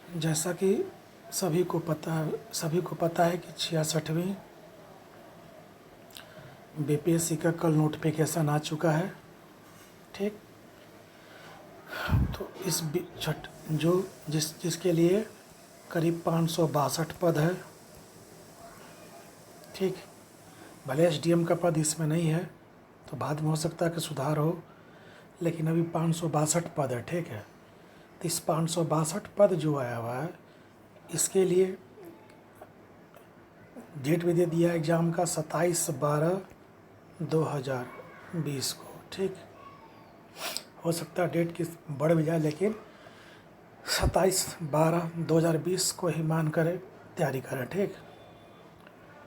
जैसा कि सभी को पता है कि 66वीं बीपीएससी का कल नोटिफिकेशन आ चुका है। ठीक, तो इस छठ जो जिसके लिए करीब 562 पद है। ठीक, भले एसडीएम का पद इसमें नहीं है, तो बाद में हो सकता है कि सुधार हो, लेकिन अभी 562 पद है। ठीक है, तो इस 562 पद जो आया हुआ है, इसके लिए डेट भी दे दिया एग्ज़ाम का 27/12/2020 को। ठीक, हो सकता है डेट की बढ़ भी जाए, लेकिन 27/12/2020 को ही मान कर तैयारी करें। ठीक,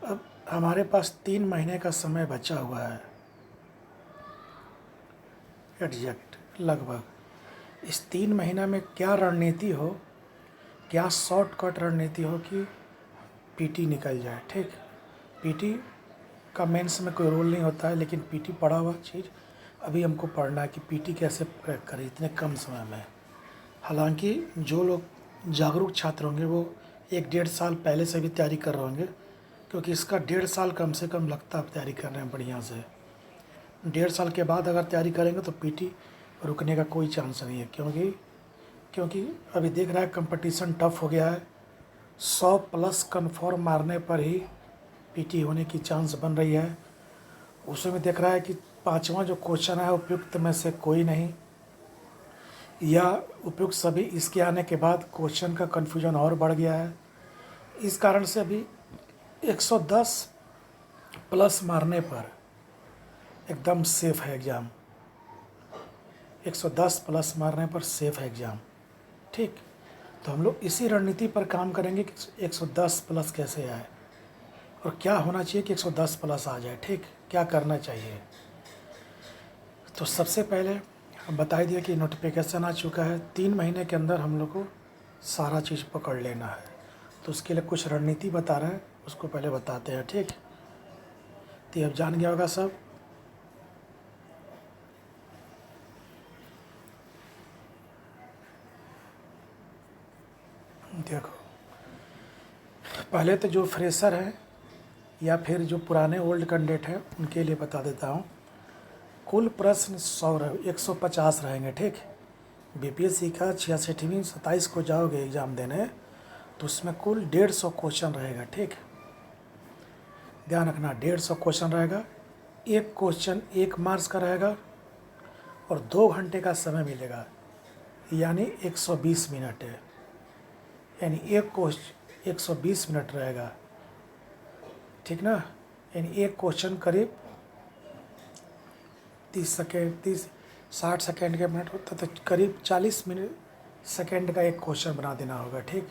अब हमारे पास 3 महीने का समय बचा हुआ है एग्जैक्ट लगभग। इस 3 महीना में क्या रणनीति हो, क्या शॉर्टकट रणनीति हो कि पीटी निकल जाए। ठीक, पीटी का मेंस में कोई रोल नहीं होता है, लेकिन पीटी पढ़ा हुआ चीज़ अभी हमको पढ़ना है कि पीटी कैसे क्रैक करें इतने कम समय में। हालांकि जो लोग जागरूक छात्र होंगे वो 1-1.5 साल पहले से भी तैयारी कर रहे होंगे, क्योंकि इसका 1.5 साल कम से कम लगता है तैयारी करने में बढ़िया से। 1.5 साल के बाद अगर तैयारी करेंगे तो पीटी रुकने का कोई चांस नहीं है, क्योंकि अभी देख रहा है कंपटीशन टफ हो गया है। 100+ कन्फर्म मारने पर ही पीटी होने की चांस बन रही है। उसमें देख रहा है कि 5वां जो क्वेश्चन है उपयुक्त में से कोई नहीं, या उपयुक्त सभी, इसके आने के बाद क्वेश्चन का कन्फ्यूजन और बढ़ गया है। इस कारण से अभी 110+ मारने पर एकदम सेफ है एग्ज़ाम। 110+ मारने पर सेफ है एग्ज़ाम। ठीक, तो हम लोग इसी रणनीति पर काम करेंगे कि 110+ कैसे आए और क्या होना चाहिए कि 110+ आ जाए। ठीक, क्या करना चाहिए। तो सबसे पहले हम बता ही दिया कि नोटिफिकेशन आ चुका है। 3 महीने के अंदर हम लोग को सारा चीज़ पकड़ लेना है, तो उसके लिए कुछ रणनीति बता रहे हैं, उसको पहले बताते हैं। ठीक, तो ये अब जान गया होगा सब। देखो, पहले तो जो फ्रेशर हैं या फिर जो पुराने ओल्ड कैंडिडेट हैं उनके लिए बता देता हूँ। कुल प्रश्न 150 रहेंगे। ठीक, बीपीएससी का 66वीं 27 को जाओगे एग्ज़ाम देने, तो उसमें कुल 150 क्वेश्चन रहेगा। ठीक, ध्यान रखना 150 क्वेश्चन रहेगा। एक क्वेश्चन 1 मार्क्स का रहेगा और 2 घंटे का समय मिलेगा, यानी 120 मिनट है। यानी एक क्वेश्चन 120 मिनट रहेगा। ठीक ना, यानी एक क्वेश्चन करीब 60 सेकेंड के मिनट होता, तो करीब 40 मिनट सेकेंड का एक क्वेश्चन बना देना होगा। ठीक,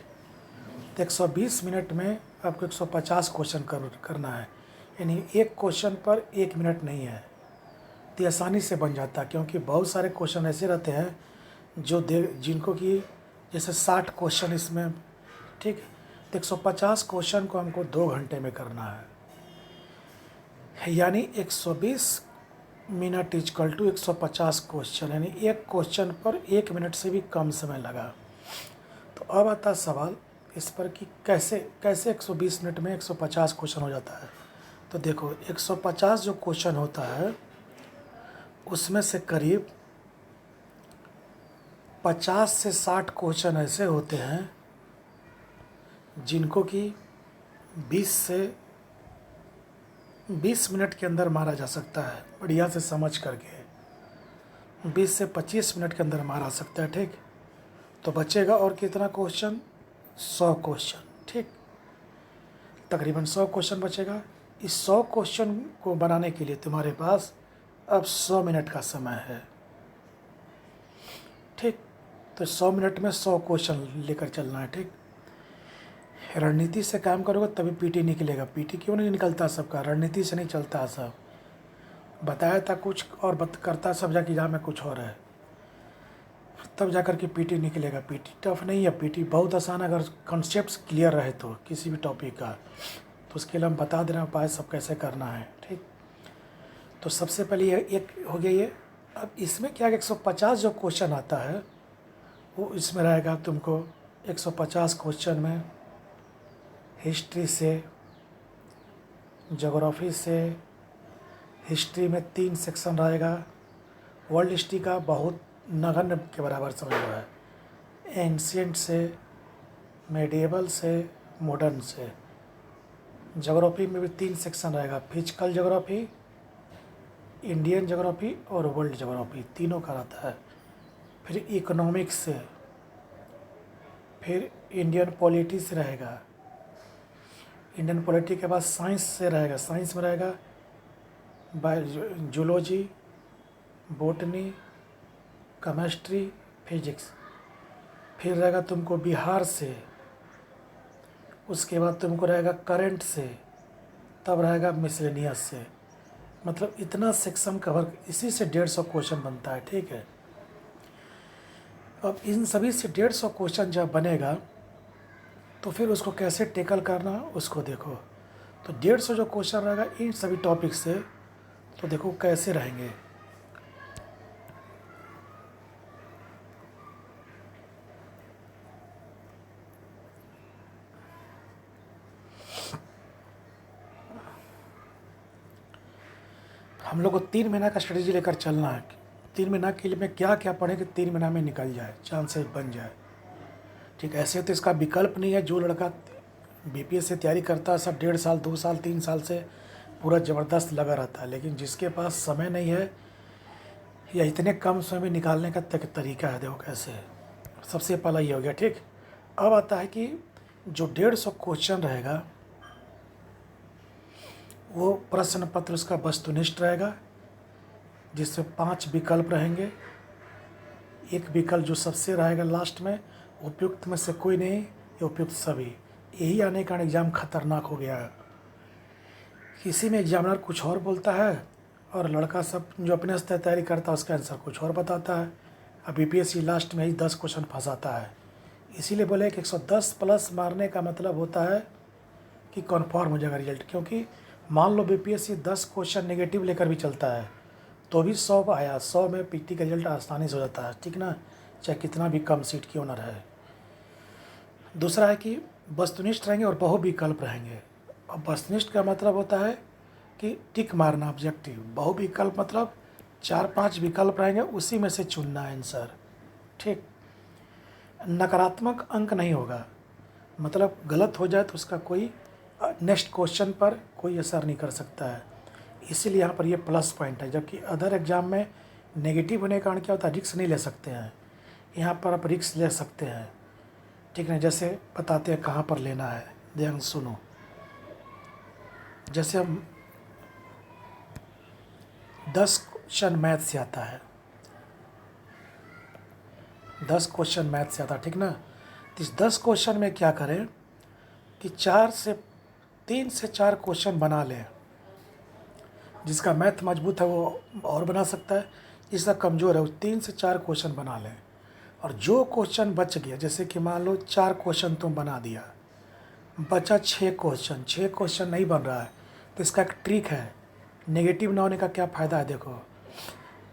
तो 120 मिनट में आपको 150 क्वेश्चन करना है, यानी एक क्वेश्चन पर 1 मिनट नहीं है। तो आसानी से बन जाता है, क्योंकि बहुत सारे क्वेश्चन ऐसे रहते हैं जिनको कि जैसे 60 क्वेश्चन इसमें। ठीक, तो 150 क्वेश्चन को हमको 2 घंटे में करना है, यानी 120 मिनट इजकल टू 150 क्वेश्चन, यानी एक क्वेश्चन पर 1 मिनट से भी कम समय लगा। तो अब आता है सवाल इस पर कि कैसे 120 मिनट में 150 क्वेश्चन हो जाता है। तो देखो, 150 जो क्वेश्चन होता है उसमें से करीब 50 से 60 क्वेश्चन ऐसे होते हैं जिनको कि 20 मिनट के अंदर मारा जा सकता है, बढ़िया से समझ करके 20 से 25 मिनट के अंदर मारा सकता है। ठीक, तो बचेगा और कितना क्वेश्चन, 100 क्वेश्चन। ठीक, तकरीबन 100 क्वेश्चन बचेगा। इस 100 क्वेश्चन को बनाने के लिए तुम्हारे पास अब 100 मिनट का समय है। ठीक, तो 100 मिनट में 100 क्वेश्चन लेकर चलना है। ठीक, रणनीति से काम करोगे तभी पीटी निकलेगा। पीटी क्यों नहीं निकलता सबका, रणनीति से नहीं चलता सब। बताया था कुछ और करता सब जाके एग्जाम में कुछ और है, तब जाकर के पीटी निकलेगा। पीटी टफ नहीं है, पीटी बहुत आसान है अगर कॉन्सेप्ट्स क्लियर रहे तो किसी भी टॉपिक का। तो उसके लिए हम बता दे रहे हैं उपाय सब कैसे करना है। ठीक, तो सबसे पहले ये एक हो गया ये। अब इसमें क्या 150 जो क्वेश्चन आता है वो इसमें रहेगा तुमको 150 क्वेश्चन में हिस्ट्री से, ज्योग्राफी से, हिस्ट्री में 3 सेक्शन रहेगा, वर्ल्ड हिस्ट्री का बहुत नगण्य के बराबर समझ लो है, एंशियंट से, मेडिएवल से, मॉडर्न से। ज्योग्राफी में भी 3 सेक्शन रहेगा, फिजिकल ज्योग्राफी, इंडियन ज्योग्राफी और वर्ल्ड ज्योग्राफी, तीनों का रहता है। फिर इकोनॉमिक्स से, फिर इंडियन पॉलिटी से रहेगा, इंडियन पॉलिटी के बाद साइंस से रहेगा, साइंस में रहेगा जूलॉजी, बॉटनी, केमिस्ट्री, फिजिक्स। फिर रहेगा तुमको बिहार से, उसके बाद तुमको रहेगा करंट से, तब रहेगा मिसलेनियस से। मतलब इतना सेक्शन कवर, इसी से 150 क्वेश्चन बनता है, ठीक है। अब इन सभी से 150 क्वेश्चन जब बनेगा तो फिर उसको कैसे टेकल करना उसको देखो। तो 150 जो क्वेश्चन रहेगा इन सभी टॉपिक से, तो देखो कैसे रहेंगे। हम लोग को 3 महीना का स्ट्रेटजी लेकर चलना है। 3 महीना के लिए मैं क्या क्या पढ़े कि 3 महीना में निकल जाए, चांसेस बन जाए, ठीक। ऐसे तो इसका विकल्प नहीं है। जो लड़का बीपीएस से तैयारी करता है सब 1.5 साल, 2 साल, 3 साल से पूरा ज़बरदस्त लगा रहता है, लेकिन जिसके पास समय नहीं है या इतने कम समय में निकालने का तरीका है, देखो कैसे। सबसे पहला ये हो गया, ठीक। अब आता है कि जो 150 क्वेश्चन रहेगा वो प्रश्न पत्र उसका वस्तुनिष्ठ रहेगा, जिससे 5 विकल्प रहेंगे। एक विकल्प जो सबसे रहेगा लास्ट में, उपयुक्त में से कोई नहीं या उपयुक्त सभी। यही आने का एग्ज़ाम खतरनाक हो गया है। किसी में एग्जामिनर कुछ और बोलता है और लड़का सब जो अपने से तैयारी करता है उसका आंसर कुछ और बताता है। अब बीपीएससी लास्ट में ही 10 क्वेश्चन फंसाता है। इसीलिए बोले कि 110 प्लस मारने का मतलब होता है कि कन्फर्म हो जाएगा रिजल्ट। क्योंकि मान लो बीपीएससी 10 क्वेश्चन नेगेटिव लेकर भी चलता है तो भी 100 आया, 100 में पीटी का रिजल्ट आसानी से हो जाता है, ठीक ना, चाहे कितना भी कम सीट क्यों ना रहे। दूसरा है कि वस्तुनिष्ठ रहेंगे और बहुविकल्प रहेंगे। अब वस्तुनिष्ठ का मतलब होता है कि टिक मारना, ऑब्जेक्टिव। बहुविकल्प मतलब 4-5 विकल्प रहेंगे, उसी में से चुनना है आंसर, ठीक। नकारात्मक अंक नहीं होगा, मतलब गलत हो जाए तो उसका कोई नेक्स्ट क्वेश्चन पर कोई असर नहीं कर सकता है। इसीलिए यहाँ पर ये प्लस पॉइंट है। जबकि अदर एग्ज़ाम में नेगेटिव होने के कारण क्या होता है, रिस्क नहीं ले सकते हैं। यहाँ पर आप रिस्क ले सकते हैं, ठीक है। जैसे बताते हैं कहाँ पर लेना है, ध्यान सुनो। जैसे हम 10 क्वेश्चन मैथ से आता है, 10 क्वेश्चन मैथ से आता है, ठीक ना। तो इस 10 क्वेश्चन में क्या करें कि 3 से 4 क्वेश्चन बना लें। जिसका मैथ मजबूत है वो और बना सकता है, जिसका कमज़ोर है वो 3 से 4 क्वेश्चन बना लें। और जो क्वेश्चन बच गया, जैसे कि मान लो 4 क्वेश्चन तुम बना दिया, बचा 6 क्वेश्चन, 6 क्वेश्चन नहीं बन रहा है, तो इसका एक ट्रिक है। नेगेटिव ना होने का क्या फ़ायदा है, देखो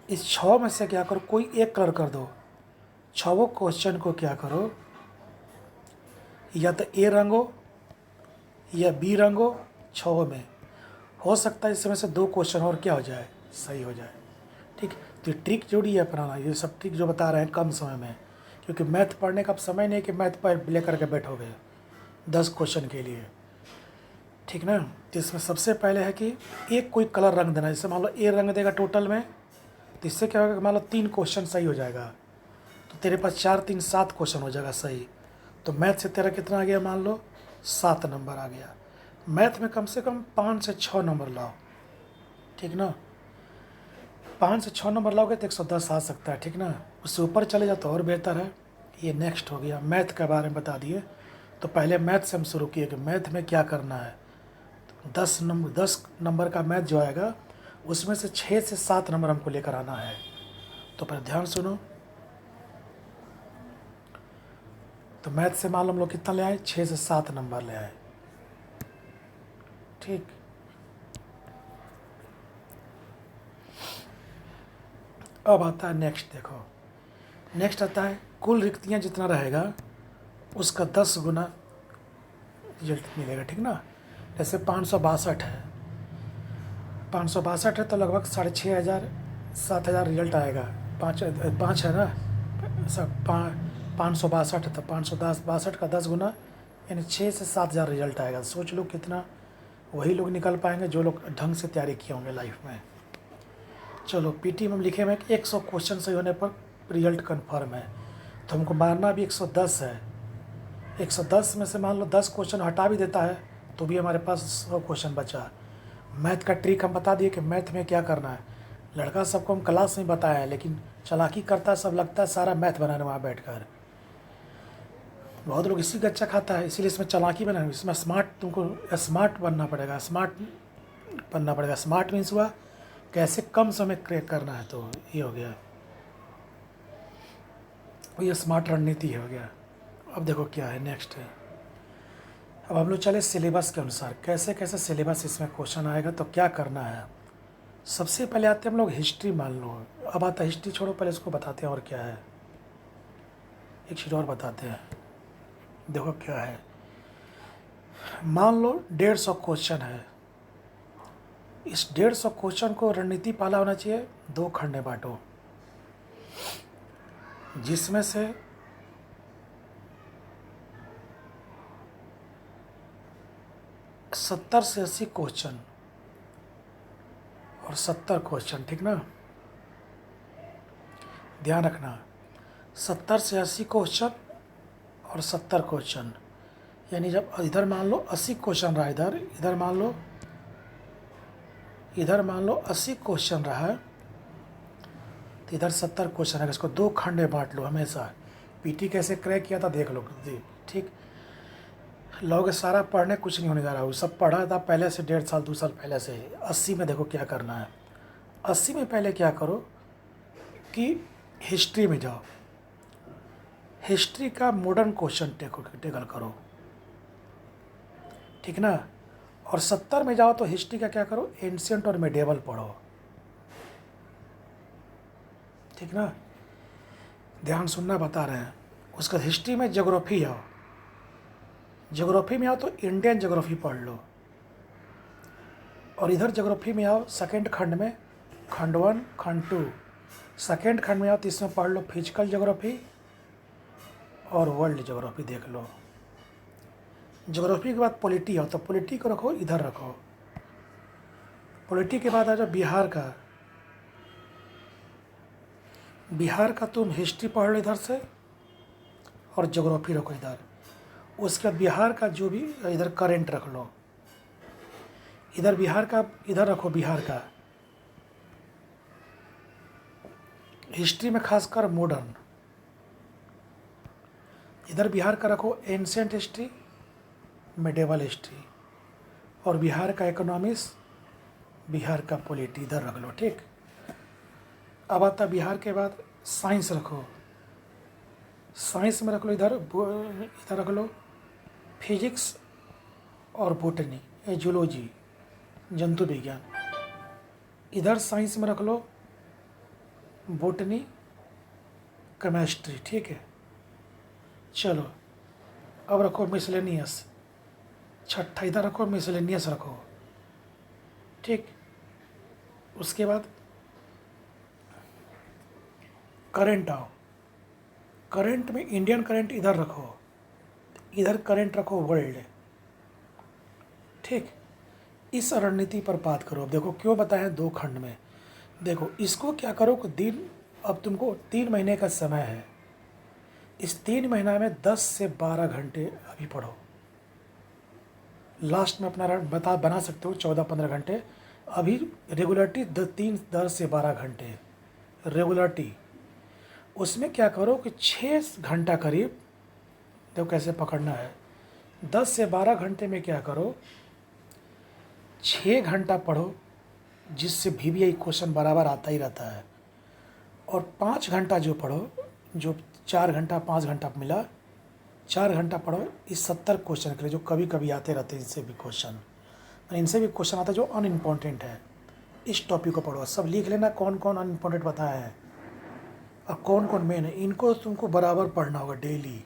इस 6 में से क्या करो, कोई एक कलर कर दो। 6 क्वेश्चन को क्या करो, या तो ए रंगो या बी रंगो 6 में। हो सकता है इसमें से 2 क्वेश्चन और क्या हो जाए, सही हो जाए, ठीक। तो ये ट्रिक जोड़ी है अपनाना। ये सब ट्रिक जो बता रहे हैं कम समय में, क्योंकि मैथ पढ़ने का अब समय नहीं कि मैथ पर लेकर के बैठोगे 10 क्वेश्चन के लिए, ठीक ना। तो इसमें सबसे पहले है कि एक कोई कलर रंग देना। जैसे मान लो ए रंग देगा टोटल में, तो इससे क्या होगा कि मान लो 3 क्वेश्चन सही हो जाएगा, तो तेरे पास 4, 3, 7 क्वेश्चन हो जाएगा सही। तो मैथ से तेरा कितना आ गया, मान लो 7 नंबर आ गया। मैथ में कम से कम 5 से 6 नंबर लाओ, ठीक ना। 5 से 6 नंबर लाओगे तो 110 आ सकता है, ठीक ना। उससे ऊपर चले जाओ तो और बेहतर है। ये नेक्स्ट हो गया, मैथ के बारे में बता दिए। तो पहले मैथ से हम शुरू किए कि मैथ में क्या करना है। 10 नंबर का मैथ जो आएगा उसमें से 6 से 7 नंबर हमको लेकर आना है। तो पर ध्यान सुनो, तो मैथ से मान लो हम लोग कितना ले आए, 6 से 7 नंबर ले आए, ठीक। अब आता है नेक्स्ट, देखो नेक्स्ट आता है कुल रिक्तियाँ जितना रहेगा उसका 10 गुना रिजल्ट मिलेगा, ठीक ना। जैसे 562 है, 562 है तो लगभग 6,500 7,000 रिजल्ट आएगा। पाँच है ना, सब 562 है तो 562 का 10 गुना यानी 6 से 7 हज़ार रिजल्ट आएगा। सोच लो कितना, वही लोग निकल पाएंगे जो लोग ढंग से तैयारी किए होंगे लाइफ में। चलो पीटी में हम लिखे हुए हैं कि 100 क्वेश्चन सही होने पर रिजल्ट कन्फर्म है, तो हमको मानना भी 110 है। 110 में से मान लो 10 क्वेश्चन हटा भी देता है तो भी हमारे पास 100 क्वेश्चन बचा। मैथ का ट्रिक हम बता दिए कि मैथ में क्या करना है। लड़का सबको हम क्लास में बताया है, लेकिन चालाकी करता है सब, लगता है सारा मैथ बनाने वहाँ बैठकर। बहुत लोग इसी का अच्छा खाता है, इसीलिए इसमें चालाकी बना, इसमें स्मार्ट, तुमको स्मार्ट बनना पड़ेगा, स्मार्ट मीन्स हुआ कैसे कम समय क्रैक करना है, तो ये हो गया, ये स्मार्ट रणनीति हो गया। अब देखो क्या है नेक्स्ट है। अब हम लोग चले सिलेबस के अनुसार, कैसे कैसे सिलेबस इसमें क्वेश्चन आएगा, तो क्या करना है। सबसे पहले आते हैं हम लोग हिस्ट्री, मान लो। अब आता है हिस्ट्री, छोड़ो पहले इसको बताते हैं और क्या है, एक चीज़ और बताते हैं। देखो क्या है, मान लो 150 क्वेश्चन है। इस 150 क्वेश्चन को रणनीति पाला होना चाहिए, 2 खंड में बांटो, जिसमें से 70 से 80 क्वेश्चन और 70 क्वेश्चन, ठीक ना, ध्यान रखना। 70 से 80 क्वेश्चन और 70 क्वेश्चन, यानी जब इधर मान लो 80 क्वेश्चन रहा, इधर मान लो 80 क्वेश्चन रहा है, तो इधर 70 क्वेश्चन है। इसको 2 खंड में बांट लो हमेशा। पीटी कैसे क्रैक किया था देख लो, ठीक। लोग सारा पढ़ने कुछ नहीं होने जा रहा, वो सब पढ़ा था पहले से, 1.5 साल 2 साल पहले से। 80 में देखो क्या करना है। 80 में पहले क्या करो कि हिस्ट्री में जाओ, हिस्ट्री का मॉडर्न क्वेश्चन टेकल करो, ठीक ना। और 70 में जाओ तो हिस्ट्री का क्या करो, एंशिएंट और मिडिएवल पढ़ो, ठीक ना। ध्यान सुनना बता रहे हैं। उसका हिस्ट्री में ज्योग्राफी आओ, ज्योग्राफी में आओ तो इंडियन ज्योग्राफी पढ़ लो। और इधर ज्योग्राफी में आओ सेकेंड खंड में, खंड 1 खंड 2, सेकेंड खंड में आओ तो इसमें पढ़ लो फिजिकल ज्योग्राफी और वर्ल्ड ज्योग्राफी देख लो। ज्योग्राफी के बाद पॉलिटी आओ, तो पॉलिटी को रखो इधर रखो। पॉलिटी के बाद आ जाओ बिहार का, बिहार का तुम हिस्ट्री पढ़ लो इधर से और ज्योग्राफी रखो इधर। उसके बाद बिहार का जो भी इधर करेंट रख लो, इधर बिहार का इधर रखो, बिहार का हिस्ट्री में खासकर मॉडर्न, इधर बिहार का रखो एंशिएंट हिस्ट्री, मिडिएवल हिस्ट्री, और बिहार का इकोनॉमिक्स, बिहार का पॉलिटी इधर रख लो, ठीक। अब आता बिहार के बाद साइंस रखो, साइंस में रख लो इधर रख लो फिजिक्स और बोटनी, जूलॉजी, जंतु विज्ञान। इधर साइंस में रख लो बोटनी, केमिस्ट्री, ठीक है। चलो अब रखो मिसलेनियस, छठा इधर रखो मिसलेनियस रखो, ठीक। उसके बाद करंट आओ, करंट में इंडियन करंट इधर रखो, इधर करंट रखो वर्ल्ड, ठीक। इस रणनीति पर बात करो। अब देखो क्यों बताएं 2 खंड में। देखो इसको क्या करो कि दिन, अब तुमको 3 महीने का समय है, इस 3 महीना में 10 से 12 घंटे अभी पढ़ो। लास्ट में अपना बना सकते हो 14-15 घंटे अभी। रेगुलरिटी 10 से 12 घंटे रेगुलरिटी। उसमें क्या करो कि 6 घंटा करीब, देखो कैसे पकड़ना है। 10 से 12 घंटे में क्या करो, 6 घंटा पढ़ो, जिससे VBI क्वेश्चन बराबर आता ही रहता है। और 5 घंटा जो पढ़ो, जो 4 घंटा 5 घंटा मिला, 4 घंटा पढ़ो इस 70 क्वेश्चन के लिए जो कभी कभी आते रहते हैं। इनसे भी क्वेश्चन आता है जो अनइम्पॉर्टेंट है। इस टॉपिक को पढ़ो, सब लिख लेना कौन कौन अनइम्पॉर्टेंट बताया है और कौन कौन मेन है। इनको तुमको बराबर पढ़ना होगा डेली,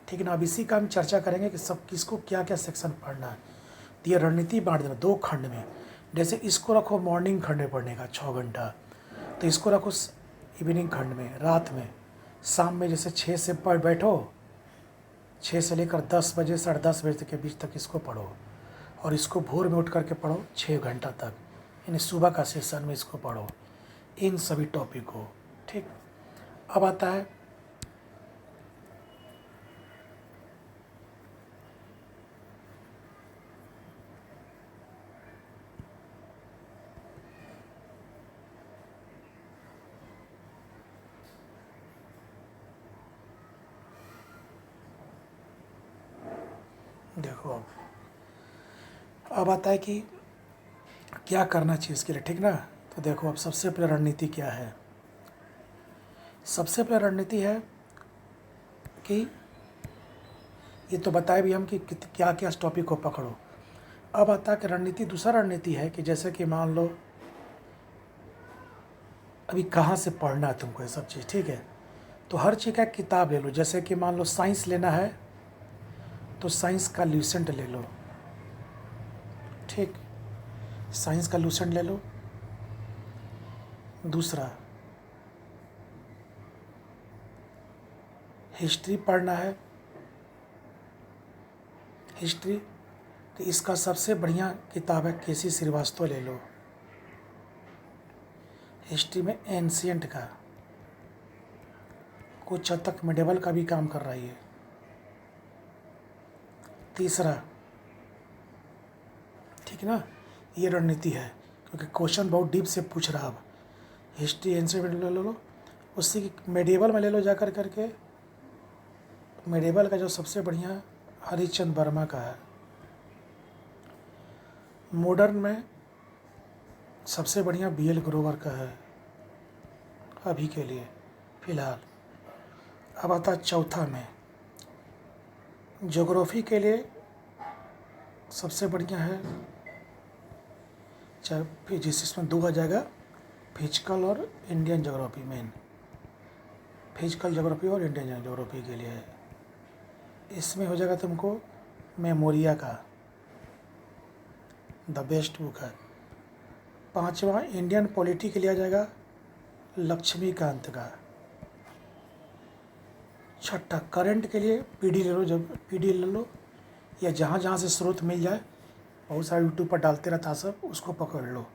ठीक है ना। अब इसी का हम चर्चा करेंगे कि सब किसको क्या क्या सेक्शन पढ़ना है। तो ये रणनीति बांट देना 2 खंड में। जैसे इसको रखो मॉर्निंग खंड में पढ़ने का 6 घंटा, तो इसको रखो इवनिंग खंड में, रात में, शाम में जैसे 6 से पढ़ बैठो, 6 से लेकर 10 बजे 10:30 बजे तक के बीच तक इसको पढ़ो, और इसको भोर में उठ करके पढ़ो 6 घंटा तक, यानी सुबह का सेशन में इसको पढ़ो, इन सभी टॉपिक को। ठीक, अब आता है देखो, अब आता है कि क्या करना चाहिए इसके लिए, ठीक ना। तो देखो, अब सबसे पहले रणनीति क्या है। सबसे पहले रणनीति है कि ये तो बताए भी हम कि क्या क्या टॉपिक को पकड़ो। अब आता है कि रणनीति, दूसरा रणनीति है कि जैसे कि मान लो अभी कहाँ से पढ़ना है तुमको ये सब चीज़, ठीक है। तो हर चीज़ का किताब ले लो। जैसे कि मान लो साइंस लेना है तो साइंस का ल्यूसेंट ले लो, ठीक, साइंस का ल्यूसेंट ले लो। दूसरा, हिस्ट्री पढ़ना है, हिस्ट्री, तो इसका सबसे बढ़िया किताब है केसी श्रीवास्तव ले लो, हिस्ट्री में एंशियंट का, कुछ हद तक मिडेवल का भी काम कर रहा है ये। तीसरा, ठीक है ना, ये रणनीति है क्योंकि क्वेश्चन बहुत डीप से पूछ रहा है। अब हिस्ट्री एंशियंट ले लो, उससे मेडिवल में ले लो जा करके। मेडिवल का जो सबसे बढ़िया हरिश्चंद्र वर्मा का है। मॉडर्न में सबसे बढ़िया BL ग्रोवर का है अभी के लिए फ़िलहाल। अब आता है चौथा में, ज्योग्राफी के लिए सबसे बढ़िया है, चाहे जिसमें 2 आ जाएगा, फिजिकल और Indian geography. Main physical geography और इंडियन ज्योग्राफी के लिए है। इसमें हो जाएगा तुमको मेमोरिया का, द बेस्ट बुक है। 5वां इंडियन पॉलिटी के लिए आ जाएगा लक्ष्मीकांत का। 6ठा करंट के लिए PD ले लो, जब PD ले लो, या जहाँ जहाँ से स्रोत मिल जाए, बहुत सारे यूट्यूब पर डालते रहता सब, उसको पकड़ लो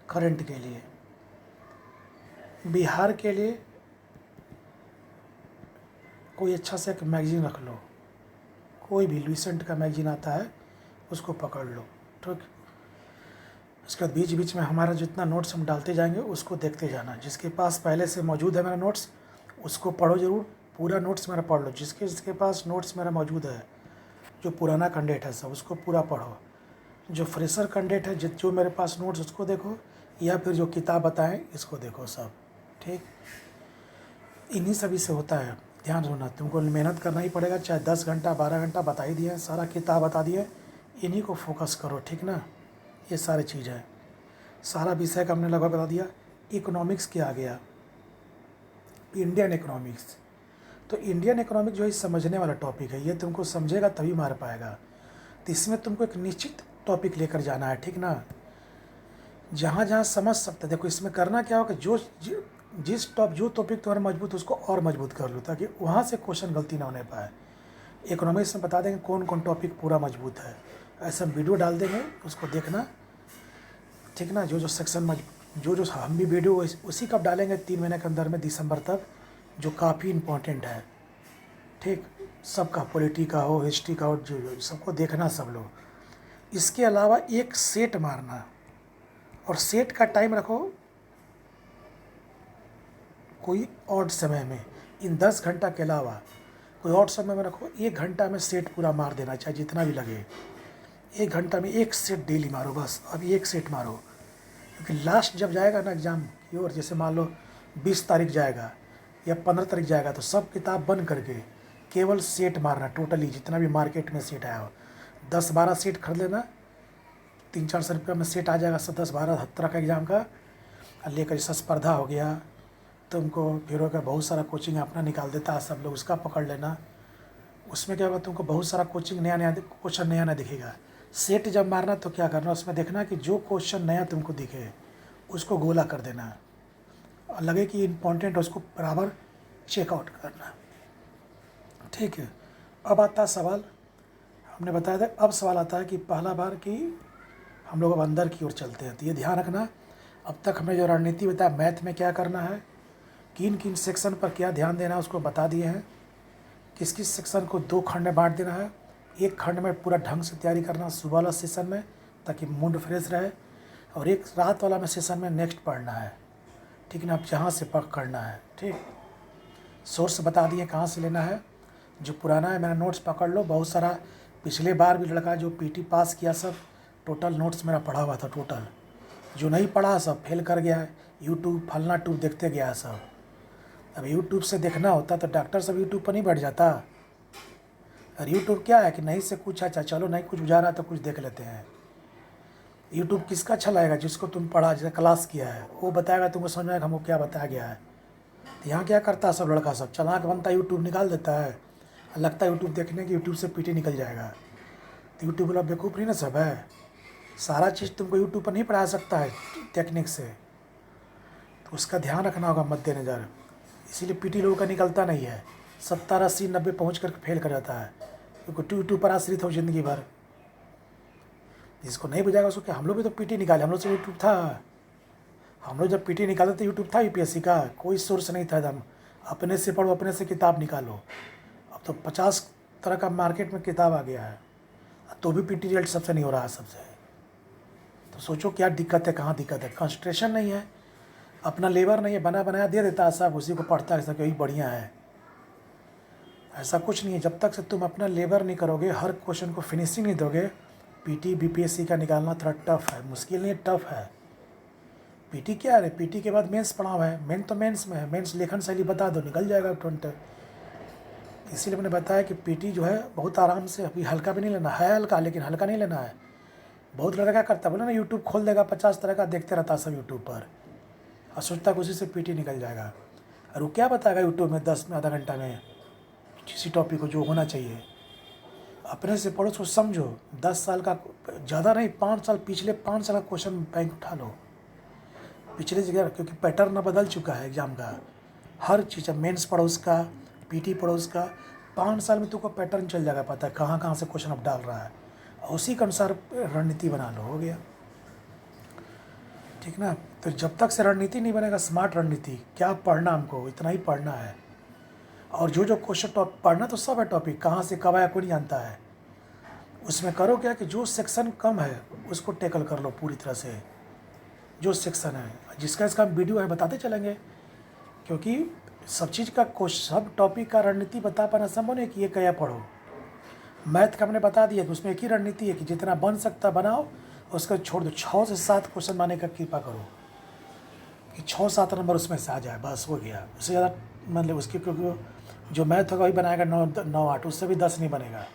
करंट के लिए। बिहार के लिए कोई अच्छा से एक मैगजीन रख लो, कोई भी लुसेंट का मैगजीन आता है उसको पकड़ लो, ठीक। उसके बाद बीच बीच में हमारा जितना नोट्स हम डालते जाएंगे उसको देखते जाना। जिसके पास पहले से मौजूद है मेरा नोट्स, उसको पढ़ो ज़रूर, पूरा नोट्स मेरा पढ़ लो। जिसके पास नोट्स मेरा मौजूद है, जो पुराना कंटेंट है सब, उसको पूरा पढ़ो। जो फ्रेशर कंटेंट है, जो मेरे पास नोट्स, उसको देखो, या फिर जो किताब बताएं इसको देखो सब, ठीक। इन्हीं सभी से होता है। ध्यान रखना, तुमको मेहनत करना ही पड़ेगा, चाहे 10 घंटा 12 घंटा बता ही दिए, सारा किताब बता दिए, इन्हीं को फोकस करो, ठीक ना। ये सारी चीज़ है, सारा विषय का हमने लगभग बता दिया। इकोनॉमिक्स क्या आ गया, इंडियन इकोनॉमिक्स। तो इंडियन इकोनॉमिक जो है समझने वाला टॉपिक है, ये तुमको समझेगा तभी मार पाएगा। तो इसमें तुमको एक निश्चित टॉपिक लेकर जाना है, ठीक ना, जहाँ जहाँ समझ सकते। देखो इसमें करना क्या होगा, जो टॉपिक तुम्हारा मजबूत उसको और मजबूत कर लो, ताकि वहाँ से क्वेश्चन गलती ना होने पाए। इकोनॉमिक्स में बता देंगे कौन कौन टॉपिक पूरा मजबूत है, ऐसा वीडियो डाल देंगे, उसको देखना, ठीक ना। जो सेक्शन जो हम भी वीडियो उसी का डालेंगे 3 महीने के अंदर में, दिसंबर तक, जो काफ़ी इम्पोर्टेंट है, ठीक। सबका, पॉलिटी का हो, हिस्ट्री का हो, जो सबको देखना सब लोग। इसके अलावा एक सेट मारना, और सेट का टाइम रखो कोई और समय में, इन 10 घंटा के अलावा कोई और समय में रखो। 1 घंटा में सेट पूरा मार देना, चाहे जितना भी लगे। 1 घंटा में 1 सेट डेली मारो, बस अभी 1 सेट मारो। क्योंकि लास्ट जब जाएगा ना एग्ज़ाम की ओर, जैसे मान लो 20 तारीख जाएगा या 15 तारीख जाएगा, तो सब किताब बंद करके केवल सेट मारना, टोटली जितना भी मार्केट में सेट आया हो। 10-12 सेट खरीद लेना, 300-400 रुपये में सेट आ जाएगा, 10-12 तरह का एग्ज़ाम का। लेकर जैसा स्पर्धा हो गया तुमको, फिर होकर बहुत सारा कोचिंग अपना निकाल देता है सब लोग, उसका पकड़ लेना। उसमें क्या होगा, तुमको बहुत सारा कोचिंग नया नया क्वेश्चन नया नया दिखेगा। सेट जब मारना तो क्या करना, उसमें देखना कि जो क्वेश्चन नया तुमको दिखे उसको गोला कर देना और लगे कि इम्पोर्टेंट है उसको बराबर चेकआउट करना। ठीक है, अब आता है सवाल, हमने बताया था, अब सवाल आता है कि पहला बार कि हम लोग अब अंदर की ओर चलते हैं। तो ये ध्यान रखना, अब तक हमने जो रणनीति बताया मैथ में क्या करना है, किन किन सेक्शन पर क्या ध्यान देना है उसको बता दिए हैं। किस किस सेक्शन को 2 खंड में बांट देना है, एक खंड में पूरा ढंग से तैयारी करना सुबह वाला सेशन में ताकि मूड फ्रेश रहे, और एक रात वाला में सेशन में नेक्स्ट पढ़ना है। ठीक ना, अब जहाँ से पकड़ना है। ठीक, सोर्स बता दिए कहाँ से लेना है, जो पुराना है मेरा नोट्स पकड़ लो। बहुत सारा पिछले बार भी लड़का जो पीटी पास किया सब टोटल नोट्स मेरा पढ़ा हुआ था टोटल, जो नहीं पढ़ा सब फेल कर गया है। यूट्यूब फलना ट्यूब देखते गया है सब। अब यूट्यूब से देखना होता तो डॉक्टर सब यूट्यूब पर नहीं बैठ जाता। और यूट्यूब क्या है कि नहीं से कुछ अच्छा, चलो नहीं कुछ बुझा रहा तो कुछ देख लेते हैं। यूट्यूब किसका अच्छा लगेगा, जिसको तुम पढ़ा, जैसे क्लास किया है वो बताएगा तुमको, समझ में आएगा हमको क्या बताया गया है। तो यहाँ क्या करता है सब लड़का सब चालाक बनता है, यूट्यूब निकाल देता है, लगता है यूट्यूब देखने की यूट्यूब से पीटी निकल जाएगा। तो यूट्यूब वाला बेवकूफ़ नहीं ना सब है, सारा चीज़ तुमको यूट्यूब पर नहीं पढ़ा सकता है टेक्निक से। तो उसका ध्यान रखना होगा मद्देनज़र, इसीलिए पीटी लोगों का निकलता नहीं है, 70 80 90 पहुँच कर फेल कर जाता है, क्योंकि यूट्यूब पर आश्रित हो ज़िंदगी भर। जिसको नहीं बुझाएगा उसको क्या, हम लोग भी तो पीटी निकाले, हम लोग से यूट्यूब था। हम लोग जब पीटी निकाले तो यूट्यूब था यूपीएससी का, कोई सोर्स नहीं था एकदम, अपने से पढ़ो अपने से किताब निकालो। अब तो 50 तरह का मार्केट में किताब आ गया है, तो भी पीटी रिजल्ट सबसे नहीं हो रहा है सबसे। तो सोचो क्या दिक्कत है, कहाँ दिक्कत है, कंसंट्रेशन नहीं है, अपना लेबर नहीं है, बना बनाया दे देता है सब, उसी को पढ़ता है सब वही बढ़िया है। ऐसा कुछ नहीं है, जब तक से तुम अपना लेबर नहीं करोगे, हर क्वेश्चन को फिनिशिंग नहीं दोगे। पीटी बीपीएससी का निकालना थोड़ा टफ है, मुश्किल नहीं टफ है। पीटी क्या है, पीटी के बाद मेंस पढ़ा हुआ है, मेन तो मेंस में है, मेंस लेखन शैली बता दो निकल जाएगा 20। इसीलिए मैंने बताया कि पीटी जो है बहुत आराम से, अभी हल्का भी नहीं लेना है, हल्का लेकिन हल्का नहीं लेना है। बहुत लड़का क्या करता है, बोले ना यूट्यूब खोल देगा 50 तरह का देखते रहता है सब यूट्यूब पर, और सोचता है उसी से पीटी निकल जाएगा। और वो क्या बताएगा यूट्यूब में 10 में आधा घंटा में किसी टॉपिक को जो होना चाहिए। अपने से पढ़ो, उसको समझो। 10 साल का ज़्यादा नहीं, 5 साल, पिछले 5 साल का क्वेश्चन बैंक उठा लो पिछले जगह, क्योंकि पैटर्न बदल चुका है एग्ज़ाम का। हर चीज़, अब मेंस पढ़ो उसका, पीटी पढ़ो उसका, 5 साल में तुमको पैटर्न चल जाएगा, पता है कहाँ कहाँ से क्वेश्चन अब डाल रहा है, और उसी के अनुसार रणनीति बना लो, हो गया। ठीक ना, तो जब तक से रणनीति नहीं बनेगा, स्मार्ट रणनीति, क्या पढ़ना हमको इतना ही पढ़ना है, और जो क्वेश्चन पढ़ना तो सब है, टॉपिक कहाँ से कब आया कोई नहीं जानता है। उसमें करो क्या कि जो सेक्शन कम है उसको टैकल कर लो पूरी तरह से, जो सेक्शन है जिसका इसका वीडियो है बताते चलेंगे, क्योंकि सब चीज़ का सब टॉपिक का रणनीति बता पाना संभव नहीं कि ये क्या पढ़ो। मैथ का हमने बता दिया कि उसमें एक ही रणनीति है कि जितना बन सकता बनाओ, उसको छोड़ दो। 6 से 7 क्वेश्चन बनाने का कृपा करो कि 6-7 नंबर उसमें से आ जाए, बस हो गया। उससे ज़्यादा मतलब उसकी, क्योंकि जो मैथ होगा वही बनाएगा 9-8, उससे भी 10 नहीं बनेगा।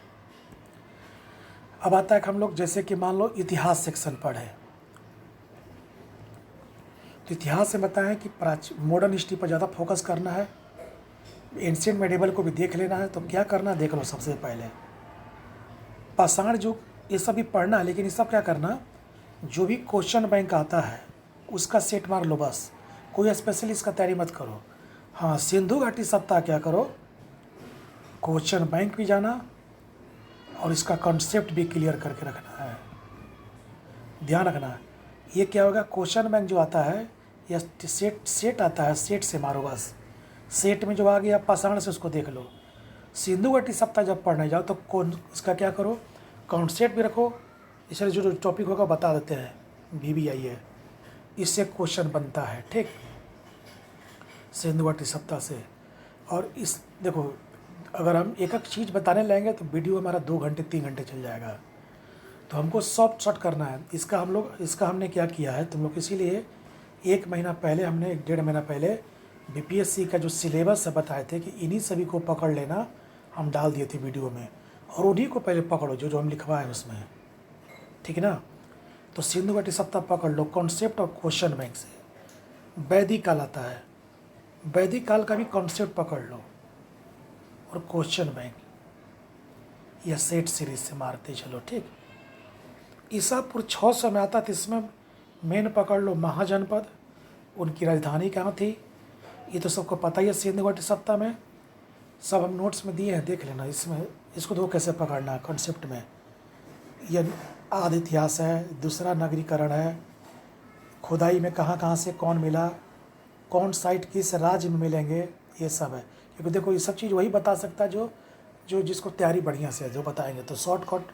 अब आता है कि हम लोग जैसे कि मान लो इतिहास सेक्शन पढ़े, तो इतिहास से बताएं कि मॉडर्न हिस्ट्री पर ज़्यादा फोकस करना है, एंशिएंट मेडिवल को भी देख लेना है। तो क्या करना है देख लो, सबसे पहले पाषाण युग ये सब भी पढ़ना है, लेकिन ये सब क्या करना, जो भी क्वेश्चन बैंक आता है उसका सेट मार लो बस, कोई स्पेशल इसका तैयारी मत करो। हाँ, सिंधु घाटी सप्ताह क्या करो, क्वेश्चन बैंक भी जाना और इसका कॉन्सेप्ट भी क्लियर करके रखना है। ध्यान रखना, ये क्या होगा, क्वेश्चन बैंक जो आता है या सेट आता है, सेट से मारो बस, सेट में जो आ गया पाषाण से उसको देख लो। सिंधु घाटी सप्ताह जब पढ़ने जाओ तो कौन इसका क्या करो, कॉन्सेप्ट भी रखो, इसलिए जो टॉपिक होगा बता देते हैं, VBI है, इससे क्वेश्चन बनता है। ठीक, सिंधु घाटी सप्ताह से। और इस देखो, अगर हम एक एक चीज़ बताने लगेंगे तो वीडियो हमारा 2 घंटे 3 घंटे चल जाएगा, तो हमको शॉर्ट करना है। इसका हमने क्या किया है तुम लोग, इसीलिए 1 महीना पहले हमने 1-1.5 महीना पहले BPSC का जो सिलेबस है बताए थे कि इन्हीं सभी को पकड़ लेना, हम डाल दिए थे वीडियो में, और उन्हीं को पहले पकड़ो जो हम लिखवाए उसमें। ठीक है ना, तो सिंधु घाटी सप्ताह पकड़ लो कॉन्सेप्ट और क्वेश्चन बैंक से। वैदिक काल आता है, वैदिक काल का भी कॉन्सेप्ट पकड़ लो और क्वेश्चन बैंक, या सेट सीरीज से मारते चलो, ठीक। ईसापुर 600 में आता, तो इसमें मेन पकड़ लो महाजनपद, उनकी राजधानी कहाँ थी, ये तो सबको पता ही है। सिंधुघाटी सप्ताह में सब हम नोट्स में दिए हैं, देख लेना। इसमें इसको दो कैसे पकड़ना है कॉन्सेप्ट में। यह आदि इतिहास है, दूसरा नगरीकरण है, खुदाई में कहाँ कहाँ से कौन मिला, कौन साइट किस राज्य में मिलेंगे, ये सब है। क्योंकि देखो ये सब चीज़ वही बता सकता है जो जिसको तैयारी बढ़िया से है, जो बताएंगे। तो शॉर्टकट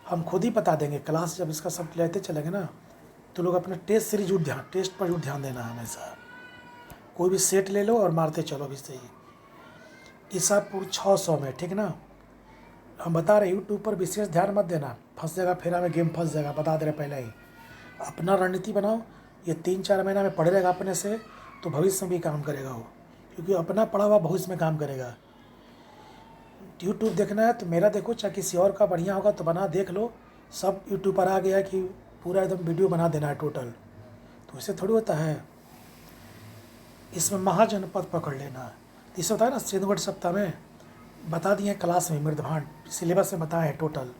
हम खुद ही बता देंगे। क्लास जब इसका सब लेते चलेंगे ना, तो लोग अपने टेस्ट सीरीज टेस्ट पर ध्यान देना है हमेशा। कोई भी सेट ले लो और मारते चलो भी सही। ईसापुर 600 में, ठीक ना। हम बता रहे यूट्यूब पर विशेष ध्यान मत देना, फंस जाएगा, फेरा में गेम फंस जाएगा, बता दे रहे पहले ही। अपना रणनीति बनाओ, ये 3-4 महीना में पढ़े रहेगा अपने से, तो भविष्य में भी काम करेगा वो, क्योंकि अपना पढ़ा हुआ भविष्य में काम करेगा। यूट्यूब देखना है तो मेरा देखो, चाहे किसी और का बढ़िया होगा तो बना देख लो। सब यूट्यूब पर आ गया है कि पूरा एकदम वीडियो बना देना है टोटल, तो इससे थोड़ी होता है। इसमें महाजनपद पकड़ लेना। इससे होता है ना, सिंधुघाटी सप्ताह में बता दिए क्लास में, मृदभांड सिलेबस में बताए हैं टोटल।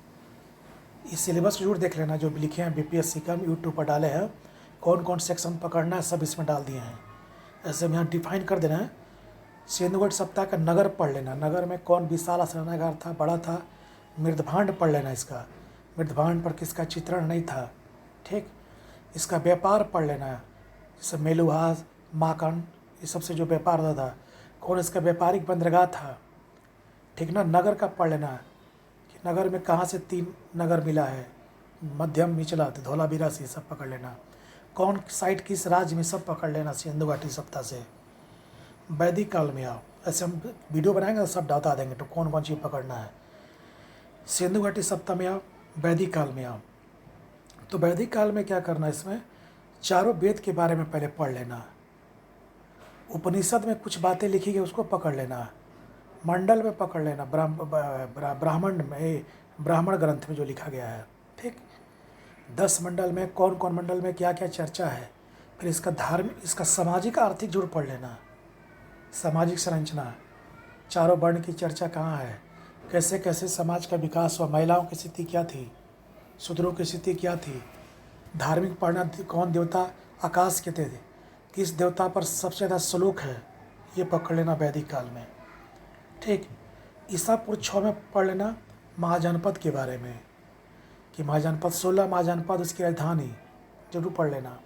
इस सिलेबस जरूर देख लेना, जो भी लिखे हैं बीपीएससी का यूट्यूब पर डाले हैं, कौन कौन सेक्शन पकड़ना है सब इसमें डाल दिए हैं। ऐसे में यहाँ डिफाइन कर देना है। सिंधुघाटी सप्ताह का नगर पढ़ लेना, नगर में कौन विशाल आसनागार था, बड़ा था। मृदभांड पढ़ लेना, इसका मृदभांड पर किसका चित्रण नहीं था, ठीक। इसका व्यापार पढ़ लेना, जैसे मेलुहास, माकन, ये सबसे जो व्यापार होता था, कौन इसका व्यापारिक बंदरगाह था, ठीक ना। नगर का पढ़ लेना कि नगर में कहाँ से 3 नगर मिला है, मध्यम निचला, तो धौला बिरासी, सब पकड़ लेना। कौन साइट किस राज्य में, सब पकड़ लेना सिंधुघाटी सप्ताह से। वैदिक काल में आओ, ऐसे हम वीडियो बनाएंगे तो सब बता देंगे तो कौन कौन चीज़ पकड़ना है। सिंधुघाटी सप्ताह में आओ, वैदिक काल में आओ। तो वैदिक काल में क्या करना है, इसमें चारों वेद के बारे में पहले पढ़ लेना। उपनिषद में कुछ बातें लिखी गई उसको पकड़ लेना। मंडल में पकड़ लेना, ब्राह्मण में, ब्राह्मण ग्रंथ में जो लिखा गया है, ठीक। 10 मंडल में कौन कौन मंडल में क्या क्या चर्चा है। फिर इसका धार्मिक, इसका सामाजिक आर्थिक जुड़ पढ़ लेना। सामाजिक संरचना, चारों वर्ण की चर्चा कहाँ है, कैसे कैसे समाज का विकास हुआ, महिलाओं की स्थिति क्या थी, शूद्रों की स्थिति क्या थी। धार्मिक पढ़ना, कौन देवता आकाश के थे, किस देवता पर सबसे ज़्यादा श्लोक है, ये पकड़ लेना वैदिक काल में, ठीक। ईसापुर 6 में पढ़ लेना महाजनपद के बारे में, कि महाजनपद 16 महाजनपद, उसकी राजधानी जरूर पढ़ लेना।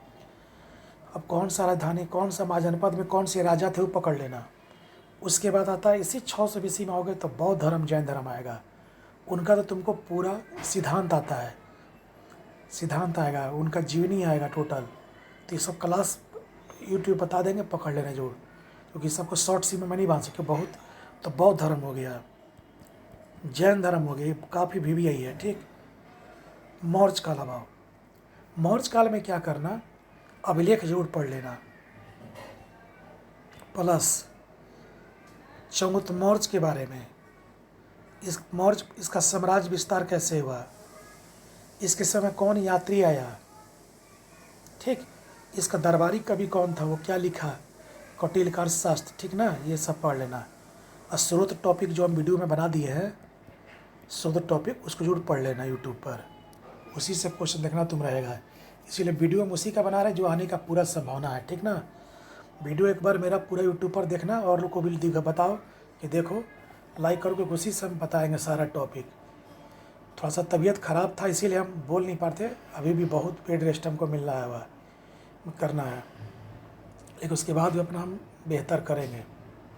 अब कौन सा राजधानी, कौन सा महाजनपद में कौन से राजा थे, वो पकड़ लेना। उसके बाद आता है, इसी 600 BC में आओगे तो बौद्ध धर्म, जैन धर्म आएगा। उनका तो तुमको पूरा सिद्धांत आता है, सिद्धांत आएगा, उनका जीवनी आएगा टोटल। तो ये सब क्लास यूट्यूब बता देंगे, पकड़ लेना जरूर, क्योंकि सबको शॉर्ट सी में मैं नहीं बांध सकता बहुत। तो बौद्ध धर्म हो गया, जैन धर्म हो गया, काफ़ी भी आई है, ठीक। मौर्य काल अब आओ। मौर्य काल में क्या करना, अभिलेख जरूर पढ़ लेना, प्लस चौमुत मौर्य के बारे में, इस मौर्य, इसका साम्राज्य विस्तार कैसे हुआ, इसके समय कौन यात्री आया, ठीक। इसका दरबारी कवि कौन था, वो क्या लिखा, कौटिल्य का अर्थशास्त्र, ठीक ना। ये सब पढ़ लेना। और स्रोत टॉपिक जो हम वीडियो में बना दिए हैं, स्रोत टॉपिक, उसको जरूर पढ़ लेना यूट्यूब पर, उसी से क्वेश्चन देखना तुम रहेगा। इसीलिए वीडियो हम उसी का बना रहे जो आने का पूरा संभावना है, ठीक ना। वीडियो एक बार मेरा पूरा यूट्यूब पर देखना, और लोग को भी बताओ कि देखो, लाइक करो, क्योंकि उसी से हम बताएंगे सारा टॉपिक। थोड़ा सा तबीयत ख़राब था, इसीलिए हम बोल नहीं पाते, अभी भी बहुत पेड रेस्ट हमको मिल रहा है, हुआ करना है, लेकिन उसके बाद भी अपना हम बेहतर करेंगे,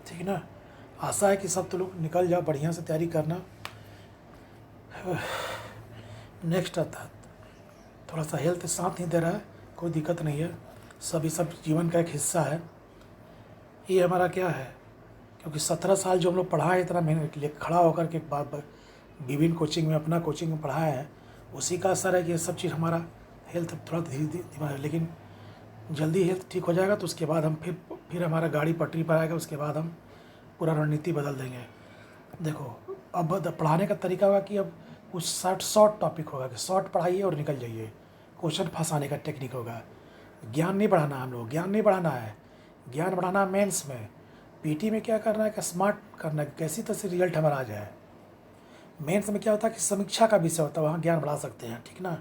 ठीक ना। आशा है कि सब तो लोग निकल जाओ, बढ़िया से तैयारी करना। नेक्स्ट आता, थोड़ा सा हेल्थ साथ नहीं दे रहा है, कोई दिक्कत नहीं है, सब जीवन का एक हिस्सा है। ये हमारा क्या है, क्योंकि 17 साल जो हम लोग पढ़ाए, इतना मेहनत के लिए खड़ा होकर के बाद विभिन्न कोचिंग में, अपना कोचिंग में पढ़ाया है, उसी का असर है कि ये सब चीज़ हमारा हेल्थ थोड़ा धीरे धीरे, लेकिन जल्दी हेल्थ ठीक हो जाएगा तो उसके बाद हम फिर हमारा गाड़ी पटरी पर आएगा, उसके बाद हम पूरा रणनीति बदल देंगे। देखो अब पढ़ाने का तरीका होगा कि अब कुछ शॉर्ट टॉपिक होगा कि शॉर्ट पढ़ाइए और निकल जाइए, क्वेश्चन फंसाने का टेक्निक होगा। ज्ञान नहीं बढ़ाना, हम लोग ज्ञान नहीं बढ़ाना है, ज्ञान बढ़ाना मेंस में। पीटी में क्या करना है कि स्मार्ट करना है, कैसी तरह से रिजल्ट हमारा आ जाए, मेंस में क्या होता है कि समीक्षा का विषय होता है, वहाँ ज्ञान बढ़ा सकते हैं, ठीक ना।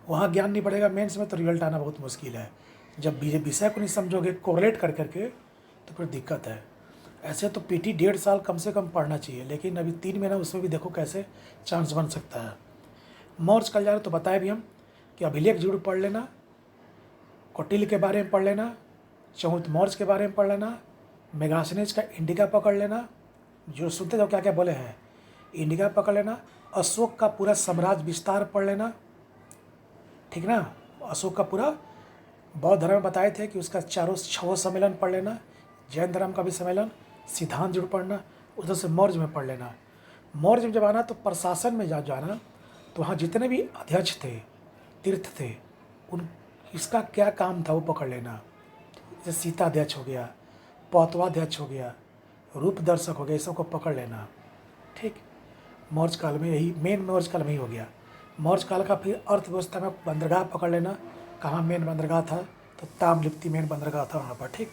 वहाँ ज्ञान नहीं बढ़ेगा मेंस में तो रिजल्ट आना बहुत मुश्किल है। जब विषय को नहीं समझोगे कोरिलेट कर करके तो फिर दिक्कत है। ऐसे तो पीटी 1.5 साल कम से कम पढ़ना चाहिए, लेकिन अभी 3 महीना उसमें भी देखो कैसे चांस बन सकता है। मौर्ज कल जा रहे तो बताए भी हम कि अभिलेख जरूर पढ़ लेना, कौटिल्य के बारे में पढ़ लेना, चौथ मौर्ज के बारे में पढ़ लेना, मेगास्थनीज का इंडिका पकड़ लेना, जो सुनते जाओ क्या क्या बोले हैं, इंडिका पकड़ लेना, अशोक का पूरा साम्राज्य विस्तार पढ़ लेना, ठीक ना। अशोक का पूरा बौद्ध धर्म में बताए थे कि उसका 6 सम्मेलन पढ़ लेना, जैन धर्म का भी सम्मेलन, सिद्धांत जरूर पढ़ना, उधर से मौर्य में पढ़ लेना। मौर्य में जब आना तो प्रशासन में जाना तो वहाँ जितने भी अध्यक्ष थे, तीर्थ थे, उन इसका क्या काम था वो पकड़ लेना। जैसे सीता अध्यक्ष हो गया, पौतवा अध्यक्ष हो गया, रूप दर्शक हो गया, ये सबको पकड़ लेना, ठीक। मौर्य काल में यही मेन मौर्य काल में ही हो गया। मौर्य काल का फिर अर्थव्यवस्था में बंदरगाह पकड़ लेना, कहाँ मेन बंदरगाह था तो ताम्रलिप्ति मेन बंदरगाह था वहाँ पर, ठीक।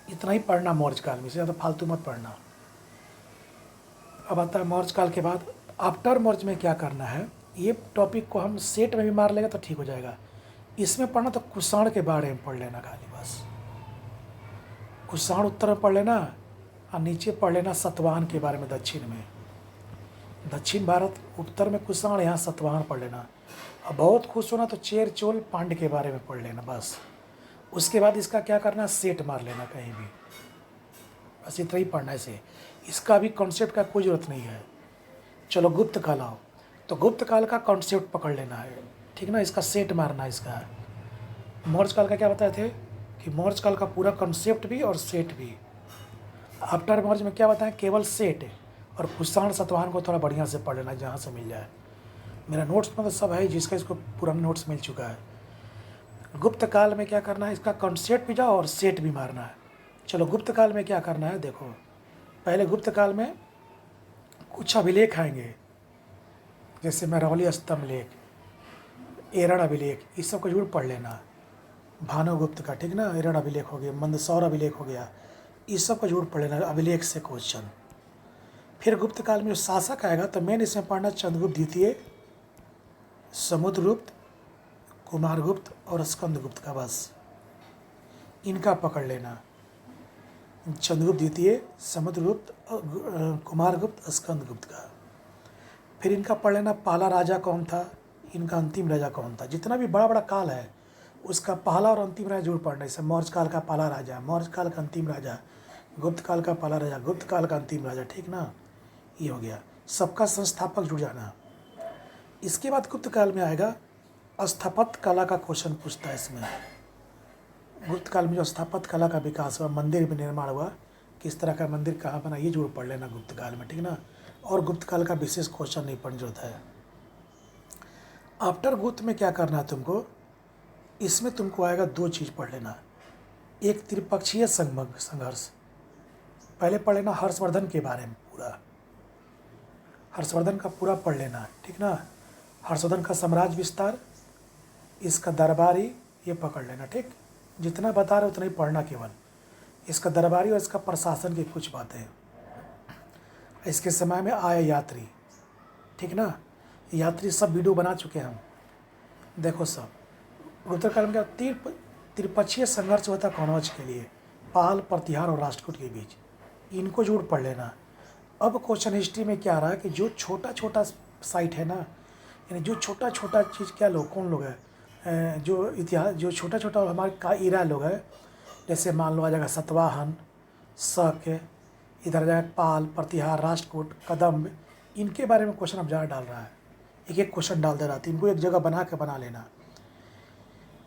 इतना ही पढ़ना मौर्य काल में, इससे ज़्यादा फालतू मत पढ़ना। अब आता है मौर्य काल के बाद आफ्टर मौर्य में क्या करना है। ये टॉपिक को हम सेट में भी मार लेगा तो ठीक हो जाएगा। इसमें पढ़ना तो कुषाण के बारे में पढ़ लेना खाली बस। कुषाण उत्तर में पढ़ लेना और नीचे पढ़ लेना सतवाहन के बारे में दक्षिण में। दक्षिण भारत उत्तर में कुषाण, यहाँ सतवाहन पढ़ लेना। अब बहुत खुश होना तो चेर चोल पांड्य के बारे में पढ़ लेना बस। उसके बाद इसका क्या करना, सेट मार लेना कहीं भी, बस इतना ही पढ़ना है इसे। इसका भी कॉन्सेप्ट का कोई ज़रूरत नहीं है। चलो गुप्त काल आओ तो गुप्त काल का कॉन्सेप्ट पकड़ लेना है, ठीक ना। इसका सेट मारना है इसका। मौर्य काल का क्या बताए थे कि मौर्य काल का पूरा कॉन्सेप्ट भी और सेट भी। आफ्टर मौर्य में क्या बताएं, केवल सेट और कुषाण सतवाहन को थोड़ा बढ़िया से पढ़ लेना जहाँ से मिल जाए। मेरा नोट्स में तो सब है, जिसका इसको पुराना नोट्स मिल चुका है। गुप्त काल में क्या करना है, इसका कॉन्सेप्ट भी जाओ और सेट भी मारना है। चलो गुप्त काल में क्या करना है देखो। पहले गुप्त काल में कुछ अभिलेख आएंगे, जैसे महरौली स्तंभ लेख, एरण अभिलेख, इस सब को जरूर पढ़ लेना। भानुगुप्त का, ठीक ना, एरण अभिलेख हो गया, मंदसौर अभिलेख हो गया, इस सब को जरूर पढ़ लेना, अभिलेख से क्वेश्चन। फिर गुप्त काल में जो शासक आएगा तो मेन इसमें पढ़ना चंद्रगुप्त द्वितीय, समुद्रगुप्त, कुमारगुप्त और स्कंदगुप्त का, बस इनका पकड़ लेना। चंद्रगुप्त द्वितीय, समुद्रगुप्त, कुमारगुप्त, स्कंदगुप्त का। फिर इनका पढ़ लेना पहला राजा कौन था, इनका अंतिम राजा कौन था। जितना भी बड़ा बड़ा काल है उसका पहला और अंतिम राजा जरूर पढ़ना। जैसे मौर्य काल का पहला राजा, मौर्य काल का अंतिम राजा, गुप्त काल का पहला राजा, गुप्त काल का अंतिम राजा, ठीक ना। ये हो गया, सबका संस्थापक जुड़ जाना। इसके बाद गुप्त काल में आएगा स्थापत्य कला का क्वेश्चन पूछता है इसमें। गुप्त काल में जो स्थापत्य कला का विकास हुआ, मंदिर में निर्माण हुआ, किस तरह का मंदिर कहाँ बना, ये जरूर पढ़ लेना गुप्त काल में, ठीक ना। और गुप्त काल का विशेष क्वेश्चन नहीं पढ़ने जरूरत है। आफ्टर गुप्त में क्या करना है तुमको, इसमें तुमको आएगा 2 चीज़ पढ़ लेना। एक त्रिपक्षीय संघर्ष, पहले पढ़ लेना हर्षवर्धन के बारे में पूरा, हर्षवर्धन का पूरा पढ़ लेना, ठीक ना। हर्षवर्धन का साम्राज्य विस्तार, इसका दरबारी, ये पकड़ लेना, ठीक। जितना बता रहे उतना ही पढ़ना केवल। इसका दरबारी और इसका प्रशासन की कुछ बातें, इसके समय में आए यात्री, ठीक ना। यात्री सब वीडियो बना चुके हैं हम, देखो सब। उत्तरकाल में क्या त्रिपक्षीय संघर्ष होता कनौज के लिए, पाल, प्रतिहार और राष्ट्रकूट के बीच, इनको जरूर पढ़ लेना। अब क्वेश्चन हिस्ट्री में क्या रहा कि जो छोटा छोटा साइट है ना, यानी जो छोटा छोटा चीज़, क्या लोग कौन लोग हैं जो इतिहास, जो छोटा छोटा हमारे का इरा लोग है, जैसे मान लो आ जाएगा सतवाहन, शक, इधर आ जाएगा पाल, प्रतिहार, राष्ट्रकूट, कदम्ब, इनके बारे में क्वेश्चन अब ज़्यादा डाल रहा है। एक एक क्वेश्चन डाल दे रहा था, इनको एक जगह बना लेना।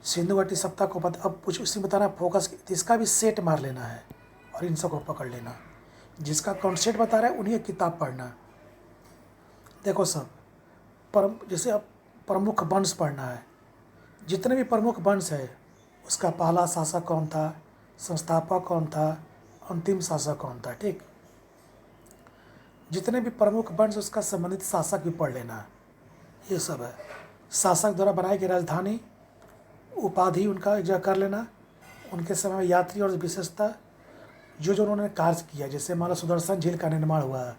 सिंधु घाटी सप्ताह को अब कुछ उसी बताना फोकस, इसका भी सेट मार लेना है और इन सबको पकड़ लेना। जिसका कॉन्सेप्ट बता रहा है उन्हीं की किताब पढ़ना। देखो सब जैसे अब प्रमुख वंश पढ़ना है, जितने भी प्रमुख वंश है उसका पहला शासक कौन था, संस्थापक कौन था, अंतिम शासक कौन था, ठीक। जितने भी प्रमुख वंश उसका संबंधित शासक भी पढ़ लेना, ये सब है। शासक द्वारा बनाई गई राजधानी, उपाधि उनका एक जगह कर लेना, उनके समय में यात्री और विशेषता, जो जो उन्होंने कार्य किया, जैसे मान लो सुदर्शन झील का निर्माण हुआ,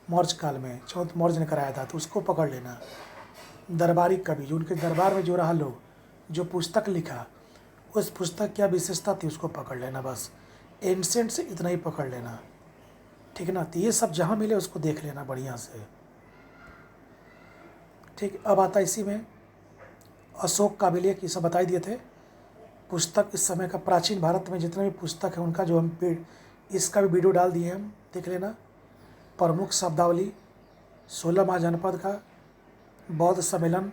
मौर्य काल में चौथ मौर्य ने कराया था, तो उसको पकड़ लेना। दरबारी कवि जो उनके दरबार में जो रहा लोग, जो पुस्तक लिखा, उस पुस्तक क्या विशेषता थी उसको पकड़ लेना बस। एंशेंट से इतना ही पकड़ लेना, ठीक है ना। तो ये सब जहाँ मिले उसको देख लेना बढ़िया से, ठीक। अब आता इसी में अशोक का अभिलेख, ये सब बता ही दिए थे। पुस्तक इस समय का प्राचीन भारत में जितने भी पुस्तक है उनका जो हम इसका भी वीडियो डाल दिए हम, देख लेना। प्रमुख शब्दावली, 16 महाजनपद का, बौद्ध सम्मेलन,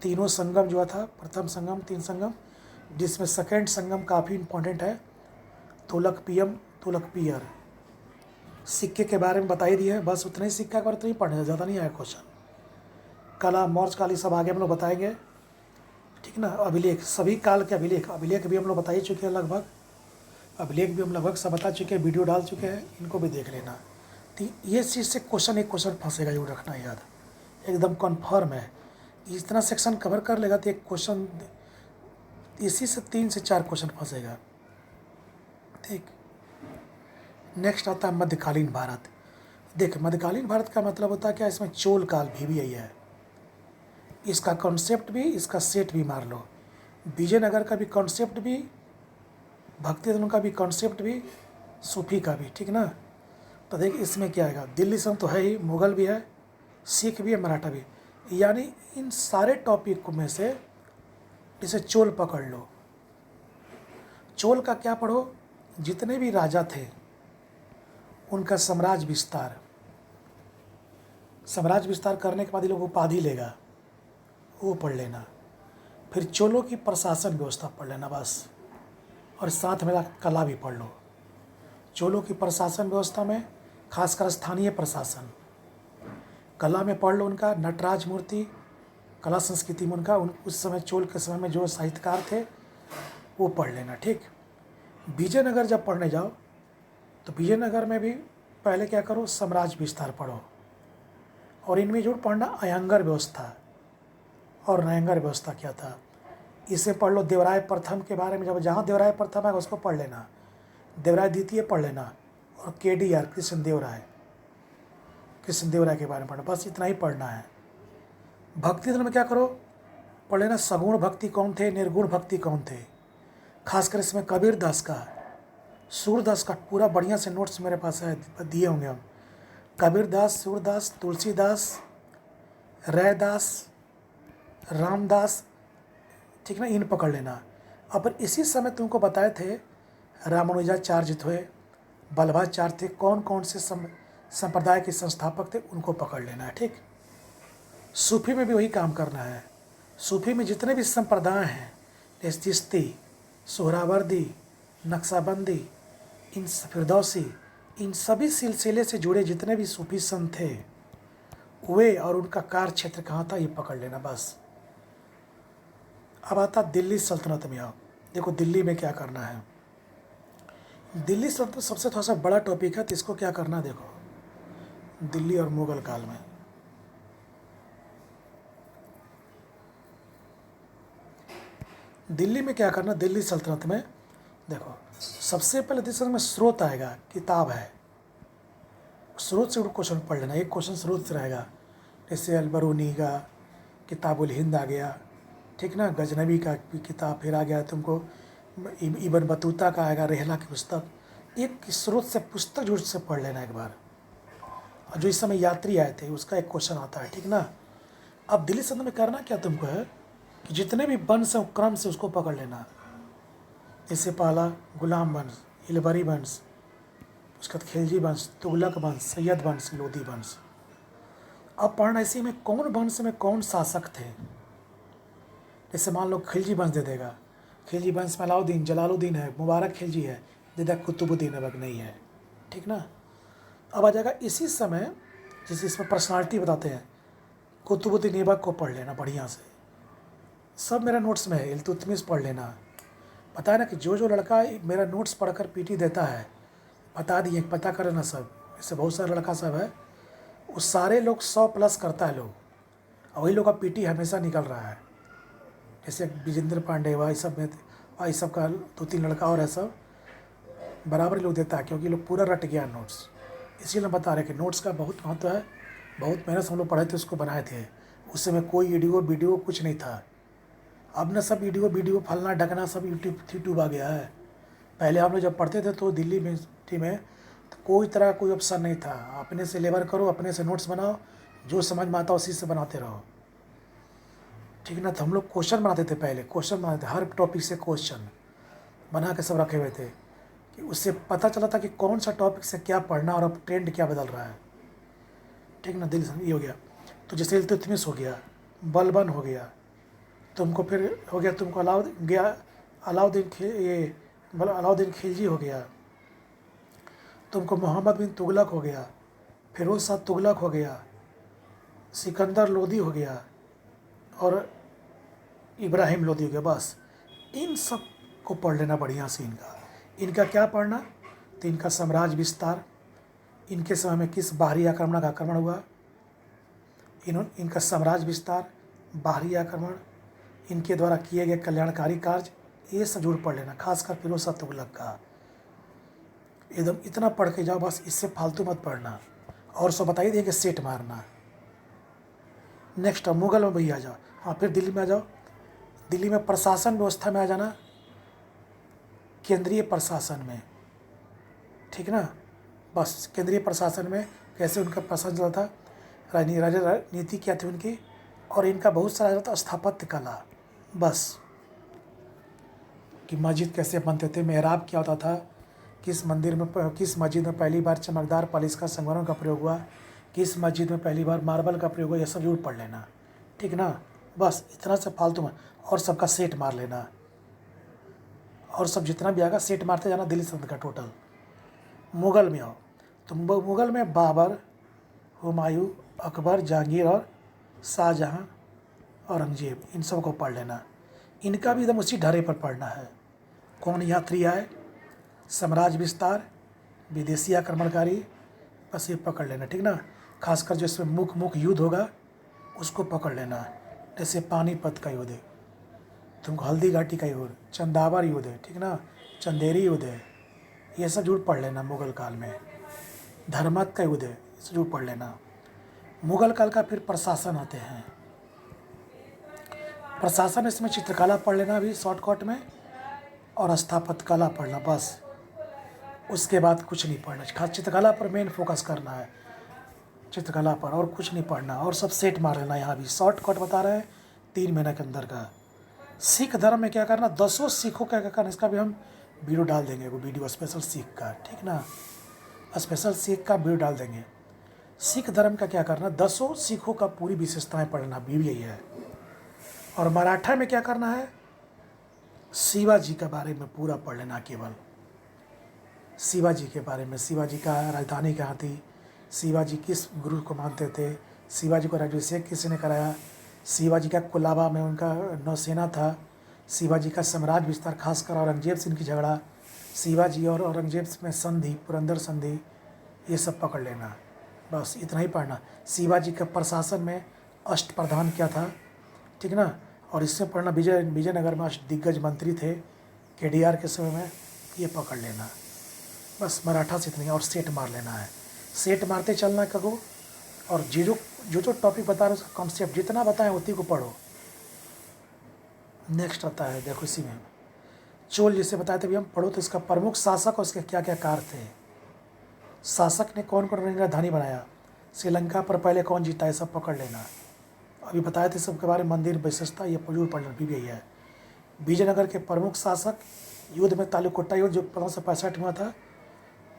तीनों संगम जो था, प्रथम संगम, 3 संगम, जिसमें सेकेंड संगम काफ़ी इम्पोर्टेंट है, तुलकपियम, तुलकपियर। सिक्के के बारे में बता ही दिए, बस उतना ही सिक्का का उतना ही पढ़ने, ज़्यादा नहीं आया क्वेश्चन। कला, मौर्य काल, ये सब आगे हम लोग बताएंगे, ठीक ना। अभिलेख, सभी काल के अभिलेख भी हम लोग बता ही चुके हैं लगभग। अभिलेख भी हम लगभग सब बता चुके हैं, वीडियो डाल चुके हैं, इनको भी देख लेना। तो ये चीज़ से क्वेश्चन एक क्वेश्चन फंसेगा, जरूर रखना याद, एकदम कन्फर्म है। इतना सेक्शन कवर कर लेगा तो एक क्वेश्चन इसी से 3 से 4 क्वेश्चन फंसेगा, ठीक। नेक्स्ट आता है मध्यकालीन भारत। देख, मध्यकालीन भारत का मतलब होता है क्या, इसमें चोल काल भी यही है। इसका कॉन्सेप्ट भी, इसका सेट भी मार लो। विजयनगर का भी कॉन्सेप्ट भी, भक्ति धर्म का भी कॉन्सेप्ट भी, सूफी का भी, ठीक ना। तो देख इसमें क्या आएगा, दिल्ली से तो है ही, मुग़ल भी है, सिख भी है, मराठा भी, यानी इन सारे टॉपिक में से जैसे चोल पकड़ लो। चोल का क्या पढ़ो, जितने भी राजा थे उनका साम्राज्य विस्तार करने के बाद ये लोग उपाधि लेगा, वो पढ़ लेना। फिर चोलों की प्रशासन व्यवस्था पढ़ लेना बस, और साथ में कला भी पढ़ लो। चोलों की प्रशासन व्यवस्था में खासकर स्थानीय प्रशासन, कला में पढ़ लो उनका नटराज मूर्ति, कला संस्कृति में उनका उस समय चोल के समय में जो साहित्यकार थे वो पढ़ लेना, ठीक। विजयनगर जब पढ़ने जाओ तो विजयनगर में भी पहले क्या करो, साम्राज्य विस्तार पढ़ो, और इनमें जरूर पढ़ना अयंगर व्यवस्था और नयंगर व्यवस्था क्या था, इसे पढ़ लो। देवराय प्रथम के बारे में, जब जहाँ देवराय प्रथम है उसको पढ़ लेना, देवराय द्वितीय पढ़ लेना, और KDR कृष्णदेवराय के बारे में पढ़ना, बस इतना ही पढ़ना है। भक्ति धर्म में क्या करो, पढ़ लेना सगुण भक्ति कौन थे, निर्गुण भक्ति कौन थे। खासकर इसमें कबीर दास का, सूरदास का पूरा बढ़िया से नोट्स मेरे पास है, दिए होंगे हम। कबीर दास, सूरदास, तुलसीदास, रैदास, रामदास, ठीक ना, इन पकड़ लेना। अपन इसी समय तुमको बताए थे रामानुजाचार्य थे, वल्लभाचार्य थे, कौन कौन से संप्रदाय के संस्थापक थे उनको पकड़ लेना है, ठीक। सूफी में भी वही काम करना है। सूफी में जितने भी संप्रदाय हैं, जैसे चिश्ती, सोहरावर्दी, नक्शबंदी, इन फिरदौसी, इन सभी सिलसिले से जुड़े जितने भी सूफी संत थे वे, और उनका कार्य क्षेत्र कहाँ था ये पकड़ लेना बस। अब आता दिल्ली सल्तनत में आओ। देखो दिल्ली में क्या करना है, दिल्ली सल्तनत सबसे थोड़ा सा बड़ा टॉपिक है, तो इसको क्या करना, देखो दिल्ली और मुग़ल काल में। दिल्ली में क्या करना, दिल्ली सल्तनत में देखो सबसे पहले दिशा में स्रोत आएगा, किताब है, स्रोत से क्वेश्चन पढ़ लेना, एक क्वेश्चन स्रोत से रहेगा। जैसे अलबरूनी का किताबुल हिंद आ गया, ठीक ना, गजनबी का किताब फिर आ गया तुमको, इब्न बतूता का आएगा, रेहला की पुस्तक, एक स्रोत से पुस्तक जुड़ से पढ़ लेना एक बार। और जो इस समय यात्री आए थे उसका एक क्वेश्चन आता है, ठीक ना। अब दिल्ली सल्तनत में करना क्या तुमको है कि जितने भी वंश हैं क्रम से उसको पकड़ लेना। जैसे पहला गुलाम वंश, इलबरी वंश, उसके बाद खिलजी वंश, तुगलक वंश, सैयद वंश, लोधी वंश। अब पढ़ना इसी में कौन वंश में कौन शासक थे। जैसे मान लो खिलजी वंश दे देगा, खिलजी वंश में अलाउद्दीन, जलालुद्दीन है, मुबारक खिलजी है, दे कुतुबुद्दीन ऐबक नहीं है, ठीक ना। अब आ जाएगा इसी समय, जैसे इसमें पर्सनालिटी बताते हैं, कुतुबुद्दीन ऐबक को पढ़ लेना बढ़िया से, सब मेरा नोट्स में है। इल्तुतमिश पढ़ लेना, पता है ना कि जो लड़का मेरा नोट्स पढ़कर पीटी देता है, बता दिए, पता करे ना सब, इससे बहुत सारा लड़का सब है, वो सारे लोग 100+ करता है लोग, और वही लोग का पीटी हमेशा निकल रहा है। जैसे विजेंद्र पांडे भाई सब में, भाई सब का 2-3 लड़का और है, सब बराबर लोग देता है, क्योंकि लोग पूरा रट गया नोट्स। इसीलिए हम बता रहे हैं कि नोट्स का बहुत महत्व है। बहुत मेहनत से हम लोग पढ़े थे, उसको बनाए थे। उस समय कोई वीडियो कुछ नहीं था। अब ना सब वीडियो फलना ढकना सब यूट्यूब आ गया है। पहले हम लोग जब पढ़ते थे तो दिल्ली यूनिवर्सिटी में तो कोई तरह कोई ऑप्शन नहीं था। अपने से लेबर करो, अपने से नोट्स बनाओ, जो समझ में आता उसी से बनाते रहो, ठीक है ना। तो हम लोग क्वेश्चन बनाते थे, पहले क्वेश्चन बनाते थे, हर टॉपिक से क्वेश्चन बना के सब रखे हुए थे कि उससे पता चला था कि कौन सा टॉपिक से क्या पढ़ना और अब ट्रेंड क्या बदल रहा है, ठीक ना। दिल ये हो गया। तो जैसे इल्तुतमिश हो गया, बलबन हो गया, तुमको फिर हो गया तुमको अलाउद्दीन खिलजी हो गया, तुमको मोहम्मद बिन तुगलक हो गया, फिरोज शाह तुगलक हो गया, सिकंदर लोदी हो गया और इब्राहिम लोदी हो गया। बस इन सब को पढ़ लेना बढ़िया से। इनका क्या पढ़ना, तो इनका साम्राज्य विस्तार, इनके समय में किस बाहरी आक्रमण का आक्रमण हुआ, इनका साम्राज्य विस्तार, बाहरी आक्रमण, इनके द्वारा किए गए कल्याणकारी कार्य, ये सब जरूर पढ़ लेना। खासकर फिरोज शाह तुगलक का एकदम इतना पढ़ के जाओ, बस इससे फालतू मत पढ़ना। और सब बताइए दिए कि सेट मारना। नेक्स्ट मुगल में भैया आ जाओ। हाँ, फिर दिल्ली में आ जाओ। दिल्ली में प्रशासन व्यवस्था में आ जाना, केंद्रीय प्रशासन में, ठीक ना। बस केंद्रीय प्रशासन में कैसे उनका प्रशासन चलता था, राजनीति क्या थी उनकी, और इनका बहुत सारा था स्थापत्य कला। बस कि मस्जिद कैसे बनते थे, मेहराब क्या होता था, किस मस्जिद में पहली बार चमकदार पालिश का संगमरमर का प्रयोग हुआ, किस मस्जिद में पहली बार मार्बल का प्रयोग हुआ, यह सब जरूर पढ़ लेना, ठीक ना। बस इतना से फालतू में, और सबका सेट मार लेना, और सब जितना भी आएगा सेट मारते जाना दिल्ली सल्तनत का टोटल। मुग़ल में आओ तो मुग़ल में बाबर, हुमायूं, अकबर, जहांगीर और शाहजहाँ, औरंगजेब, इन सब को पढ़ लेना। इनका भी एकदम उसी ढर्रे पर पढ़ना है। कौन यात्री आए, साम्राज्य विस्तार, विदेशी आक्रमणकारी, बस ये पकड़ लेना, ठीक ना। खासकर जो इसमें मुख्य युद्ध होगा उसको पकड़ लेना। जैसे पानीपत का युद्ध है, तुमको हल्दी घाटी का युद्ध, चंदावर युद्ध है, ठीक ना, चंदेरी युद्ध है, ये सब जरूर पढ़ लेना। मुग़ल काल में धर्मत का युद्ध है, इसे जरूर पढ़ लेना। मुग़ल काल का फिर प्रशासन आते हैं। प्रशासन इसमें चित्रकला पढ़ लेना अभी शॉर्टकट में, और स्थापत्य कला पढ़ना, बस उसके बाद कुछ नहीं पढ़ना। खास चित्रकला पर मेन फोकस करना है, चित्रकला पर, और कुछ नहीं पढ़ना। और सब सेट मार लेना। यहाँ भी शॉर्टकट बता रहे हैं 3 महीने के अंदर का। सिख धर्म में क्या करना, 10 सिखों का क्या करना, इसका भी हम वीडियो डाल देंगे, वो वीडियो स्पेशल सिख का, ठीक ना, स्पेशल सिख का वीडियो डाल देंगे। सिख धर्म का क्या करना, 10 सिखों का पूरी विशेषताएं पढ़ना भी यही है। और मराठा में क्या करना है, शिवाजी के बारे में पूरा पढ़ लेना। केवल शिवाजी के बारे में, शिवाजी का राजधानी कहाँ थी, शिवाजी किस गुरु को मानते थे, शिवाजी को राज्याभिषेक किसने कराया, शिवाजी का कोलाबा में उनका नौसेना था, शिवाजी का साम्राज्य विस्तार, खासकर औरंगजेब से इनकी झगड़ा, शिवाजी और औरंगजेब में संधि, पुरंदर संधि, ये सब पकड़ लेना। बस इतना ही पढ़ना। शिवाजी का प्रशासन में अष्टप्रधान क्या था, ठीक ना। और इससे पढ़ना विजयनगर में दिग्गज मंत्री थे KDR के समय में, ये पकड़ लेना। बस मराठा से इतनी, और सेट मार लेना है। सेट मारते चलना कगो, और जो टॉपिक बता रहे उसका कॉन्सेप्ट जितना बताएं उतनी को पढ़ो। नेक्स्ट आता है, देखो इसी में चोल जिसे बताए थे भी हम, पढ़ो तो इसका प्रमुख शासक और उसके क्या क्या कार्य थे, शासक ने कौन कौन राजधानी बनाया, श्रीलंका पर पहले कौन जीता है, सब पकड़ लेना। अभी बताए थे सबके बारे में, मंदिर विशेषता, ये जरूर पढ़ना भी यही है। विजयनगर के प्रमुख शासक, युद्ध में तालुकोटा युद्ध जो 1565 हुआ था,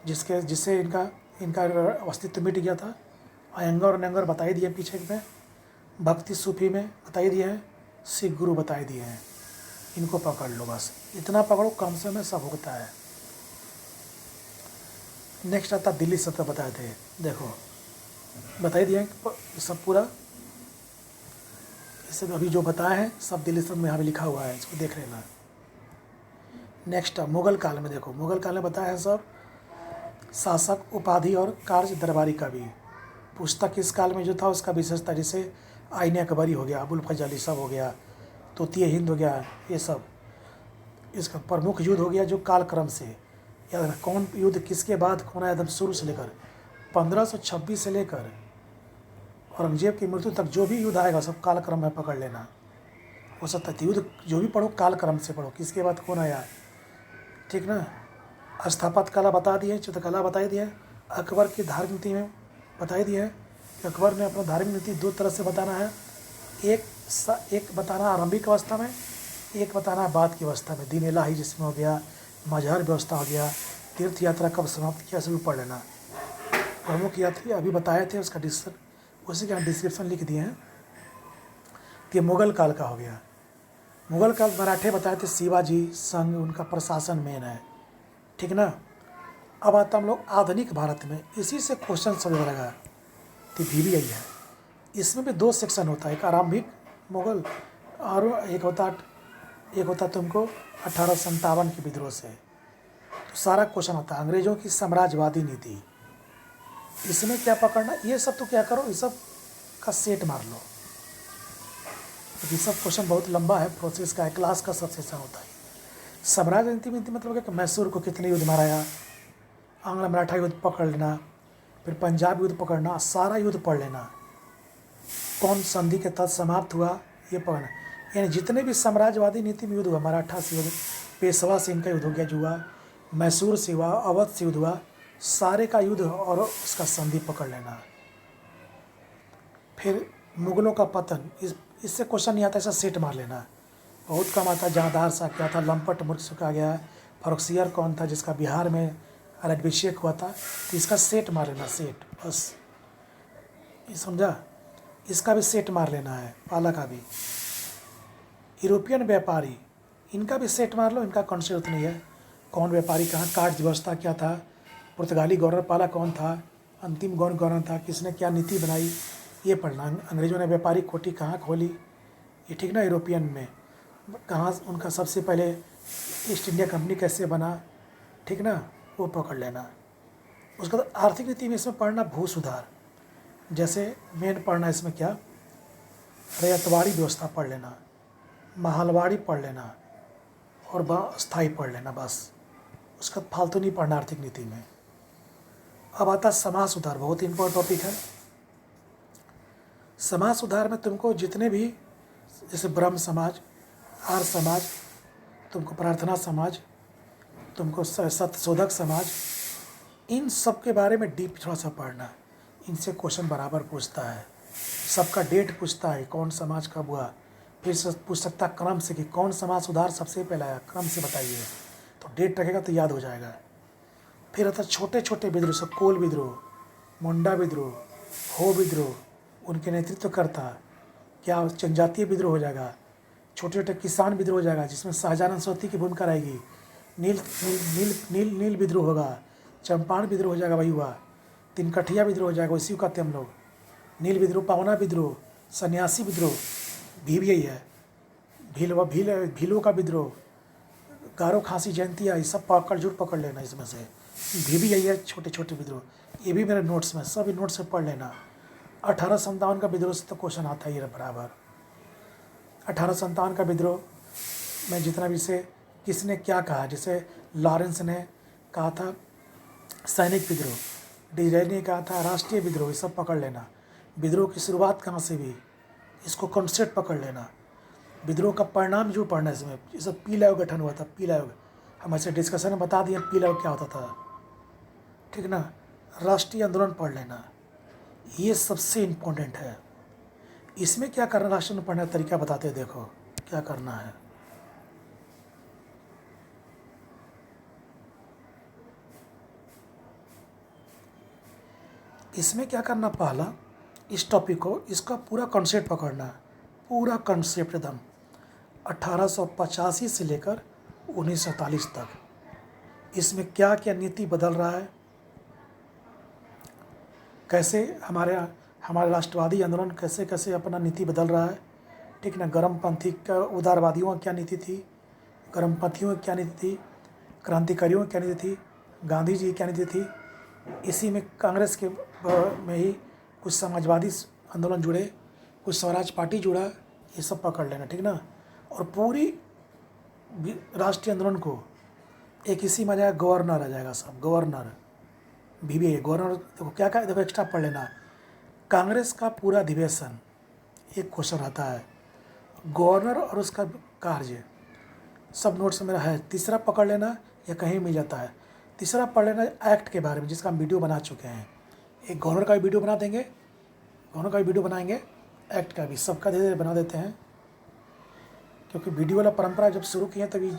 जिससे इनका अस्तित्व मिट गया था। अयंगर और नंगर बताई दिए पीछे में, भक्ति सूफी में बताई दिए हैं, सिख गुरु बताए दिए हैं। इनको पकड़ लो, बस इतना पकड़ो, कम समय में सब होता है। नेक्स्ट आता दिल्ली सल्तनत बताए थे, देखो बताई दिए सब पूरा, ये सब अभी जो बताए हैं सब दिल्ली सल्तनत में यहाँ भी लिखा हुआ है, इसको देख लेना। नेक्स्ट मुग़ल काल में देखो, मुग़ल काल में बताया है सब, शासक, उपाधि और कार्य दरबारी का भी। पुस्तक इस काल में जो था उसका विशेषता, जैसे आईने अकबरी हो गया, अबुल फजल अली सब हो गया, तोतिए हिंद हो गया, ये सब। इसका प्रमुख युद्ध हो गया जो कालक्रम से, या कौन युद्ध किसके बाद कौन आया, एकदम शुरू से लेकर 1526 से लेकर औरंगजेब की मृत्यु तक जो भी युद्ध आएगा सब कालक्रम में पकड़ लेना। हो सकता है युद्ध जो भी पढ़ो कालक्रम से पढ़ो, किसके बाद कौन आया, ठीक ना। स्थापत्य कला बता दी है, चित्रकला बताई दी है, अकबर की धार्मिक नीति में बताई दी है कि अकबर ने अपना धार्मिक नीति दो तरह से बताना है, एक बताना आरंभिक अवस्था में, एक बताना है बाद की अवस्था में। दीन इलाही जिसमें हो गया, मजहर व्यवस्था हो गया, तीर्थ यात्रा कब समाप्त किया, सभी पढ़ लेना। प्रमुख यात्री अभी बताए थे, उसका उसी के यहाँ डिस्क्रिप्शन लिख दिए हैं कि मुग़ल काल का हो गया। मुग़ल काल मराठे बताए थे, शिवाजी संघ उनका प्रशासन मेन है, ठीक ना। अब आता हम लोग आधुनिक भारत में, इसी से क्वेश्चन समझ लगा कि VBI है। इसमें भी 2 सेक्शन होता है, एक आरंभिक मुग़ल और एक होता तुमको 1857 के विद्रोह से। तो सारा क्वेश्चन होता है अंग्रेज़ों की साम्राज्यवादी नीति, इसमें क्या पकड़ना, ये सब तो क्या करो, ये सब का सेट मार लो। ये सब क्वेश्चन बहुत लंबा है, प्रोसेस का है, क्लास का सब सेशन होता है। साम्राज्य नीति मतलब क्या कि मैसूर को कितने युद्ध माराया, आंग्ल मराठा युद्ध पकड़ लेना, फिर पंजाब युद्ध पकड़ना, सारा युद्ध पढ़ लेना, कौन संधि के तहत समाप्त हुआ ये पढ़ना। यानी जितने भी साम्राज्यवादी नीति में युद्ध हुआ, मराठा से युद्ध, पेशवा से इनका युद्ध हो गया जो हुआ, मैसूर से हुआ, अवध से युद्ध हुआ, सारे का युद्ध और उसका संधि पकड़ लेना। फिर मुग़लों का पतन, इससे क्वेश्चन नहीं आता, ऐसा सेट मार लेना। बहुत कम आता, जहांदार शाह क्या था, लंपट मुर्ख का गया, फर्रुखसियर कौन था जिसका बिहार में राज्याभिषेक हुआ था, तो इसका सेट मार लेना, सेट बस, ये समझा। इसका भी सेट मार लेना है, पाला का भी। यूरोपियन व्यापारी, इनका भी सेट मार लो, इनका कॉन्सेप्ट नहीं है, कौन व्यापारी कहाँ, कार्ड व्यवस्था क्या था, पुर्तगाली गवर्नर पाला कौन था, अंतिम गवर्नर था, किसने क्या नीति बनाई, ये पढ़ना। अंग्रेज़ों ने व्यापारिक कोठी कहाँ खोली, ये ठीक ना। यूरोपियन में कहाँ उनका सबसे पहले ईस्ट इंडिया कंपनी कैसे बना, ठीक ना, वो पकड़ लेना। उसके बाद आर्थिक नीति में इसमें पढ़ना भू सुधार, जैसे मेन पढ़ना इसमें क्या, रैयतवाड़ी व्यवस्था पढ़ लेना, महलवाड़ी पढ़ लेना और स्थाई पढ़ लेना, बस। उसका फालतू नहीं पढ़ना आर्थिक नीति में। अब आता समाज सुधार, बहुत इंपॉर्टेंट टॉपिक है। समाज सुधार में तुमको जितने भी, जैसे ब्रह्म समाज, आर्य समाज, तुमको प्रार्थना समाज, तुमको सत्यशोधक समाज, इन सब के बारे में डीप थोड़ा सा पढ़ना। इनसे क्वेश्चन बराबर पूछता है, सबका डेट पूछता है, कौन समाज कब हुआ, फिर से पूछ सकता क्रम से कि कौन समाज सुधार सबसे पहले आया, क्रम से बताइए, तो डेट रखेगा तो याद हो जाएगा। फिर आता छोटे छोटे विद्रोह, सब कोल विद्रोह, मुंडा विद्रोह, हो विद्रोह, उनके नेतृत्व करता क्या, जनजातीय विद्रोह हो जाएगा, छोटे छोटे किसान विद्रोह हो जाएगा जिसमें शाहजहां सोती की भूमिका रहेगी, नील नील नील नील विद्रोह होगा, चंपारण विद्रोह हो जाएगा, वही हुआ, तिनकठिया विद्रोह हो जाएगा, उसी को कहते हम लोग, नील विद्रोह, पावना विद्रोह, सन्यासी विद्रोह, VBI है, भीलों का विद्रोह, गारो खांसी जयंतिया, ये सब पकड़ लेना इसमें से। VBI है, छोटे छोटे विद्रोह, ये भी मेरे नोट्स में, सभी नोट्स से पढ़ लेना। 1857 का विद्रोह से तो क्वेश्चन आता ही है बराबर। 1857 का विद्रोह में जितना भी से किसने क्या कहा, जैसे लॉरेंस ने कहा था सैनिक विद्रोह, डिज़ाइल ने कहा था राष्ट्रीय विद्रोह, ये सब पकड़ लेना। विद्रोह की शुरुआत कहाँ से हुई, इसको कॉन्सेप्ट पकड़ लेना। विद्रोह का परिणाम जो पढ़ना है इसमें, जैसे पीला आयोग गठन हुआ था, पीला आयोग, हम ऐसे डिस्कशन में बता दिए पीला आयोग क्या होता था, ठीक ना। राष्ट्रीय आंदोलन पढ़ लेना, ये सबसे इम्पोर्टेंट है। इसमें क्या करना, राष्ट्रीय पढ़ने का तरीका बताते हैं, देखो क्या करना है। इसमें क्या करना, पहला इस टॉपिक को, इसका पूरा कॉन्सेप्ट पकड़ना, पूरा कॉन्सेप्ट एकदम 1885 से लेकर 1947 तक, इसमें क्या क्या नीति बदल रहा है, कैसे हमारे राष्ट्रवादी आंदोलन कैसे कैसे अपना नीति बदल रहा है, ठीक ना। गर्मपंथी का, उदारवादियों की क्या नीति थी, गर्मपंथियों की क्या नीति थी, क्रांतिकारियों की क्या नीति थी, गांधी जी की क्या नीति थी। इसी में कांग्रेस के में ही कुछ समाजवादी आंदोलन जुड़े, कुछ स्वराज पार्टी जुड़ा, ये सब पकड़ लेना, ठीक ना। और पूरी राष्ट्रीय आंदोलन को एक इसी में आ जाएगा, गवर्नर आ जाएगा, सब गवर्नर, BBA गवर्नर, देखो क्या क्या, देखो एक्स्ट्रा पढ़ लेना। कांग्रेस का पूरा अधिवेशन एक क्वेश्चन आता है, गवर्नर और उसका कार्य, सब नोट्स मेरा है। तीसरा पकड़ लेना, या कहीं मिल जाता है। तीसरा पढ़ लेना एक्ट के बारे में, जिसका हम वीडियो बना चुके हैं। एक गवर्नर का भी वीडियो बना देंगे, गवर्नर का भी वीडियो बनाएंगे, एक्ट का भी, सबका धीरे धीरे बना देते हैं, क्योंकि वीडियो वाला परंपरा जब शुरू की है तभी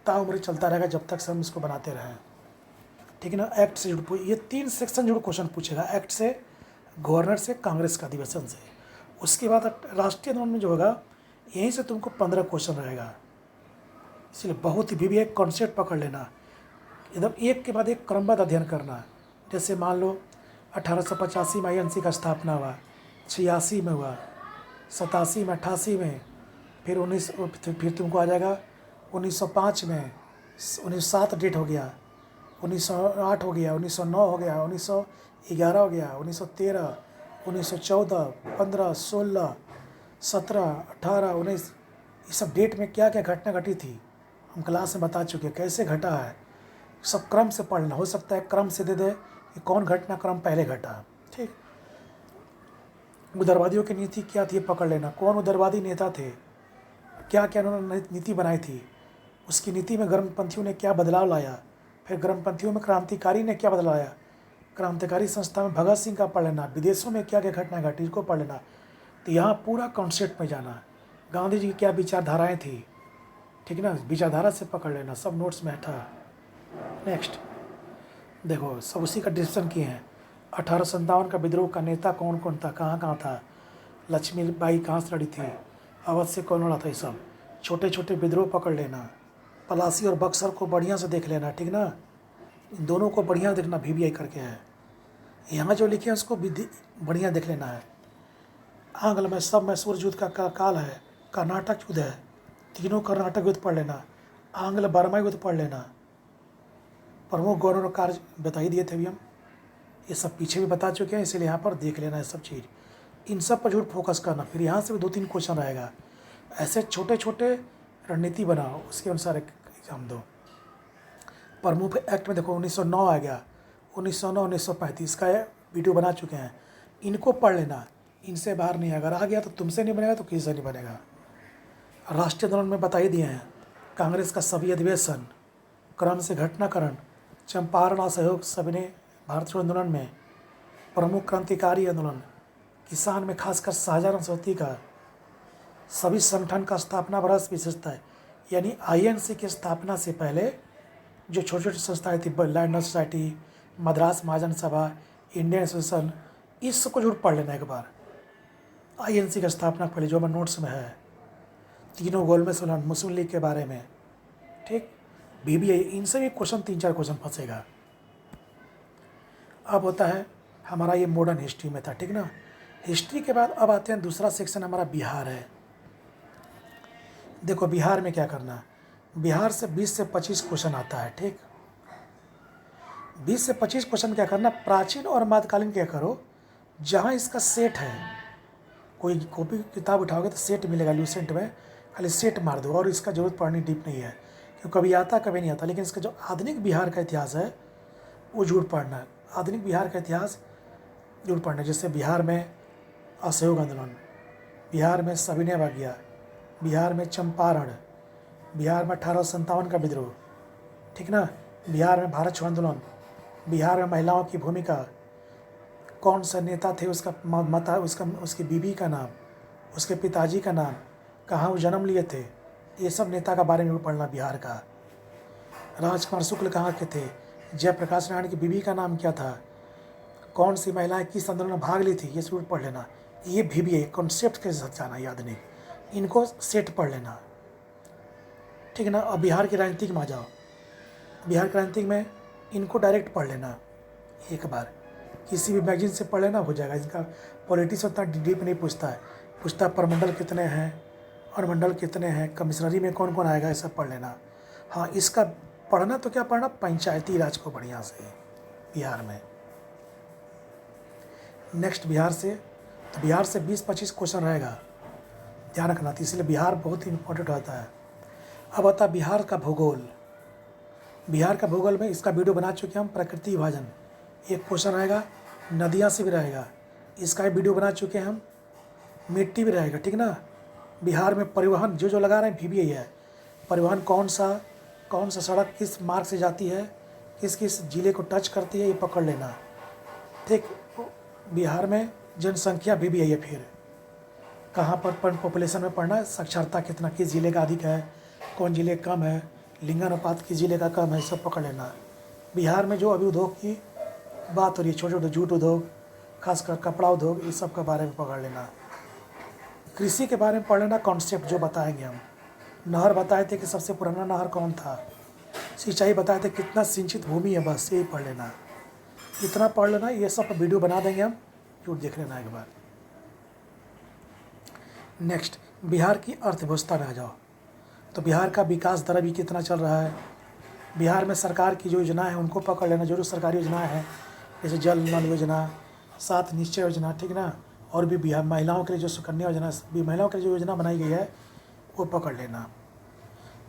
ताउम्र चलता रहेगा, जब तक से हम इसको बनाते रहें, ठीक है ना। एक्ट से जुड़, ये 3 सेक्शन जुड़ क्वेश्चन पूछेगा, एक्ट से, गवर्नर से, कांग्रेस का अधिवेशन से। उसके बाद राष्ट्रीय आंदोलन में जो होगा, यहीं से तुमको 15 क्वेश्चन रहेगा। इसलिए बहुत ही BBA कॉन्सेप्ट पकड़ लेना, एकदम एक के बाद एक क्रमबद्ध अध्ययन करना। जैसे मान लो 1885 में INC का स्थापना हुआ, 86 में हुआ, 87 में, 88 में, फिर तुमको आ जाएगा 1905 में, 1907 डेट हो गया, 1908 हो गया, 1909 हो गया, 1911 हो गया, 1913, 1914, 15, 16, 17, 18, 19, ये सब डेट में क्या क्या घटना घटी थी हम क्लास में बता चुके हैं, कैसे घटा है, सब क्रम से पढ़ना। हो सकता है क्रम से दे दे कि कौन घटनाक्रम पहले घटा, ठीक। उदारवादियों की नीति क्या थी पकड़ लेना, कौन उदारवादी नेता थे, क्या क्या उन्होंने नीति बनाई थी, उसकी नीति में गर्मपंथियों ने क्या बदलाव लाया, फिर गर्मपंथियों में क्रांतिकारी ने क्या बदलाव लाया, क्रांतिकारी संस्था में भगत सिंह का पढ़ लेना, विदेशों में क्या क्या घटना घटी इसको पढ़ लेना। तो यहाँ पूरा कॉन्सेप्ट में जाना, गांधी जी की क्या विचारधाराएँ थी, ठीक ना, विचारधारा से पकड़ लेना, सब नोट्स में था। नेक्स्ट देखो, सब उसी का डिस्कशन किए हैं। 1857 का विद्रोह का नेता कौन कौन था, कहाँ कहाँ था, लक्ष्मीबाई कहाँ से लड़ी थी, अवध से कौन लड़ा था, ये सब छोटे छोटे विद्रोह पकड़ लेना। पलासी और बक्सर को बढ़िया से देख लेना, ठीक ना, इन दोनों को बढ़िया देखना, BBA करके है। यहाँ जो लिखे हैं उसको भी बढ़िया देख लेना है। आंग्ल में सब मैसूर युद्ध का काल है, कर्नाटक युद्ध है, तीनों कर्नाटक युद्ध पढ़ लेना, आंग्ल बर्मा युद्ध पढ़ लेना। प्रमुख गवर्नर कार्य बता ही दिए थे अभी हम, ये सब पीछे भी बता चुके हैं, इसलिए यहाँ पर देख लेना है सब चीज़। इन सब पर जरूर फोकस करना, फिर यहाँ से भी 2-3 क्वेश्चन रहेगा। ऐसे छोटे छोटे रणनीति बनाओ, उसके अनुसार एग्जाम दो। प्रमुख एक्ट में देखो 1909 आ गया, 1909, 1935 का वीडियो बना चुके हैं, इनको पढ़ लेना, इनसे बाहर नहीं। अगर आ गया तो तुमसे नहीं बनेगा तो किसी से नहीं बनेगा। राष्ट्रीय आंदोलन में बता ही दिए हैं, कांग्रेस का सभी अधिवेशन, क्रम से घटनाक्रम, चंपारण असहयोग सविनय भारत छोड़ो आंदोलन में, प्रमुख क्रांतिकारी आंदोलन, किसान में खासकर शाहजहां सरस्वती का, सभी संगठन का स्थापना वर्ष विशेषता है, यानी INC की स्थापना से पहले जो छोटी छोटी संस्थाएं थी, लैंड सोसाइटी, मद्रास महाजन सभा, इंडियन एसोसिएशन, इस सबको जरूर पढ़ लेना एक बार। INC की स्थापना पहले जो हमारे नोट्स में है, तीनों गोलमेज सम्मेलन, मुस्लिम लीग के बारे में, ठीक। BBA इनसे भी क्वेश्चन 3-4 क्वेश्चन फंसेगा। अब होता है हमारा ये मॉडर्न हिस्ट्री में था, ठीक ना। हिस्ट्री के बाद अब आते हैं दूसरा सेक्शन हमारा बिहार है। देखो बिहार में क्या करना, बिहार से 20 से 25 क्वेश्चन आता है, ठीक। 20 से 25 क्वेश्चन क्या करना, प्राचीन और मध्यकालीन क्या करो, जहाँ इसका सेट है, कोई कॉपी किताब उठाओगे तो सेट मिलेगा ल्यूसेंट में, खाली सेट मार दो, और इसका जरूरत पड़नी डीप नहीं है, क्योंकि कभी आता कभी नहीं आता। लेकिन इसका जो आधुनिक बिहार का इतिहास है वो जरूर पढ़ना है, आधुनिक बिहार का इतिहास जरूर पढ़ना है। जैसे बिहार में असहयोग आंदोलन, बिहार में सविनय अवज्ञा, बिहार में चंपारण, बिहार में 1857 का विद्रोह, ठीक ना, बिहार में भारत छोड़ो आंदोलन, बिहार में महिलाओं की भूमिका, कौन सा नेता थे, उसका माता, उसकी बीवी का नाम, उसके पिताजी का नाम, कहाँ वो जन्म लिए थे, ये सब नेता का बारे में पढ़ना बिहार का। राजकुमार शुक्ल कहाँ के थे, जयप्रकाश नारायण की बीवी का नाम क्या था, कौन सी महिलाएं किस आंदोलन में भाग ली थी, ये जरूर पढ़ लेना। ये BBA कॉन्सेप्ट के साथ जाना, याद नहीं, इनको सेट पढ़ लेना, ठीक है ना। अब बिहार की राजनीतिक में आ जाओ, बिहार की राजनीतिक में इनको डायरेक्ट पढ़ लेना एक बार, किसी भी मैगजीन से पढ़ लेना, हो जाएगा। इनका पॉलिटिक्स उतना डीप नहीं पूछता है, पूछता प्रमंडल कितने हैं और मंडल कितने हैं, कमिश्नरी में कौन कौन आएगा, ये सब पढ़ लेना। हाँ, इसका पढ़ना तो क्या पढ़ना, पंचायती राज को बढ़िया से बिहार में। नेक्स्ट बिहार से, तो बिहार से 20-25 क्वेश्चन रहेगा, ध्यान रखना, तो इसलिए बिहार बहुत ही इंपॉर्टेंट होता है। अब आता बिहार का भूगोल, बिहार का भूगोल में इसका वीडियो बना चुके हम, प्रकृति विभाजन, एक क्वेश्चन आएगा नदियाँ से भी रहेगा, इसका भी वीडियो बना चुके हैं हम। मिट्टी भी रहेगा, ठीक ना। बिहार में परिवहन जो लगा रहे हैं भी यही है, परिवहन कौन सा सड़क किस मार्ग से जाती है, किस किस जिले को टच करती है, ये पकड़ लेना, ठीक। बिहार में जनसंख्या भी यही है, फिर कहाँ पर पॉपुलेशन में पढ़ना है, साक्षरता कितना, किस जिले का अधिक है, कौन जिले कम है, लिंगानुपात किस जिले का कम है, सब पकड़ लेना। बिहार में जो अभी उद्योग की बात हो रही है, छोटे छोटे जूट उद्योग, खासकर कपड़ा उद्योग, इस सब के बारे में पकड़ लेना। कृषि के बारे में पढ़ लेना, कॉन्सेप्ट जो बताएंगे हम। नहर बताए थे कि सबसे पुराना नहर कौन था, सिंचाई बताए थे कितना सिंचित भूमि है, बस यही पढ़ लेना। इतना पढ़ लेना, ये सब वीडियो बना देंगे हम, जरूर देख लेना एक बार। नेक्स्ट, बिहार की अर्थव्यवस्था में आ जाओ तो बिहार का विकास दर अभी कितना चल रहा है, बिहार में सरकार की जो योजनाएं हैं उनको पकड़ लेना, जो सरकारी योजनाएं हैं, जैसे जल नल योजना, 7 निश्चय योजना, ठीक ना। और भी बिहार महिलाओं के लिए जो सुकन्या योजना, महिलाओं के लिए जो योजना बनाई गई है वो पकड़ लेना।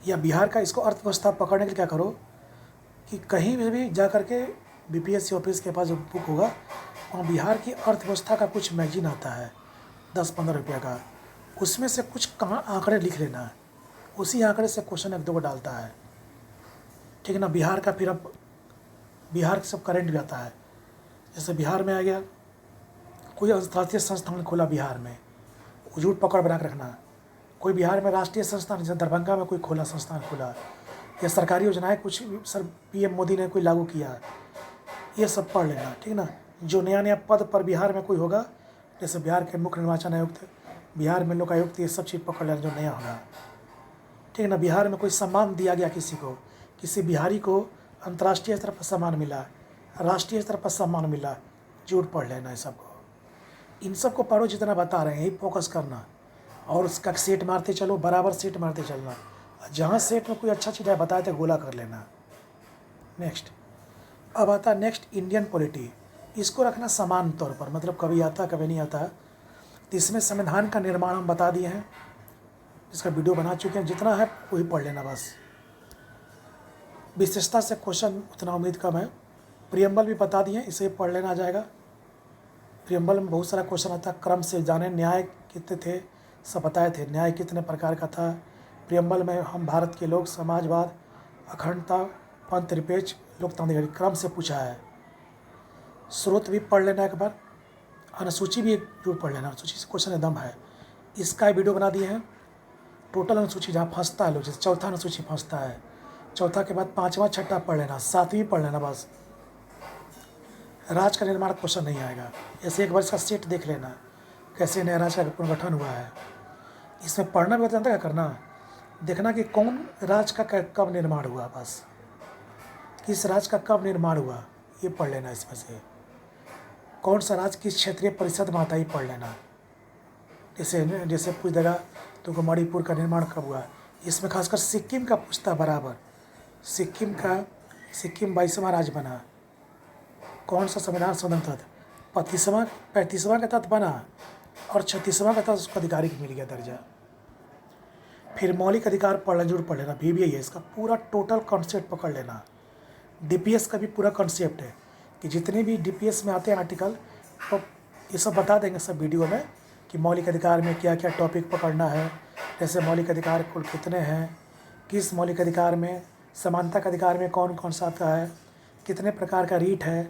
या बिहार का इसको अर्थव्यवस्था पकड़ने के लिए क्या करो कि कहीं भी जा कर के BPSC ऑफिस के पास जो बुक होगा वहाँ बिहार की अर्थव्यवस्था का कुछ मैगजीन आता है 10-15 रुपये का, उसमें से कुछ कहाँ आंकड़े लिख लेना है, उसी आंकड़े से क्वेश्चन 1-2 को डालता है, ठीक है ना। बिहार का फिर अब बिहार सब करेंट भी आता है, जैसे बिहार में आ गया कोई अंतर्राष्ट्रीय संस्थान खोला बिहार में, झूठ पकड़ बना के रखना। कोई बिहार में राष्ट्रीय संस्थान, जैसे दरभंगा में कोई खोला संस्थान खोला, या सरकारी योजनाएं कुछ सर PM मोदी ने कोई लागू किया, ये सब पढ़ लेना, ठीक ना। जो नया पद पर बिहार में कोई होगा, जैसे बिहार के मुख्य निर्वाचन आयुक्त, बिहार में लोकायुक्त, ये सब चीज़ पकड़ लेना जो नया होगा, ठीक है ना। बिहार में कोई सम्मान दिया गया किसी को, किसी बिहारी को अंतर्राष्ट्रीय स्तर पर सम्मान मिला, राष्ट्रीय स्तर पर सम्मान मिला, जरूर पढ़ लेना है सबको। इन सबको पढ़ो जितना बता रहे हैं, यही फोकस करना, और उसका सेट मारते चलो, बराबर सेट मारते चलना। जहाँ सेट में कोई अच्छा चीज़ है बताए तो गोला कर लेना। नेक्स्ट, अब आता नेक्स्ट इंडियन पॉलिटी, इसको रखना समान तौर पर, मतलब कभी आता कभी नहीं आता। तो इसमें संविधान का निर्माण हम बता दिए हैं, इसका वीडियो बना चुके हैं, जितना है वही पढ़ लेना बस। विशेषता से क्वेश्चन उतना उम्मीद कम है। प्रियम्बल भी बता दिए, इसे पढ़ लेना आ जाएगा। प्रियम्बल में बहुत सारा क्वेश्चन आता है, क्रम से जाने, न्याय कितने थे सब बताए थे, न्याय कितने प्रकार का था। प्रियम्बल में हम भारत के लोग, समाजवाद, अखंडता, पंथ निरपेक्ष, लोकतांत्रिक, क्रम से पूछा है। स्रोत भी पढ़ लेना एक बार, अनुसूची भी जरूर पढ़ लेना, अनुसूची से क्वेश्चन एकदम है, इसका वीडियो बना दिए हैं। टोटल अनुसूची जहाँ फंसता है लोग, जैसे चौथा अनुसूची फंसता है, चौथा के बाद 5वां 6ठा पढ़ लेना, 7वीं पढ़ लेना बस। राज्य का निर्माण क्वेश्चन नहीं आएगा, ऐसे एक बार इसका सेट देख लेना, कैसे नया राज्य का पुनर्गठन हुआ है। इसमें पढ़ना भी होता है, क्या करना, देखना कि कौन राज्य का कब निर्माण हुआ, बस किस राज्य का कब निर्माण हुआ ये पढ़ लेना। इसमें से कौन सा राज्य किस क्षेत्रीय परिषद में आता है पढ़ लेना। जैसे पूछ देगा तुमको मणिपुर का निर्माण कब हुआ, इसमें खासकर सिक्किम का पूछता बराबर। सिक्किम 22वां राज्य बना, कौन सा संविधान संशोधन था, 35वां के तहत बना, और 36वां के तहत उसको आधिकारिक मिल गया दर्जा। फिर मौलिक अधिकार पढ़ना जरूर पढ़ लेना, BBI है, इसका पूरा टोटल कॉन्सेप्ट पकड़ लेना। DPS का भी पूरा कॉन्सेप्ट है कि जितने भी DPS में आते हैं आर्टिकल, तो ये सब बता देंगे सब वीडियो में कि मौलिक अधिकार में क्या क्या टॉपिक पकड़ना है। जैसे मौलिक अधिकार कुल कितने हैं, किस मौलिक अधिकार में, समानता के अधिकार में कौन कौन सा आता है, कितने प्रकार का रीट है,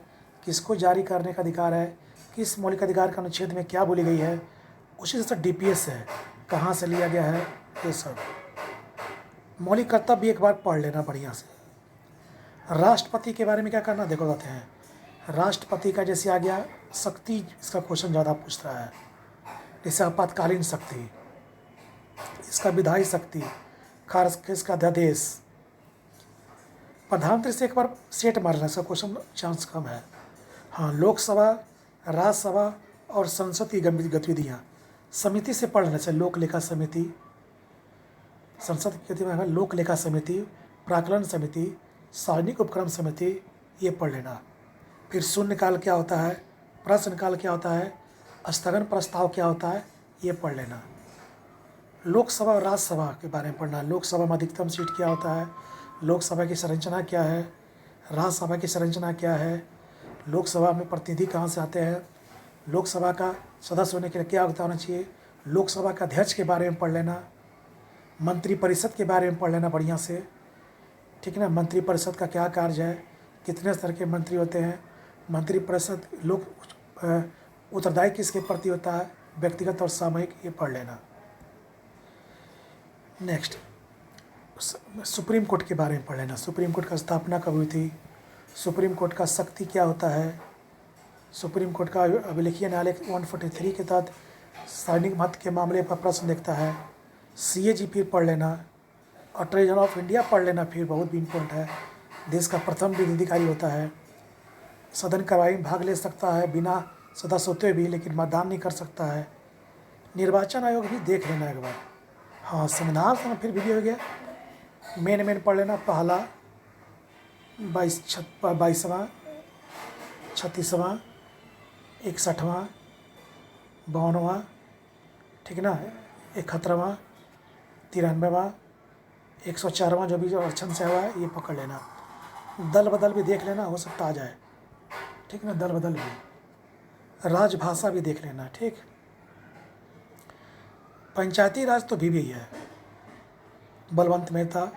किसको जारी करने का अधिकार है, किस मौलिक अधिकार का अनुच्छेद में क्या बोली गई है, उसी से DPS है, कहाँ से लिया गया है, ये सब। मौलिक कर्तव्य भी एक बार पढ़ लेना बढ़िया से। राष्ट्रपति के बारे में क्या करना देखो बताते हैं। राष्ट्रपति का जैसे आ गया शक्ति, इसका क्वेश्चन ज़्यादा पूछ रहा है, जैसे आपातकालीन शक्ति, इसका विधायी शक्ति, खास इसका अध्यादेश। प्रधानमंत्री से एक बार सेट मारना, इसका क्वेश्चन चांस कम है। हाँ, लोकसभा, राज्यसभा और संसद की गतिविधियाँ समिति से पढ़ लेना चाहिए। लोक लेखा समिति, संसद की गतिविधियाँ, लोक लेखा समिति, प्राक्कलन समिति, सार्वजनिक उपक्रम समिति, ये पढ़ लेना। फिर शून्यकाल क्या होता है, प्रश्नकाल क्या होता है, स्थगन प्रस्ताव क्या होता है, ये पढ़ लेना। लोकसभा और राज्यसभा के बारे में पढ़ना, लोकसभा में अधिकतम सीट क्या होता है, लोकसभा की संरचना क्या है, राज्यसभा की संरचना क्या है, लोकसभा में प्रतिनिधि कहाँ से आते हैं, लोकसभा का सदस्य होने के लिए क्या योग्यता होना चाहिए, लोकसभा का अध्यक्ष के बारे में पढ़ लेना, मंत्रिपरिषद के बारे में पढ़ लेना बढ़िया से, ठीक है ना। मंत्रिपरिषद का क्या कार्य है, कितने स्तर के मंत्री होते हैं, मंत्रिपरिषद लोग उत्तरदायी किसके प्रति होता है, व्यक्तिगत और सामूहिक, ये पढ़ लेना। नेक्स्ट सुप्रीम कोर्ट के बारे में पढ़ लेना। सुप्रीम कोर्ट का स्थापना कब हुई थी, सुप्रीम कोर्ट का शक्ति क्या होता है, सुप्रीम कोर्ट का अभिलेखीय न्यायालय 143 के तहत सैनिक महत्व के मामले पर प्रश्न देखता है। CAG फिर पढ़ लेना। अटॉर्नी जनरल ऑफ इंडिया पढ़ लेना, फिर बहुत भी इम्पोर्टेंट है। देश का प्रथम विधि अधिकारी होता है। सदन कार्रवाई में भाग ले सकता है बिना सदस्य होते भी, लेकिन मतदान नहीं कर सकता है। निर्वाचन आयोग भी देख लेना एक बार। हाँ, संविधान से फिर वीडियो हो गया। मेन पढ़ लेना। पहला 22वां 36वां 61वां 52वां, ठीक ना, 71वां 93वां 104वां जो भी जो अड़चन से हुआ है ये पकड़ लेना। दल बदल भी देख लेना, हो सकता आ जाए, ठीक ना, दल बदल भी। राजभाषा भी देख लेना, ठीक। पंचायती राज तो भी है, बलवंत मेहता,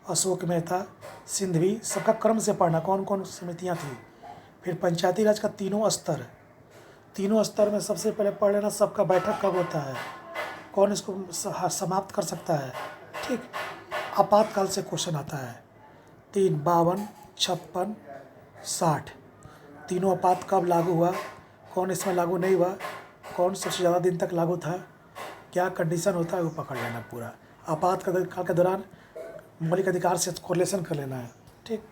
अशोक मेहता, सिंधवी, सबका क्रम से पढ़ना कौन कौन समितियां थी। फिर पंचायती राज का तीनों स्तर में सबसे पहले पढ़ लेना सबका बैठक कब होता है, कौन इसको समाप्त कर सकता है, ठीक। आपातकाल से क्वेश्चन आता है। 3, 52, 56, 60, तीनों आपात कब लागू हुआ, कौन इसमें लागू नहीं हुआ, कौन सबसे ज़्यादा दिन तक लागू था, क्या कंडीशन होता है, वो पकड़ लेना पूरा। आपातकाल के दौरान मौलिक अधिकार से कोरिलेशन कर लेना है, ठीक।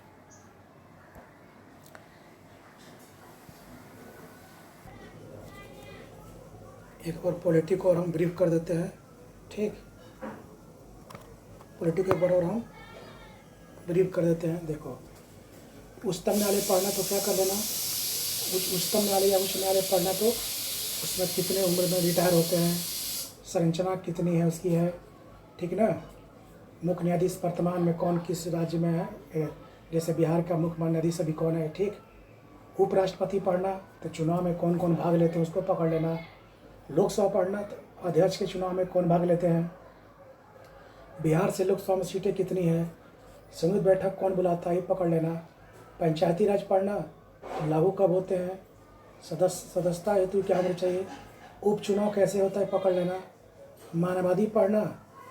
एक और पॉलिटी को और हम ब्रीफ कर देते हैं, ठीक। पॉलिटी के ऊपर और हम ब्रीफ कर देते हैं। देखो, उच्चतम न्यायालय पढ़ना तो क्या कर लेना, उच्चतम न्यायालय या उच्च न्यायालय पढ़ना तो उसमें कितने उम्र में रिटायर होते हैं, संरचना कितनी है उसकी है, ठीक ना। मुख्य न्यायाधीश वर्तमान में कौन किस राज्य में है, जैसे बिहार का मुख्य न्यायाधीश अभी कौन है, ठीक। उपराष्ट्रपति पढ़ना तो चुनाव में कौन कौन भाग लेते हैं उसको पकड़ लेना। लोकसभा पढ़ना तो अध्यक्ष के चुनाव में कौन भाग लेते हैं, बिहार से लोकसभा में सीटें कितनी हैं, संयुक्त बैठक कौन बुलाता है, ये पकड़ लेना। पंचायती राज पढ़ना तो लागू कब होते हैं, सदस्यता हेतु क्या होना चाहिए, उपचुनाव कैसे होता है, पकड़ लेना। मानवाधिकार पढ़ना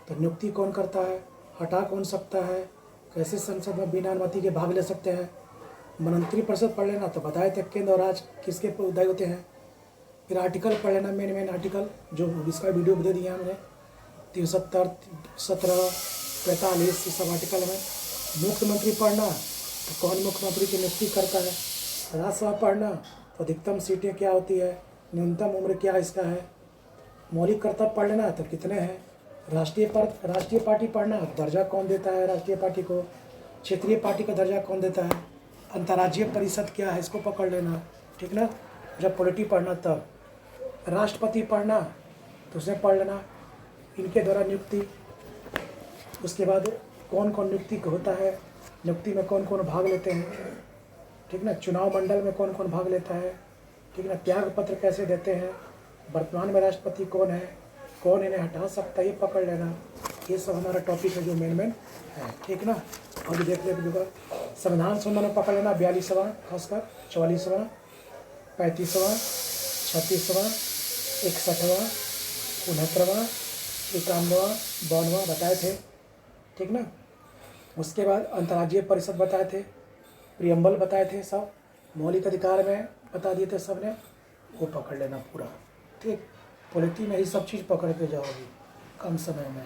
तो नियुक्ति कौन करता है, हटा कौन सकता है, कैसे संसद में बिना अनुमति के भाग ले सकते हैं। मंत्रिपरिषद पढ़ लेना तो बताए थे केंद्र और राज्य किसके उदय होते हैं। फिर आर्टिकल पढ़ लेना, मेन आर्टिकल जो इसका वीडियो दे दिया हमने, 73, 17, 45, इस सब आर्टिकल में। मुख्यमंत्री पढ़ना तो कौन मुख्यमंत्री की नियुक्ति करता है। राज्यसभा पढ़ना तो अधिकतम सीटें क्या होती है, न्यूनतम उम्र क्या इसका है। मौलिक कर्तव्य पढ़ लेना तो कितने हैं। राष्ट्रीय पार्टी पढ़ना, दर्जा कौन देता है राष्ट्रीय पार्टी को, क्षेत्रीय पार्टी का दर्जा कौन देता है, अंतर्राज्यीय परिषद क्या है, इसको पकड़ लेना, ठीक ना। जब पॉलिटी पढ़ना तब राष्ट्रपति पढ़ना तो उसमें पढ़ लेना इनके द्वारा नियुक्ति, उसके बाद कौन कौन नियुक्ति होता है, नियुक्ति में कौन कौन भाग लेते हैं, ठीक ना। चुनाव मंडल में कौन कौन भाग लेता है, ठीक ना। त्याग पत्र कैसे देते हैं, वर्तमान में राष्ट्रपति कौन है, कौन इन्हें हटा सकता है, ये पकड़ लेना। ये सब हमारा टॉपिक है जो मेन है, ठीक ना। अभी देख लेते संविधान संबंध पकड़ लेना, 42वां खासकर, 44वां 35वां 36वां 61वां 69वां 91वां 92वां बताए थे, ठीक ना। उसके बाद अंतर्राज्यीय परिषद बताए थे, प्रियम्बल बताए थे, सब मौलिक अधिकार में बता दिए थे सब ने, वो पकड़ लेना पूरा, ठीक। पॉलिटी में ही सब चीज़ पकड़ के जाओगी कम समय में।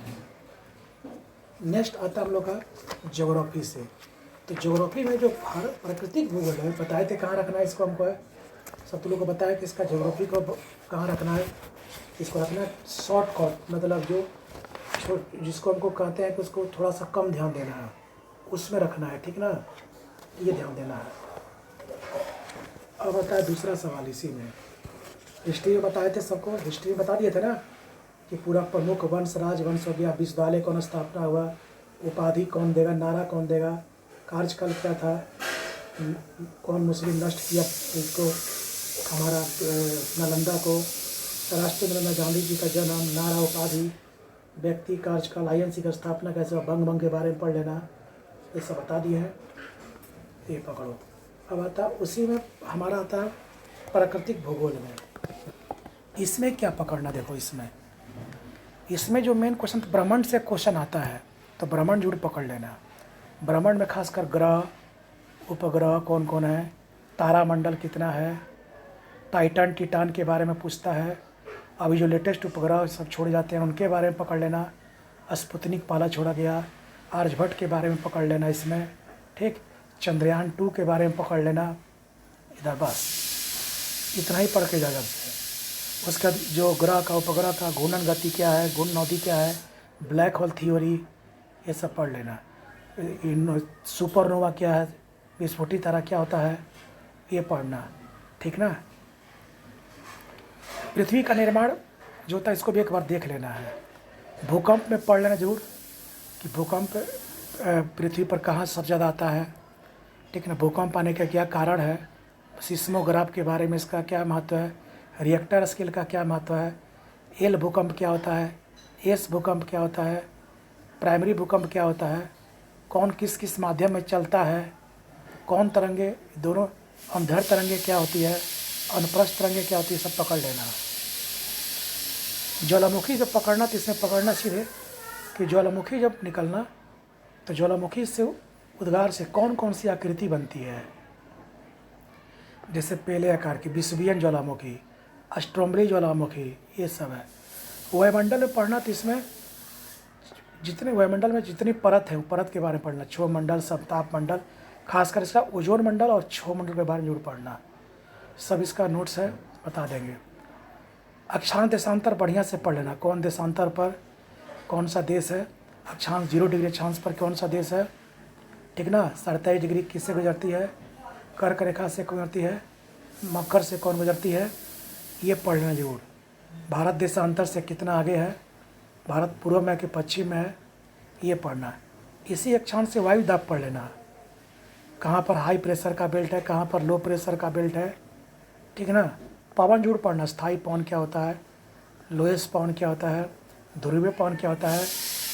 नेक्स्ट आता है हम लोग का ज्योग्राफी से। तो ज्योग्राफी में जो प्राकृतिक भूगोल है बताए थे कहाँ रखना है इसको, हमको है सब तो लोग को बताया कि इसका ज्योग्राफी को कहाँ रखना है। इसको रखना है शॉर्टकट, मतलब जो जिसको हमको कहते हैं कि उसको थोड़ा सा कम ध्यान देना है, उसमें रखना है, ठीक ना, ये ध्यान देना है। अब बताया दूसरा सवाल इसी में, हिस्ट्री में बताए थे सबको, हिस्ट्री में बता दिए थे ना कि पूरा प्रमुख वंश राजवंश हो गया, विश्वविद्यालय कौन स्थापना हुआ, उपाधि कौन देगा, नारा कौन देगा, कार्यकाल क्या था, कौन मुस्लिम नष्ट किया इसको, हमारा नालंदा को, राष्ट्रीय नालंदा गांधी जी का जन्म, नारा उपाधि, व्यक्ति कार्यकाल, आईएनसी की स्थापना कैसे, बंग के बारे में पढ़ लेना, ये सब बता दिए हैं। ये पकड़ो। अब आता उसी में हमारा आता है प्राकृतिक भूगोल में। इसमें क्या पकड़ना, देखो इसमें जो मेन क्वेश्चन ब्रह्मांड से क्वेश्चन आता है, तो ब्रह्मांड जरूर पकड़ लेना। ब्रह्मांड में खासकर ग्रह, उपग्रह कौन कौन है, तारामंडल कितना है, टाइटन टिटान के बारे में पूछता है। अभी जो लेटेस्ट उपग्रह सब छोड़े जाते हैं उनके बारे में पकड़ लेना। स्पुतनिक पहला छोड़ा गया, आर्यभट्ट के बारे में पकड़ लेना इसमें, ठीक। चंद्रयान 2 के बारे में पकड़ लेना इधर, बस इतना ही पढ़ के जाएगा उससे। उसका जो ग्रह का उपग्रह का घूर्णन गति क्या है, घूर्णन अवधि क्या है, ब्लैक होल थ्योरी, ये सब पढ़ लेना। सुपरनोवा क्या है, विस्फोटी तारा क्या होता है, ये पढ़ना, ठीक ना। पृथ्वी का निर्माण जो होता है इसको भी एक बार देख लेना है। भूकंप में पढ़ लेना जरूर कि भूकंप पृथ्वी पर कहाँ सबसे ज़्यादा आता है, ठीक ना। भूकंप आने का क्या कारण है, सिस्मोग्राफ के बारे में इसका क्या महत्व है, रिएक्टर स्केल का क्या महत्व है, एल भूकंप क्या होता है, एस भूकंप क्या होता है, प्राइमरी भूकंप क्या होता है, कौन किस किस माध्यम में चलता है, कौन तरंगे, दोनों अंधर तरंगे क्या होती है, अनुप्रस्थ तरंगे क्या होती है, सब पकड़ लेना। ज्वालामुखी जब पकड़ना तो इसमें पकड़ना सीधे कि ज्वालामुखी जब निकलना तो ज्वालामुखी से उद्गार से कौन कौन सी आकृति बनती है, जैसे पेले आकार की, विसुवियन ज्वालामुखी, अस्ट्रोमरी ज्वालामुखी, ये सब है। वायुमंडल में पढ़ना तो इसमें जितने वायुमंडल में जितनी परत है, परत के बारे में पढ़ना, क्षोभ मंडल, समताप मंडल, खासकर इसका ओजोन मंडल और क्षोभ मंडल के बारे में जरूर पढ़ना। सब इसका नोट्स है, बता देंगे। अक्षांश देशांतर बढ़िया से पढ़ लेना, कौन देशांतर पर कौन सा देश है, अक्षांश 0 डिग्री अक्षांश पर कौन सा देश है, ठीक ना। 27 डिग्री किससे गुजरती है, कर्क रेखा से गुजरती है, मकर से कौन गुजरती है, ये पढ़ लेना जरूर। भारत देशांतर से कितना आगे है, भारत पूर्व में कि पश्चिम में है, ये पढ़ना। इसी अक्षांश से वायु दाब पढ़ लेना, कहाँ पर हाई प्रेशर का बेल्ट है, कहाँ पर लो प्रेशर का बेल्ट है, ठीक ना। पवन जरूर पढ़ना, स्थायी पवन क्या होता है, लोएस्ट पवन क्या होता है, ध्रुवीय पवन क्या होता है,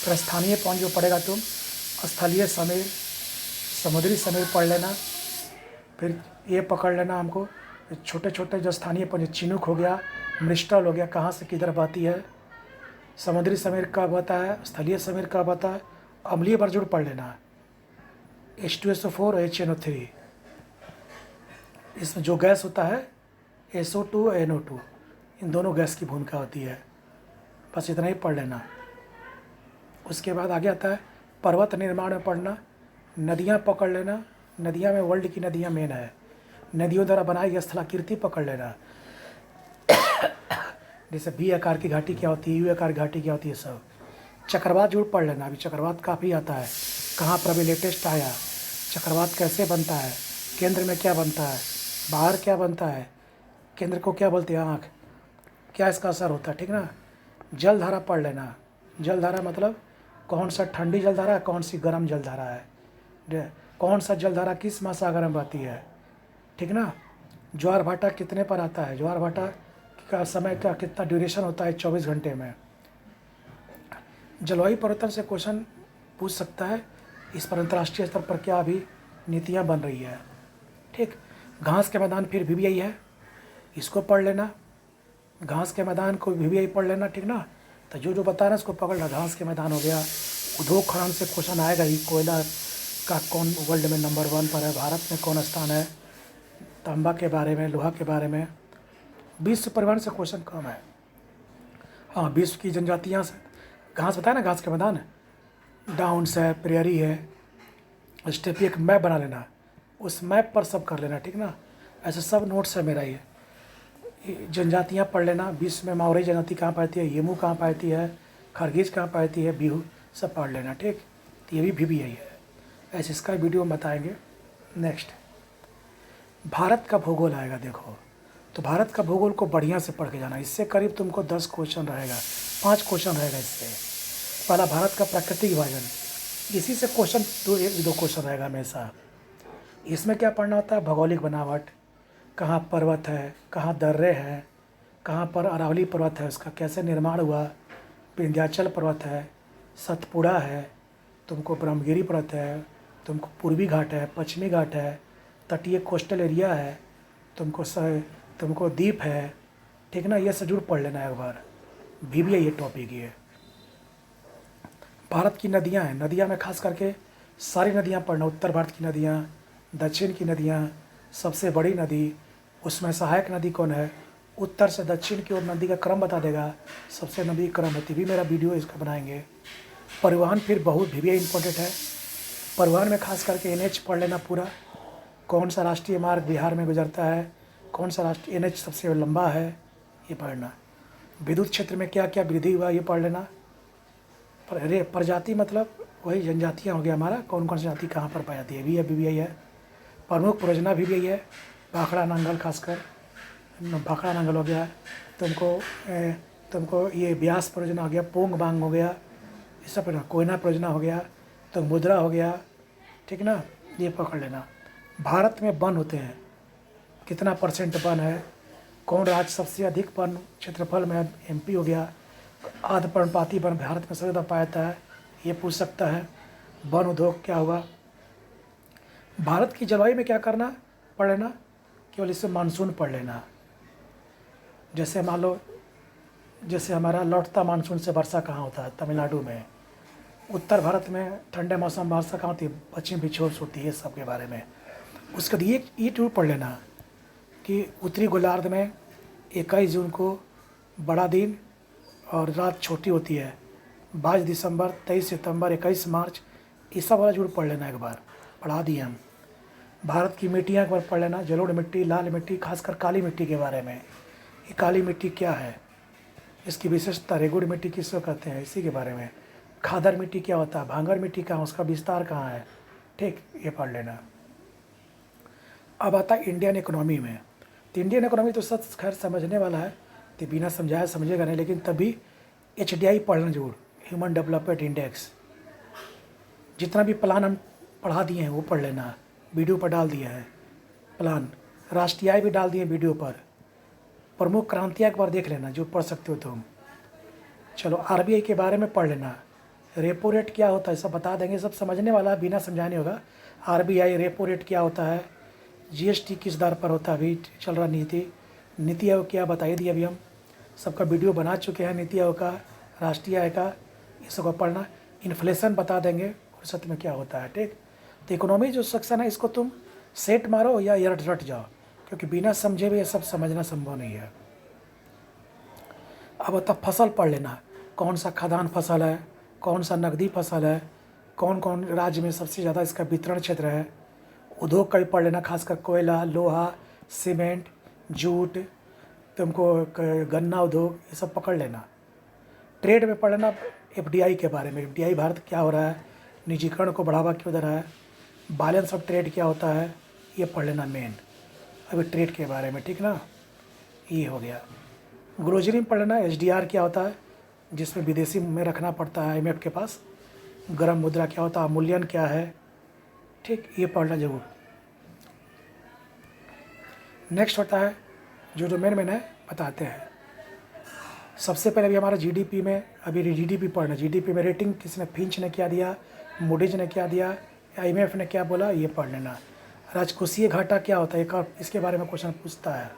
प्रस्थानीय पवन जो पढ़ेगा तुम, स्थलीय समीर, समुद्री समीर पढ़ लेना। फिर ये पकड़ लेना हमको छोटे छोटे जो स्थानीय पवन, चिनूक हो गया, मृष्टल हो गया, कहाँ से किधर बहती है, समुद्री समीर कब बहता है, स्थलीय समीर कब बहता है, अम्लीय बरजोड़ पढ़ लेना, H2SO4 HNO3, इसमें जो गैस होता है SO2 NO2, इन दोनों गैस की भूमिका होती है। बस इतना ही पढ़ लेना। उसके बाद आगे आता है पर्वत निर्माण में पढ़ना, नदियाँ पकड़ लेना। नदियाँ में वर्ल्ड की नदियाँ मेन है, नदियों द्वारा बनाई गई स्थलाकृति पकड़ लेना, जैसे बी आकार की घाटी क्या होती है, यू आकार की घाटी क्या होती है, सब। चक्रवात जरूर पढ़ लेना, अभी चक्रवात काफ़ी आता है, कहाँ पर अभी लेटेस्ट आया, चक्रवात कैसे बनता है, केंद्र में क्या बनता है, बाहर क्या बनता है, केंद्र को क्या बोलते हैं, आँख, क्या इसका असर होता है, ठीक ना। जलधारा पढ़ लेना, जलधारा मतलब कौन सा ठंडी जलधारा है, कौन सी गर्म जलधारा है, कौन सा जलधारा किस महासागर में बहती है, ठीक ना। ज्वार भाटा कितने पर आता है, ज्वार भाटा का समय का कितना ड्यूरेशन होता है 24 घंटे में। जलवायु परिवर्तन से क्वेश्चन पूछ सकता है, इस पर अंतर्राष्ट्रीय स्तर पर क्या अभी नीतियाँ बन रही है, ठीक। घास के मैदान फिर VVI है, इसको पढ़ लेना, घास के मैदान को VVI पढ़ लेना, ठीक ना। तो जो बता रहे हैं उसको पकड़ना। घास के मैदान हो गया, उद्योग खनन से क्वेश्चन आएगा ही, कोयला का कौन वर्ल्ड में नंबर 1 पर है, भारत में कौन स्थान है, तांबा के बारे में, लोहा के बारे में। विश्व परिवहन से क्वेश्चन कम है, हाँ। विश्व की जनजातियाँ से घास बताया ना, घास के मैदान, डाउन्स है, प्रेयरी है, स्टेपी, एक मैप बना लेना, उस मैप पर सब कर लेना, ठीक ना। ऐसे सब नोट्स है मेरा। ये जनजातियाँ पढ़ लेना, विश्व में माओरी जनजाति कहाँ पाती है, येमू कहाँ पाती है, खरगीज कहाँ पाती है, बिहू, सब पढ़ लेना, ठीक। तो ये भी VVI है। ऐसे इसका वीडियो में बताएंगे। नेक्स्ट भारत का भूगोल आएगा, देखो तो भारत का भूगोल को बढ़िया से पढ़ के जाना। इससे करीब तुमको 10 क्वेश्चन रहेगा, 5 क्वेश्चन रहेगा इससे। पहला भारत का प्राकृतिक विभाजन, इसी से क्वेश्चन 1-2 क्वेश्चन रहेगा हमेशा। इसमें क्या पढ़ना होता है? भौगोलिक बनावट, कहाँ पर्वत है, कहाँ दर्रे हैं, कहाँ पर अरावली पर्वत है, उसका कैसे निर्माण हुआ, विंध्याचल पर्वत है, सतपुड़ा है, तुमको ब्रह्मगिरी पर्वत है, तुमको पूर्वी घाट है, पश्चिमी घाट है, तटीय कोस्टल एरिया है, तुमको द्वीप है, ठीक ना? ये सब जरूर पढ़ लेना एक बार, भी ये टॉपिक ये। भारत की नदियाँ हैं, नदियाँ में खास करके सारी नदियाँ पढ़ना, उत्तर भारत की नदियाँ, दक्षिण की नदियाँ, सबसे बड़ी नदी, उसमें सहायक नदी कौन है, उत्तर से दक्षिण की ओर नदी का क्रम बता देगा, सबसे नदी क्रम होती भी, मेरा वीडियो इसका बनाएंगे। परिवहन फिर बहुत भी इम्पोर्टेंट है, परिवहन में खास करके NH पढ़ लेना पूरा, कौन सा राष्ट्रीय मार्ग बिहार में गुजरता है, कौन सा राष्ट्रीय NH सबसे लंबा है, ये पढ़ना। विद्युत क्षेत्र में क्या क्या वृद्धि हुआ, ये पढ़ लेना। प्रजाति मतलब वही जनजातियाँ हो गया हमारा, कौन कौन सी जाति कहाँ पर पाई जाती है, भी यही है। प्रमुख परियोजना भी यही है, भाखड़ा नांगल, खासकर भाखड़ा नांगल हो गया, तुमको ये ब्यास परियोजना हो गया, पोंग बांग हो गया, ये सब पढ़ना। कोयना परियोजना हो गया, तो मुद्रा हो गया, ठीक ना? ये पकड़ लेना। भारत में वन होते हैं, कितना % वन है, कौन राज्य सबसे अधिक वन क्षेत्रफल में, MP हो गया। आध पर्णपाती वन भारत में सबसे ज़्यादा पाया जाता है, ये पूछ सकता है। वन उद्योग क्या हुआ, भारत की जलवायु में क्या करना, पढ़ लेना, केवल इससे मानसून पढ़ लेना। जैसे मान लो, जैसे हमारा लौटता मानसून से वर्षा कहाँ होता है, तमिलनाडु में। उत्तर भारत में ठंडे मौसम वर्षा कहाँ होती है, पश्चिम विक्षोभ से होती है, सब के बारे में। उसके लिए ये टूर पढ़ लेना कि उत्तरी गोलार्ध में 21 जून को बड़ा दिन और रात छोटी होती है, 22 दिसंबर, 23 सितंबर, 21 मार्च, ये सब वाला जरूर पढ़ लेना, एक बार पढ़ा दिए हम। भारत की मिट्टियाँ एक बार पढ़ लेना, जलोढ़ मिट्टी, लाल मिट्टी, खासकर काली मिट्टी के बारे में। ये काली मिट्टी क्या है, इसकी विशेषता, रेगुड़ मिट्टी किसको कहते हैं, इसी के बारे में। खादर मिट्टी क्या होता है, भांगर मिट्टी कहाँ, उसका विस्तार कहाँ है, ठीक, ये पढ़ लेना। अब आता है इंडियन इकोनॉमी में। तो इंडियन इकोनॉमी तो सब खैर समझने वाला है, तो बिना समझाया समझेगा नहीं, लेकिन तभी HDI पढ़ना जरूर, ह्यूमन डेवलपमेंट इंडेक्स। जितना भी प्लान हम पढ़ा दिए हैं वो पढ़ लेना, वीडियो पर डाल दिया है प्लान, राष्ट्रीय आय भी डाल दिए वीडियो पर। प्रमुख क्रांतियाँ एक बार देख लेना जो पढ़ सकते हो तुम। चलो RBI के बारे में पढ़ लेना, रेपो रेट क्या होता है सब बता देंगे, सब समझने वाला, बिना समझाने होगा। RBI, रेपो रेट क्या होता है, GST किस दर पर होता है, अभी चल रहा नीति आयोग क्या बताइए दिया, अभी हम सबका वीडियो बना चुके हैं, नीति आयोग का, राष्ट्रीय आय का, ये सब पढ़ना। इन्फ्लेशन बता देंगे फुर्सत में क्या होता है, ठीक। तो इकोनॉमी जो सेक्शन है इसको तुम सेट मारो या रट जाओ, क्योंकि बिना समझे भी ये सब समझना संभव नहीं है। अब तब फसल पढ़ लेना, कौन सा खाद्यान्न फसल है, कौन सा नकदी फसल है, कौन कौन राज्य में सबसे ज़्यादा इसका वितरण क्षेत्र है। उद्योग का भी पढ़ लेना, खासकर कोयला, लोहा, सीमेंट, जूट, तुमको गन्ना उद्योग, ये सब पकड़ लेना। ट्रेड में पढ़ लेना FDI के बारे में, FDI भारत क्या हो रहा है, निजीकरण को बढ़ावा क्यों दे रहा है, बैलेंस ऑफ ट्रेड क्या होता है, ये पढ़ लेना मेन अभी ट्रेड के बारे में, ठीक ना। ये हो गया। ग्रोजरी में पढ़ लेना SDR क्या होता है, जिसमें विदेशी में रखना पड़ता है IMF के पास। गर्म मुद्रा क्या होता है, मूल्यन क्या है, ठीक, ये पढ़ना जरूर। नेक्स्ट होता है जो डोमेन में बताते हैं। सबसे पहले अभी हमारा GDP में, अभी GDP पढ़ना, GDP में रेटिंग किसने, फिंच ने क्या दिया, मूडीज ने क्या दिया, IMF ने क्या बोला, ये पढ़ लेना। राजकोषीय घाटा क्या होता है, एक इसके बारे में क्वेश्चन पूछता है,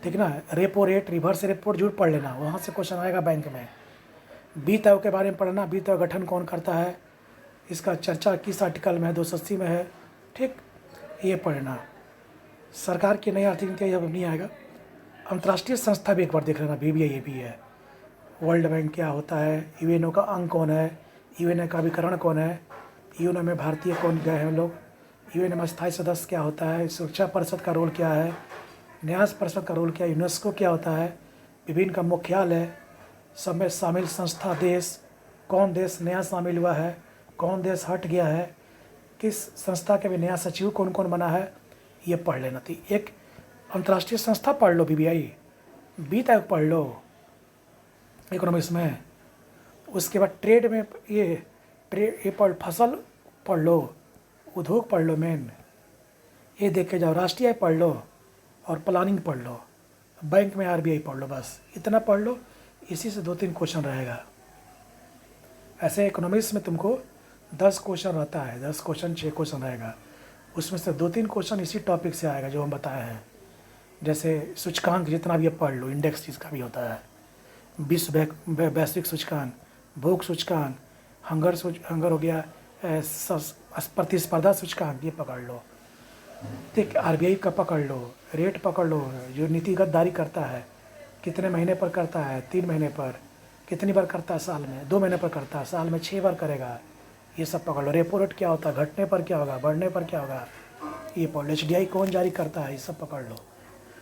ठीक ना। रेपो रेट, रिवर्स रेपो जरूर पढ़ लेना, वहाँ से क्वेश्चन आएगा बैंक में। वित्त आयोग के बारे में पढ़ना, वित्त आयोग गठन कौन करता है, इसका चर्चा किस आर्टिकल में है, 280 में है, ठीक, ये पढ़ना। सरकार की नई आर्थिक नीति अब नहीं आएगा। अंतर्राष्ट्रीय संस्था भी एक बार देख लेना, BBI ये भी है। वर्ल्ड बैंक क्या होता है, UNO का अंग कौन है, UNO का अभिकरण कौन है, UNO में भारतीय कौन गए हैं लोग, UN में स्थायी सदस्य क्या होता है, सुरक्षा परिषद का रोल क्या है, न्यास परिषद का रोल क्या है, यूनेस्को क्या होता है, विभिन्न का मुख्यालय, सब में शामिल संस्था, देश, कौन देश नया शामिल हुआ है, कौन देश हट गया है, किस संस्था के भी नया सचिव कौन कौन बना है, ये पढ़ लेना थी। एक अंतर्राष्ट्रीय संस्था पढ़ लो, BBI, वित्त आयोग पढ़ लो इकोनॉमिक्स में। उसके बाद ट्रेड में ये पढ़, फसल पढ़ लो, उद्योग पढ़ लो मेन, ये देख के जाओ, राष्ट्रीय आय पढ़ लो और प्लानिंग पढ़ लो, बैंक में आरबीआई पढ़ लो, बस इतना पढ़ लो, इसी से 2-3 क्वेश्चन रहेगा। ऐसे इकोनॉमिक्स में तुमको 10 क्वेश्चन रहता है, 10 क्वेश्चन 6 क्वेश्चन रहेगा, उसमें से 2-3 क्वेश्चन इसी टॉपिक से आएगा जो हम बताए हैं। जैसे सूचकांक जितना भी अब पढ़ लो, इंडेक्स जिसका भी होता है, विश्व वैश्विक सूचकांक, भूख सूचकांक, हंगर हो गया, प्रतिस्पर्धा सूचकांक, ये पकड़ लो। ठीक, आरबीआई का पकड़ लो, रेट पकड़ लो, जो नीतिगत जारी करता है कितने महीने पर करता है, 3 महीने पर, कितनी बार करता है साल में, 2 महीने पर करता है, साल में 6 बार करेगा, ये सब पकड़ लो। रेपो रेट क्या होता है, घटने पर क्या होगा, बढ़ने पर क्या होगा, ये पढ़ लो। एचडीआई कौन जारी करता है, ये सब पकड़ लो।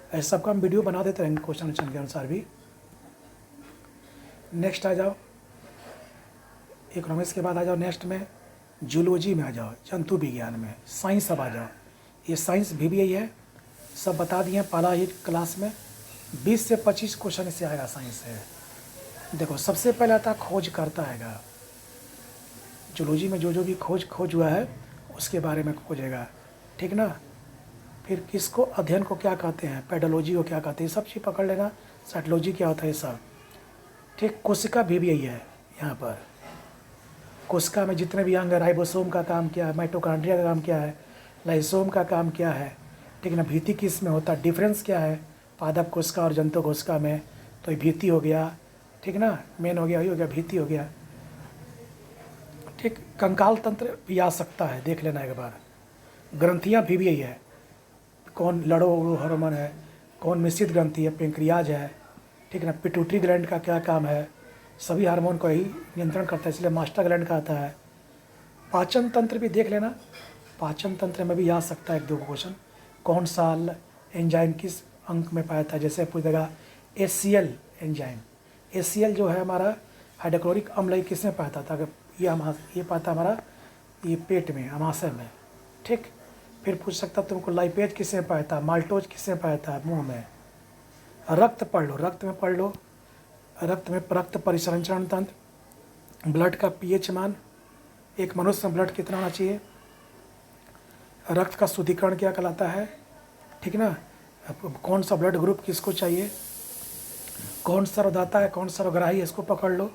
ऐसे सबका हम वीडियो बना देते रहेंगे क्वेश्चन के अनुसार भी। नेक्स्ट आ जाओ, इकोनॉमिक्स के बाद आ जाओ नेक्स्ट में जूलॉजी में आ जाओ, जंतु विज्ञान में। साइंस अब आ जाओ, ये साइंस भी यही है, सब बता दिए हैं पहला ही क्लास में। 20 से 25 क्वेश्चन इससे आएगा साइंस से। देखो, सबसे पहले आता है खोज करता हैगा, जूलॉजी में जो भी खोज हुआ है उसके बारे में खोजेगा, ठीक ना। फिर किसको, अध्ययन को क्या कहते हैं, पेडोलॉजी को क्या कहते हैं, सब चीज़ पकड़ लेना। साइटोलॉजी क्या होता है, ये सब ठीक। कोशिका भी यही है, यहाँ पर कोशिका में जितने भी अंग है, राइबोसोम का काम क्या है, माइटोकॉन्ड्रिया का काम क्या है, लाइसोम का काम क्या है, ठीक ना। भित्ति किस में होता है, डिफरेंस क्या है पादप कोशिका और जंतु कोशिका में, तो ये भित्ति हो गया, ठीक ना, मेन हो गया, ये हो गया, भित्ति हो गया, ठीक। कंकाल तंत्र भी आ सकता है, देख लेना एक बार। ग्रंथियाँ भी यही है, कौन लड़ो हार्मोन है, कौन मिश्रित ग्रंथि है, पेंक्रियाज है, ठीक ना। पिट्यूटरी ग्लैंड का क्या काम है, सभी हार्मोन को ही नियंत्रण करता है, इसलिए मास्टर ग्लैंड का आता है। पाचन तंत्र भी देख लेना, पाचन तंत्र में भी आ सकता है 1-2 क्वेश्चन। कौन सा एंजाइम किस अंक में पाया था, जैसे पूछेगा HCl एंजाइम, HCl जो है हमारा हाइड्रोक्लोरिक अम्ल, किस में पाया था, अगर ये पाता हमारा ये पेट में, अमाशय में, ठीक। फिर पूछ सकता तुमको लाइपेज किससे पाया था, माल्टोज किससे पाया था, मुंह में। रक्त पढ़ लो, रक्त में पढ़ लो, रक्त में रक्त परिसंचरण तंत्र, ब्लड का पीएच मान, एक मनुष्य में ब्लड कितना होना चाहिए, रक्त का शुद्धिकरण क्या कहलाता है, ठीक ना। कौन सा ब्लड ग्रुप किसको चाहिए, कौन सर्वदाता है, कौन सर्वग्राही है, इसको पकड़ लो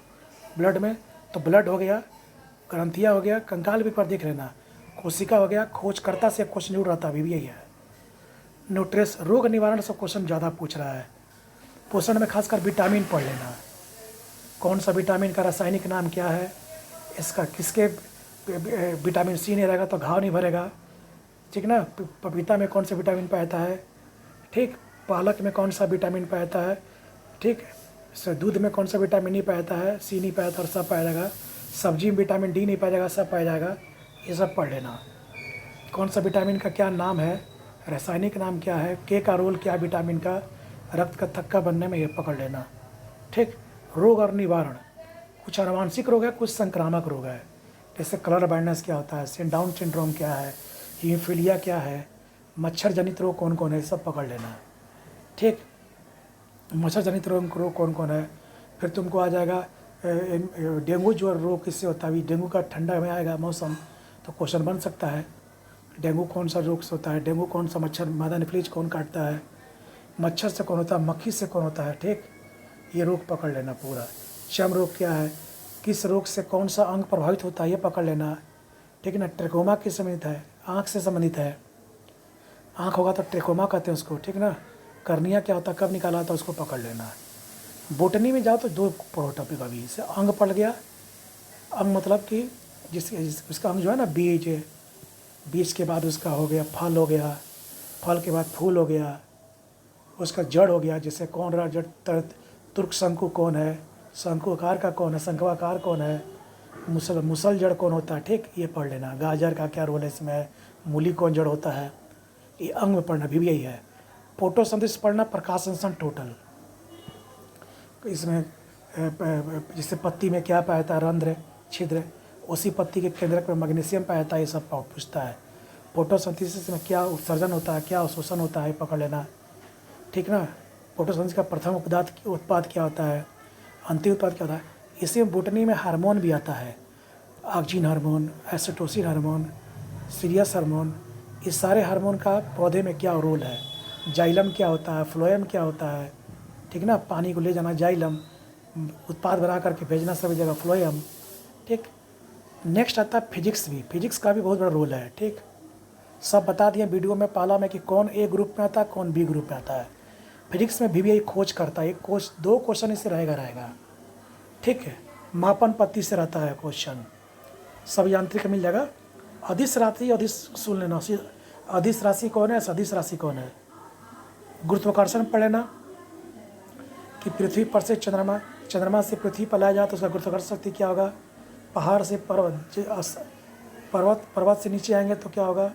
ब्लड में। तो ब्लड हो गया, ग्रंथियाँ हो गया, कंकाल भी पर देख लेना, कोशिका हो गया। खोजकर्ता से क्वेश्चन जरूर रहता है, भी यही है। न्यूट्रिश, रोग निवारण सब क्वेश्चन ज़्यादा पूछ रहा है। पोषण में खासकर विटामिन पढ़ लेना, कौन सा विटामिन का रासायनिक नाम क्या है, इसका किसके विटामिन सी नहीं रहेगा तो घाव नहीं भरेगा, ठीक ना। पपीता में कौन सा विटामिन पाता है, ठीक। पालक में कौन सा विटामिन पाता है, ठीक। दूध में कौन सा विटामिन नहीं पाता है, सी नहीं पाता और सब पाया जाएगा। सब्जी में विटामिन डी नहीं पाया जाएगा, सब पाया जाएगा, ये सब पढ़ लेना। कौन सा विटामिन का क्या नाम है, रासायनिक नाम क्या है, के का रोल क्या है विटामिन का रक्त का थक्का बनने में, ये पकड़ लेना, ठीक। रोग और निवारण, कुछ आनुवांशिक रोग है, कुछ संक्रामक रोग है, जैसे कलर ब्लाइंडनेस क्या होता है, डाउन सिंड्रोम क्या है, हीमोफीलिया क्या है, मच्छर जनित रोग कौन कौन है, सब पकड़ लेना, ठीक। मच्छर जनित रोग कौन कौन है। फिर तुमको आ जाएगा डेंगू जो रोग किससे होता है, डेंगू का ठंडा में आएगा मौसम तो क्वेश्चन बन सकता है, डेंगू कौन सा रोग से होता है, डेंगू कौन सा मच्छर, मादा एनोफिलीज कौन काटता है, मच्छर से कौन होता है, मक्खी से कौन होता है, ठीक। ये रोग पकड़ लेना पूरा। चर्म रोग क्या है, किस रोग से कौन सा अंग प्रभावित होता है, ये पकड़ लेना, ठीक है ना। ट्रेकोमा किस संबंधित है, आँख से संबंधित है, आँख होगा तो ट्रेकोमा कहते हैं उसको, ठीक ना। कर्निया क्या होता है, कब निकाला था, उसको पकड़ लेना। बोटनी में जाओ तो 2 पढ़ो टॉपिक, अभी से अंग पड़ गया। अंग मतलब कि उसका अंग जो है ना, बीज, बीज के बाद उसका हो गया फल, हो गया फल के बाद फूल हो गया, उसका जड़ हो गया, जैसे कौन रहा जड़, तुर्क शंकु कौन है, शंकुआकार का कौन है, शंखवाकार कौन है, मुसल जड़ कौन होता है, ठीक। ये पढ़ लेना। गाजर का क्या रोल है इसमें, मूली कौन जड़ होता है, ये अंग में पढ़ना भी यही है। फोटोसिंथेसिस पढ़ना, प्रकाश संश्लेषण टोटल, इसमें जैसे पत्ती में क्या पाया, रंध्र छिद्र, उसी पत्ती के केंद्रक में मैग्नीशियम पाया, ये सब पूछता है। फोटोसिंथेसिस में क्या उत्सर्जन होता है, क्या अवशोषण होता है, पकड़ लेना, ठीक ना। फोटोसिंथेसिस का प्रथम उत्पाद क्या होता है, अंतिम उत्पाद क्या होता है। इसी में बोटनी में हार्मोन भी आता है, oxygen hormone, oxytocin hormone, serious hormone, इस सारे हार्मोन का पौधे में क्या रोल है, जाइलम क्या होता है, फ्लोएम क्या होता है, ठीक ना, पानी को ले जाना जाइलम, उत्पाद बना करके भेजना सभी जगह फ्लोएम, ठीक। नेक्स्ट आता है फिजिक्स भी, फिजिक्स का भी बहुत बड़ा रोल है, ठीक। सब बता दिए वीडियो में पाला में कि कौन ए ग्रुप में आता है, कौन बी ग्रुप में आता है। फिजिक्स में भी खोज करता है, एक खोज 2 क्वेश्चन इससे रहेगा, ठीक है। मापन पत्ती से रहता है क्वेश्चन, सब यांत्रिक मिल जाएगा। अदिश राशि, अदिश सुन लेना, अदिश राशि कौन है, सदिश राशि कौन है। गुरुत्वाकर्षण पढ़ लेना कि पृथ्वी पर से चंद्रमा से पृथ्वी पर लाया जाए तो उसका गुरुत्वाकर्षण शक्ति क्या होगा। पहाड़ से पर्वत से नीचे आएंगे तो क्या होगा,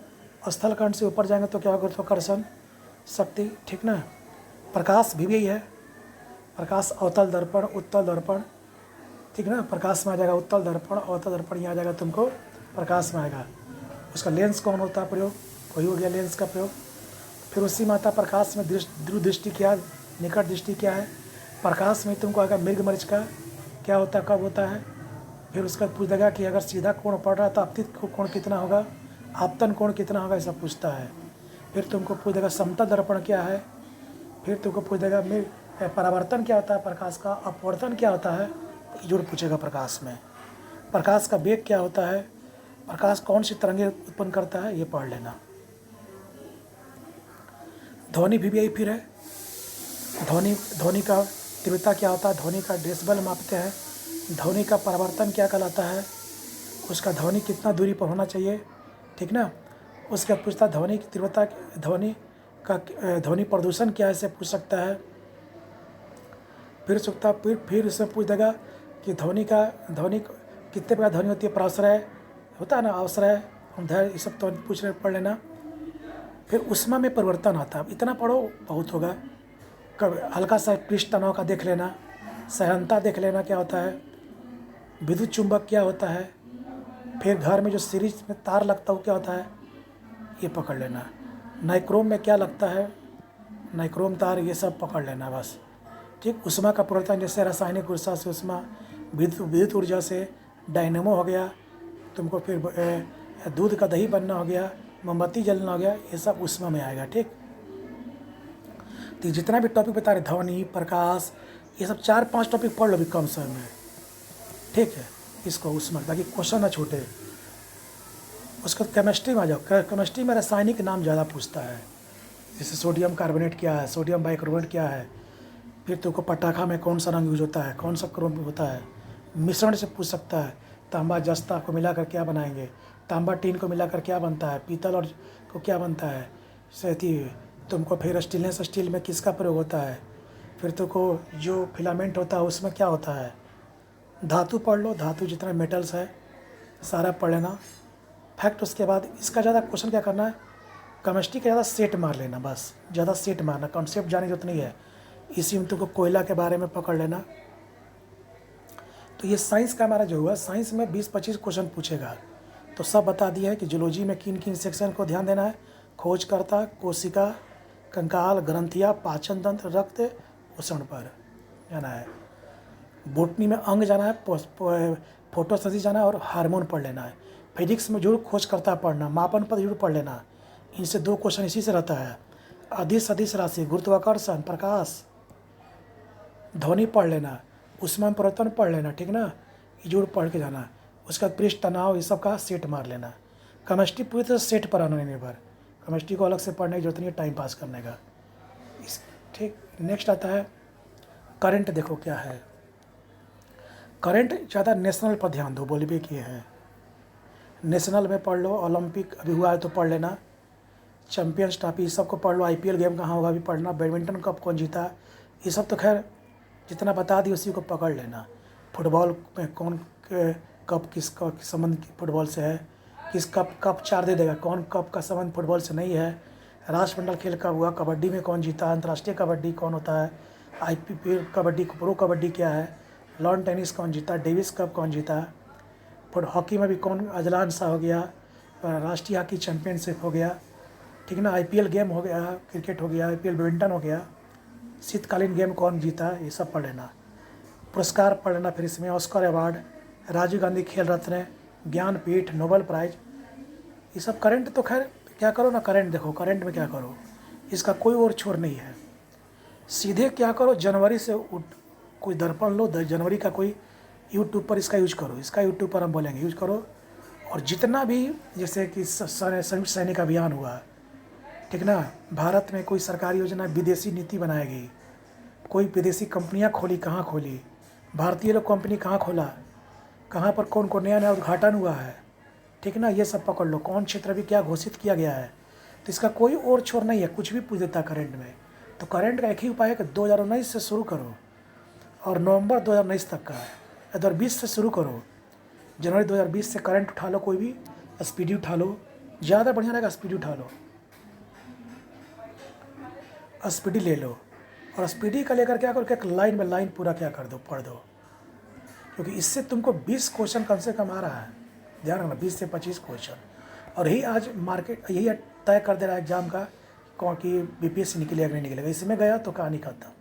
स्थल खंड से ऊपर जाएंगे तो क्या होगा, गुरुत्वाकर्षण शक्ति, ठीक ना। प्रकाश भी यही है, प्रकाश अवतल दर्पण उत्तल दर्पण, ठीक ना। प्रकाश में आ जाएगा उत्तल दर्पण, अवतल दर्पण, यहाँ आ जाएगा तुमको प्रकाश में आएगा। उसका लेंस कौन होता है प्रयोग, वही हो गया लेंस का प्रयोग। फिर उसी में आता प्रकाश में दूर दृष्टि क्या है, निकट दृष्टि क्या है। प्रकाश में तुमको आएगा मृग मरीच का क्या होता है, कब होता है। फिर उसका पूछ देगा कि अगर सीधा कोण पड़ रहा है तो आपतित कोण कितना होगा, आपतन कोण कितना होगा, ऐसा पूछता है। फिर तुमको पूछ देगा समतल दर्पण क्या है। फिर तुमको पूछ देगा परावर्तन क्या होता है प्रकाश का, अपवर्तन क्या होता है, जोड़ पूछेगा प्रकाश में। प्रकाश का वेग क्या होता है, प्रकाश कौन सी तरंगें उत्पन्न करता है, ये पढ़ लेना। ध्वनि भी यही फिर है, ध्वनि का तीव्रता क्या होता है, ध्वनि का डेसिबल मापते हैं। ध्वनि का परावर्तन क्या कहलाता है, उसका ध्वनि कितना दूरी पर होना चाहिए, ठीक ना। उसका पूछता ध्वनि की तीव्रता, ध्वनि प्रदूषण क्या है, इसे पूछ सकता है। फिर उसमें पूछ देगा कि ध्वनि कितने प्रकार ध्वनि होती है, प्राश्रय होता है ना, आश्रय, धैर्य, ये सब तो पढ़ लेना। फिर ऊष्मा में परिवर्तन आता है, इतना पढ़ो बहुत होगा। कब हल्का सा पृष्ठ तनाव का देख लेना, सहनता देख लेना क्या होता है, विद्युत चुंबक क्या होता है। फिर घर में जो सीरीज में तार लगता है वो क्या होता है, ये पकड़ लेना। नाइक्रोम में क्या लगता है, नाइक्रोम तार, ये सब पकड़ लेना बस, ठीक। ऊष्मा का परिवर्तन जैसे रासायनिक ऊर्जा से ऊष्मा, विद्युत ऊर्जा से डायनेमो हो गया तुमको, फिर दूध का दही बनना हो गया, मोमबत्ती जलना हो गया, ये सब ऊष्मा में आएगा, ठीक। तो जितना भी टॉपिक बता रहे, ध्वनि, प्रकाश, ये सब 4-5 टॉपिक पढ़ लो भी कम समय में, ठीक है। इसको ऊष्मा, ताकि क्वेश्चन ना छूटे। उसको केमिस्ट्री में आ जाओ, केमिस्ट्री में रासायनिक नाम ज़्यादा पूछता है, जैसे सोडियम कार्बोनेट क्या है, सोडियम बाइकार्बोनेट क्या है। फिर तुमको पटाखा में कौन सा रंग यूज होता है, कौन सा क्रोम होता है, मिश्रण से पूछ सकता है। तांबा जस्ता को मिलाकर क्या बनाएंगे, तांबा टीन को मिलाकर क्या बनता है, पीतल और को क्या बनता है, सहती। तुमको फिर स्टेनलेस स्टील में किसका प्रयोग होता है। फिर तुमको जो फिलामेंट होता है उसमें क्या होता है। धातु पढ़ लो, धातु जितना मेटल्स है सारा पढ़ लेना फैक्ट। उसके बाद इसका ज़्यादा क्वेश्चन क्या करना है, केमिस्ट्री का ज़्यादा सेट मार लेना, बस ज़्यादा सेट मारना, कॉन्सेप्ट जाने की जरूरत नहीं है। इसी में तुमको कोयला के बारे में पकड़ लेना। तो ये साइंस का हमारा जो हुआ, साइंस में 20-25 क्वेश्चन पूछेगा। तो सब बता दिया है कि जूलॉजी में किन किन सेक्शन को ध्यान देना है, खोजकर्ता, कोशिका, कंकाल, ग्रंथियाँ, पाचन तंत्र, रक्त, पोषण पर जाना है। बोटनी में अंग जाना है, फोटोसिंथेसिस जाना है और हार्मोन पढ़ लेना है। फिजिक्स में जरूर खोजकर्ता पढ़ना, मापन पर जरूर पढ़ लेना। इनसे 2 क्वेश्चन इसी से रहता है। अदिश सदिश राशि, गुरुत्वाकर्षण, प्रकाश, ध्वनि पढ़ लेना, ऊष्मा परिवर्तन पढ़ लेना, ठीक ना, ये जरूर पढ़ के जाना। उसका पृष्ठ तनाव ये सब का सेट मार लेना। केमिस्ट्री पूरी तरह सेट पर आना निर्भर, केमिस्ट्री को अलग से पढ़ने की जरूरत नहीं है टाइम पास करने का, इस ठीक। नेक्स्ट आता है करंट, देखो क्या है करंट। ज़्यादा नेशनल पर ध्यान दो, बोलबे किए हैं नेशनल में पढ़ लो। ओलंपिक अभी हुआ है तो पढ़ लेना, चैंपियंस ट्रॉफी सबको पढ़ लो। IPL गेम कहाँ होगा भी पढ़ना, बैडमिंटन कप कौन जीता, ये सब तो खैर जितना बता दी उसी को पकड़ लेना। फुटबॉल में कौन कप किसका संबंध फुटबॉल से है, किस कप 4 दे देगा, कौन कप का संबंध फुटबॉल से नहीं है। राष्ट्रमंडल खेल कब हुआ, कबड्डी में कौन जीता, अंतर्राष्ट्रीय कबड्डी कौन होता है, IPL कबड्डी, प्रो कबड्डी क्या है, लॉन टेनिस कौन जीता, डेविस कप कौन जीता, हॉकी में भी कौन, अजलान शाह हो गया, राष्ट्रीय हॉकी चैंपियनशिप हो गया, ठीक ना, IPL गेम हो गया, क्रिकेट हो गया, IPL बैडमिंटन हो गया, शीतकालीन गेम कौन जीता, ये सब पढ़ लेना। पुरस्कार पढ़ लेना। फिर इसमें ऑस्कर अवार्ड, राजीव गांधी खेल रत्न, ज्ञानपीठ, नोबेल प्राइज, ये सब करंट तो खैर क्या करो ना, करंट देखो, करंट में क्या करो, इसका कोई और छोर नहीं है। सीधे क्या करो, जनवरी से कोई दर्पण लो, जनवरी का कोई यूट्यूब पर इसका यूज करो, इसका यूट्यूब पर हम बोलेंगे यूज करो। और जितना भी जैसे कि संयुक्त सैनिक अभियान हुआ, ठीक ना, भारत में कोई सरकारी योजना, विदेशी नीति बनाएगी, कोई विदेशी कंपनियां खोली, कहाँ खोली, भारतीय लोग कंपनी कहाँ खोला, कहाँ पर कौन कौन नया नया उद्घाटन हुआ है, ठीक ना, ये सब पकड़ लो। कौन क्षेत्र भी क्या घोषित किया गया है, तो इसका कोई और छोर नहीं है, कुछ भी पूछ देता करंट में। तो करंट का एक ही उपाय है कि 2019 से शुरू करो और नवंबर 2019 तक का है, 2020 से शुरू करो, जनवरी 2020 से करंट उठा लो, कोई भी स्पीडी उठा लो, ज़्यादा बढ़िया रहेगा, स्पीडी उठा लो, स्पीडी ले लो। और स्पीडी का लेकर क्या करो कि एक लाइन में लाइन पूरा क्या कर दो, पढ़ दो, क्योंकि इससे तुमको 20 क्वेश्चन कम से कम आ रहा है, ध्यान रखना, 20 से 25 क्वेश्चन। और यही आज मार्केट यही तय कर दे रहा है एग्जाम का, कौन कि बीपीएससी निकलेगा नहीं निकलेगा। इसमें गया तो कहानी खत्म।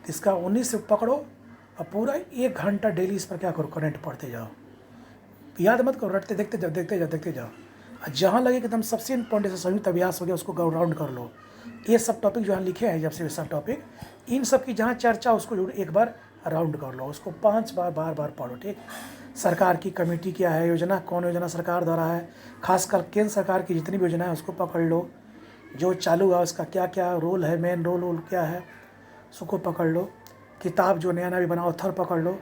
इसका 19 से पकड़ो और पूरा 1 घंटा डेली इस पर क्या करो, करंट पढ़ते जाओ, याद मत करो, रटते देखते जाओ, देखते जाओ, देखते जाओ। जहाँ लगे कि एकदम सबसे इंपॉर्टेंट संयुक्त अभ्यास हो गया, उसको राउंड कर लो। ये सब टॉपिक जो यहाँ लिखे हैं, जब से सब टॉपिक, इन सब की जहाँ चर्चा, उसको जरूर एक बार राउंड कर लो, उसको 5 बार बार बार पढ़ो, ठीक। सरकार की कमेटी क्या है, योजना कौन योजना सरकार द्वारा है, खासकर केंद्र सरकार की जितनी भी योजना है उसको पकड़ लो, जो चालू है उसका क्या क्या रोल है, मेन रोल क्या है, उसको पकड़ लो। किताब जो नया नया भी बना, ऑथर पकड़ लो।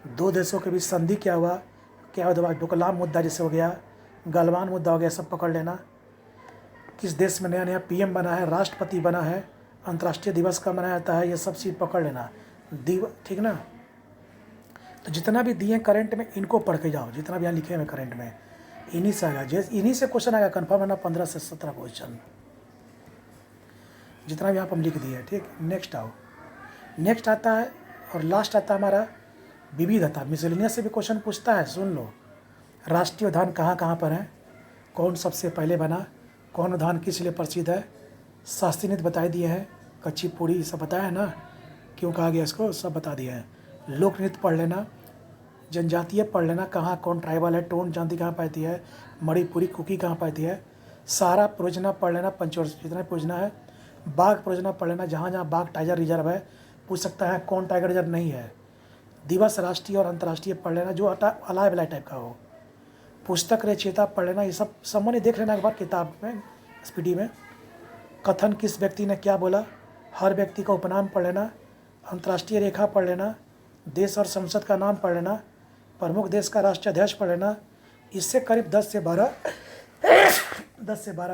2 देशों के बीच संधि क्या हुआ, क्या हुआ, डोकलाम मुद्दा जैसे हो गया, गलवान मुद्दा हो गया, सब पकड़ लेना। किस देश में नया नया पीएम बना है, राष्ट्रपति बना है, अंतर्राष्ट्रीय दिवस का मनाया जाता है, ये सब चीज़ पकड़ लेना, ठीक ना। तो जितना भी दिए करंट में, इनको पढ़ के जाओ, जितना भी यहाँ लिखे हुए करंट में, इन्हीं से आएगा, इन्हीं से क्वेश्चन आएगा कन्फर्म है ना, 15 से 17 क्वेश्चन जितना भी यहाँ पर हम लिख दिए, ठीक। नेक्स्ट आओ, नेक्स्ट आता है और लास्ट आता है हमारा विविधता। मिसलेनियस से भी क्वेश्चन पूछता है, सुन लो। राष्ट्रीय उद्यान कहाँ कहाँ पर है, कौन सबसे पहले बना, कौन उद्यान किस लिए प्रसिद्ध है, शास्त्रीय नृत्य बता दिए हैं, कच्ची पूड़ी सब बताया है ना, क्यों कहा गया इसको, सब बता दिए हैं। लोक नृत्य पढ़ लेना, जनजातीय पढ़ लेना, कहाँ कौन ट्राइबल है, टोन जाति कहाँ पाती है, मणिपुरी कुकी कहाँ पाती है, सारा परियोजना पढ़ लेना, पंचवर्ष जितना परियोजना है। बाघ परियोजना पढ़ लेना, जहाँ जहाँ बाघ टाइगर रिजर्व है, पूछ सकता है कौन टाइगर रिजर्व नहीं है। दिवस राष्ट्रीय और अंतर्राष्ट्रीय पढ़ लेना, जो अलाय बलाय टाइप का हो। पुस्तक रचयिता पढ़ लेना, ये सब सामान्य देख लेना एक बार किताब में, स्पीडी में। कथन किस व्यक्ति ने क्या बोला, हर व्यक्ति का उपनाम पढ़ लेना। अंतर्राष्ट्रीय रेखा पढ़ लेना, देश और संसद का नाम पढ़ लेना, प्रमुख देश का राष्ट्राध्यक्ष पढ़ लेना। इससे करीब 10 से 12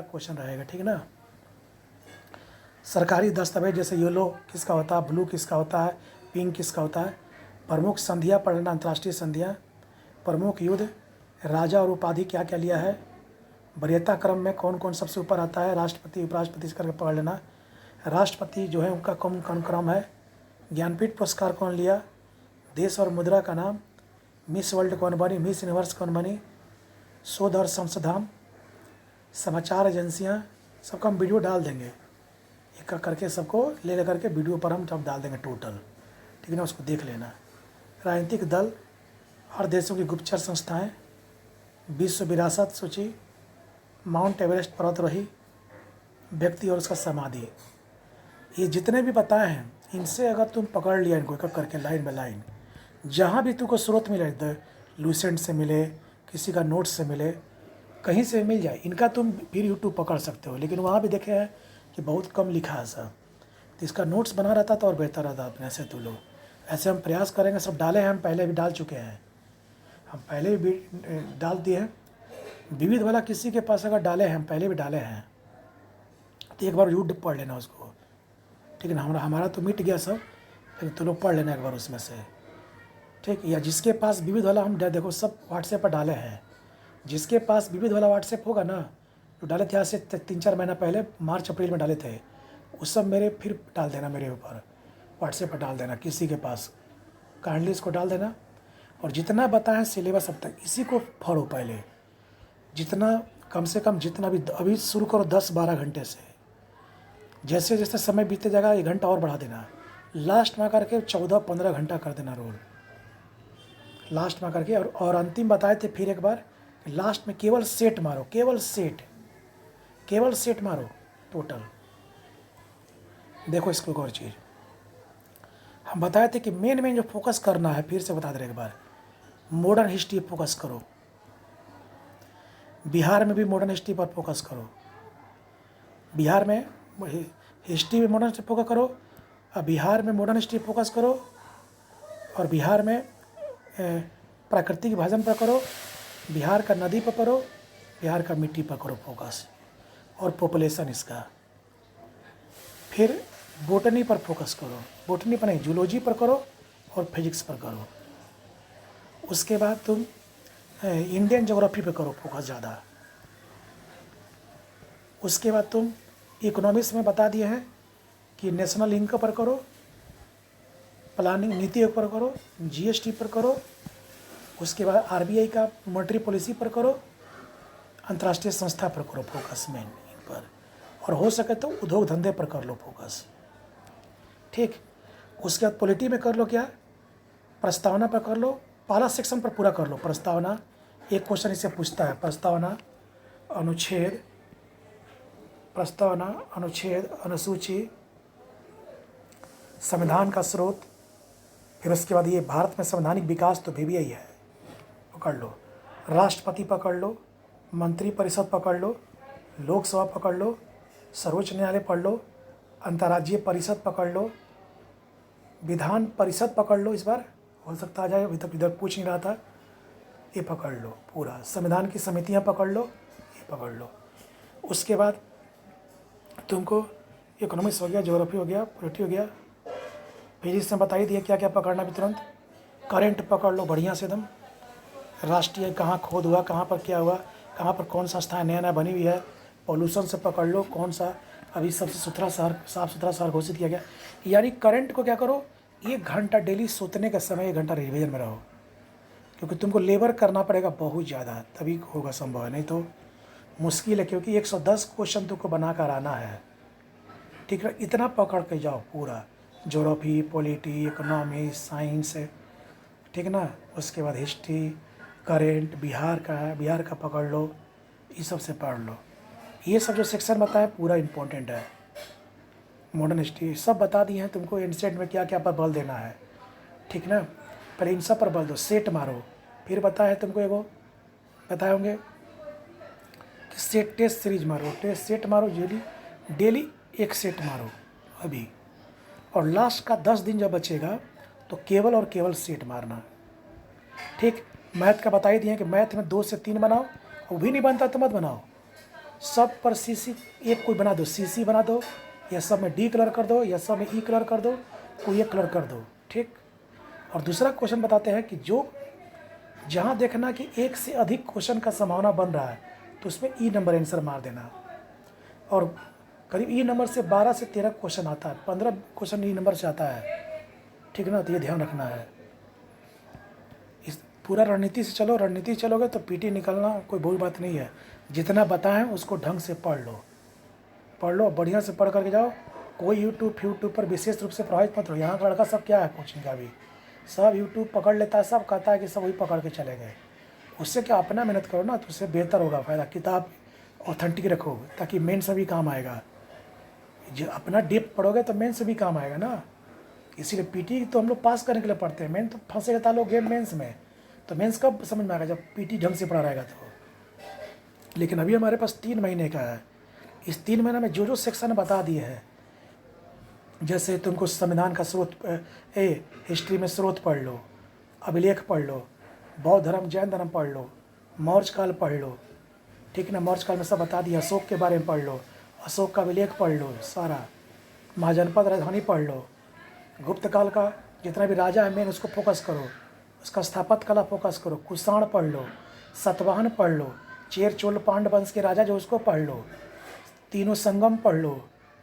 क्वेश्चन रहेगा, ठीक ना। सरकारी दस्तावेज जैसे येलो किसका होता है, ब्लू किसका होता है, पिंक किसका होता है। प्रमुख संधियाँ पढ़ लेना, अंतर्राष्ट्रीय संधियाँ। प्रमुख युद्ध, राजा और उपाधि क्या क्या लिया है, वरीयता क्रम में कौन कौन सबसे ऊपर आता है, राष्ट्रपति उपराष्ट्रपति इस करके पढ़ लेना। राष्ट्रपति जो है उनका कौन कौन क्रम है, ज्ञानपीठ पुरस्कार कौन लिया, देश और मुद्रा का नाम, मिस वर्ल्ड कौन बनी, मिस यूनिवर्स कौन बनी, शोध और संशोधन, समाचार एजेंसियाँ, सबका हम वीडियो डाल देंगे, एक करके सबको ले करके वीडियो पर हम जब डाल देंगे टोटल, ठीक है ना, उसको देख लेना। राजनीतिक दल, हर देशों की गुप्तचर संस्थाएं, विश्व विरासत सूची, माउंट एवरेस्ट पर्वतारोही, व्यक्ति और उसका समाधि, ये जितने भी बताए हैं, इनसे अगर तुम पकड़ लिया इनको एक करके लाइन बाय लाइन, जहाँ भी तुमको स्रोत मिले, लूसेंट से मिले, किसी का नोट्स से मिले, कहीं से मिल जाए, इनका तुम फिर यूट्यूब पकड़ सकते हो। लेकिन वहाँ भी देखे हैं कि बहुत कम लिखा है सब, तो इसका नोट्स बना रहता तो और बेहतर रहता अपने से। तो लोग ऐसे हम प्रयास करेंगे, सब डाले हैं, हम पहले भी डाल चुके हैं, हम पहले भी डाल दिए हैं। विविध वाला किसी के पास अगर डाले हैं, हम पहले भी डाले हैं, तो एक बार यूट्यूब पढ़ लेना उसको, ठीक है ना। हमारा तो मिट गया सब, लेकिन तो लोग पढ़ लेना एक बार उसमें से, ठीक। या जिसके पास विविध वाला, हम देखो सब व्हाट्सएप पर डाले हैं, जिसके पास विविध वाला व्हाट्सएप होगा ना, जो डाले थे आज से 3-4 महीना पहले, मार्च अप्रैल में डाले थे, उस सब मेरे फिर डाल देना, मेरे ऊपर व्हाट्सएप पर डाल देना, किसी के पास काइंडली इसको डाल देना। और जितना बताएं सिलेबस अब तक, इसी को पढ़ो पहले, जितना कम से कम, जितना भी अभी शुरू करो 10-12 घंटे से, जैसे जैसे समय बीते जाएगा 1 घंटा और बढ़ा देना, लास्ट में करके 14-15 घंटा कर देना रोल, लास्ट में करके। और अंतिम बताए थे फिर एक बार, लास्ट में केवल सेट मारो, केवल सेट, केवल सेट मारो टोटल। देखो इसको एक और चीज़ हम बताए थे कि मेन जो फोकस करना है, फिर से बता दे रहे एक बार, मॉडर्न हिस्ट्री फोकस करो। बिहार में भी मॉडर्न हिस्ट्री पर फोकस करो। बिहार में हिस्ट्री में मॉडर्न हिस्ट्री फोकस करो, और बिहार में मॉडर्न हिस्ट्री फोकस करो, और बिहार में प्राकृतिक विभाजन पर करो, बिहार का नदी पर करो, बिहार का मिट्टी पर करो फोकस, और पॉपुलेशन इसका। फिर बोटनी पर फोकस करो, बोटनी पर नहीं, जूलॉजी पर करो और फिजिक्स पर करो। उसके बाद तुम इंडियन ज्योग्राफी पे करो फोकस ज़्यादा। उसके बाद तुम इकोनॉमिक्स में बता दिए हैं कि नेशनल इनकम पर करो, प्लानिंग नीति पर करो, जीएसटी पर करो। उसके बाद आरबीआई का मॉनेटरी पॉलिसी पर करो, अंतर्राष्ट्रीय संस्था पर करो फोकस में इन पर, और हो सके तो उद्योग धंधे पर कर लो फोकस, ठीक। उसके बाद पॉलिटी में कर लो क्या, प्रस्तावना पर कर लो, पहला सेक्शन पर पूरा कर लो प्रस्तावना। एक क्वेश्चन इससे पूछता है, प्रस्तावना, अनुच्छेद, प्रस्तावना, अनुच्छेद, अनुसूची, संविधान का स्रोत। फिर उसके बाद ये भारत में संवैधानिक विकास तो बीबीआई है, पकड़ लो। राष्ट्रपति पकड़ लो, मंत्रिपरिषद पकड़ लो, लोकसभा पकड़ लो, सर्वोच्च न्यायालय पढ़ लो, अंतर्राज्यीय परिषद पकड़ लो, विधान परिषद पकड़ लो। इस बार हो सकता आ जाए, अभी तक इधर पूछ नहीं रहा था, ये पकड़ लो पूरा। संविधान की समितियां पकड़ लो, ये पकड़ लो। उसके बाद तुमको इकोनॉमिक्स हो गया, ज्योग्राफी हो गया, पॉलिटी हो गया, फिजिक्स में बता ही दिया क्या क्या पकड़ना भी तुरंत। करंट पकड़ लो बढ़िया से एकदम, राष्ट्रीय कहाँ खोद हुआ, कहाँ पर क्या हुआ, कहाँ पर कौन संस्थाएं नया नया बनी हुई है। पॉल्यूशन से पकड़ लो, कौन सा अभी सबसे सुथरा शहर, साफ़ सुथरा शहर घोषित किया गया। यानी करंट को क्या करो, 1 घंटा डेली सोते के समय 1 घंटा रिवीजन में रहो, क्योंकि तुमको लेबर करना पड़ेगा बहुत ज़्यादा, तभी होगा संभव है, नहीं तो मुश्किल है। क्योंकि 110 क्वेश्चन तुमको बना कर आना है, ठीक है। इतना पकड़ के जाओ पूरा, ज्योग्राफी, पॉलिटी, इकोनॉमिक्स, साइंस, ठीक है ना। उसके बाद हिस्ट्री, करेंट, बिहार का पकड़ लो, ये सब से पढ़ लो। ये सब जो सेक्शन बताए पूरा इम्पोर्टेंट है। मॉडर्न हिस्ट्री सब बता दिए हैं तुमको, एंशिएंट में क्या क्या पर बल देना है, ठीक ना। पहले इन सब पर बल दो, सेट मारो। फिर बताया तुमको एगो बताए होंगे कि सेट टेस्ट सीरीज मारो, टेस्ट सेट मारो, डेली 1 सेट मारो अभी। और लास्ट का 10 दिन जब बचेगा तो केवल और केवल सेट मारना, ठीक। मैथ का बता ही दिए कि मैथ में 2 से 3 बनाओ, वो भी नहीं बनता तो मत बनाओ। सब पर सीसी एक कोई बना दो, सीसी बना दो, या सब में डी कलर कर दो, या सब में ई कलर कर दो, कोई एक कलर कर दो, ठीक। और दूसरा क्वेश्चन बताते हैं कि जो जहाँ देखना कि 1 से अधिक क्वेश्चन का संभावना बन रहा है तो उसमें ई नंबर आंसर मार देना। और करीब ई नंबर से 12 से 13 क्वेश्चन आता है, 15 क्वेश्चन ई नंबर से आता है, ठीक है ना। तो ये ध्यान रखना है। इस पूरा रणनीति से चलो, रणनीति चलोगे तो पीटी निकलना कोई बुरी बात नहीं है। जितना बताएं उसको ढंग से पढ़ लो, बढ़िया से पढ़ करके जाओ। कोई यूट्यूब पर विशेष रूप से प्रभावित मत हो। यहाँ का लड़का सब क्या है कोचिंग का भी, सब यूट्यूब पकड़ लेता है, सब कहता है कि सब वही पकड़ के चले गए। उससे क्या, अपना मेहनत करो ना, तो उससे बेहतर होगा फ़ायदा। किताब ऑथेंटिक रखो ताकि मेन से भी काम आएगा। जो अपना डेप पढ़ोगे तो मेन से भी काम आएगा ना। इसीलिए पीटी तो हम लोग पास करने के लिए पढ़ते हैं, मेन तो फंसे रहता लोग गेम मेंस में। तो मेंस कब समझ में आएगा, जब पीटी ढंग से पढ़ा रहेगा तो। लेकिन अभी हमारे पास 3 महीने का है। इस 3 महीने में जो सेक्शन बता दिए हैं, जैसे तुमको संविधान का स्रोत, हिस्ट्री में स्रोत पढ़ लो, अभिलेख पढ़ लो, बौद्ध धर्म जैन धर्म पढ़ लो, मौर्य काल पढ़ लो, ठीक है ना। मौर्य काल में सब बता दिया। अशोक के बारे में पढ़ लो, अशोक का अभिलेख पढ़ लो सारा, महाजनपद राजधानी पढ़ लो, गुप्त काल का जितना भी राजा है मेन उसको फोकस करो, उसका स्थापत्य कला फोकस करो, कुषाण पढ़ लो, सतवाहन पढ़ लो, चेर चोल पांड्य वंश के राजा जो उसको पढ़ लो, तीनों संगम पढ़ लो,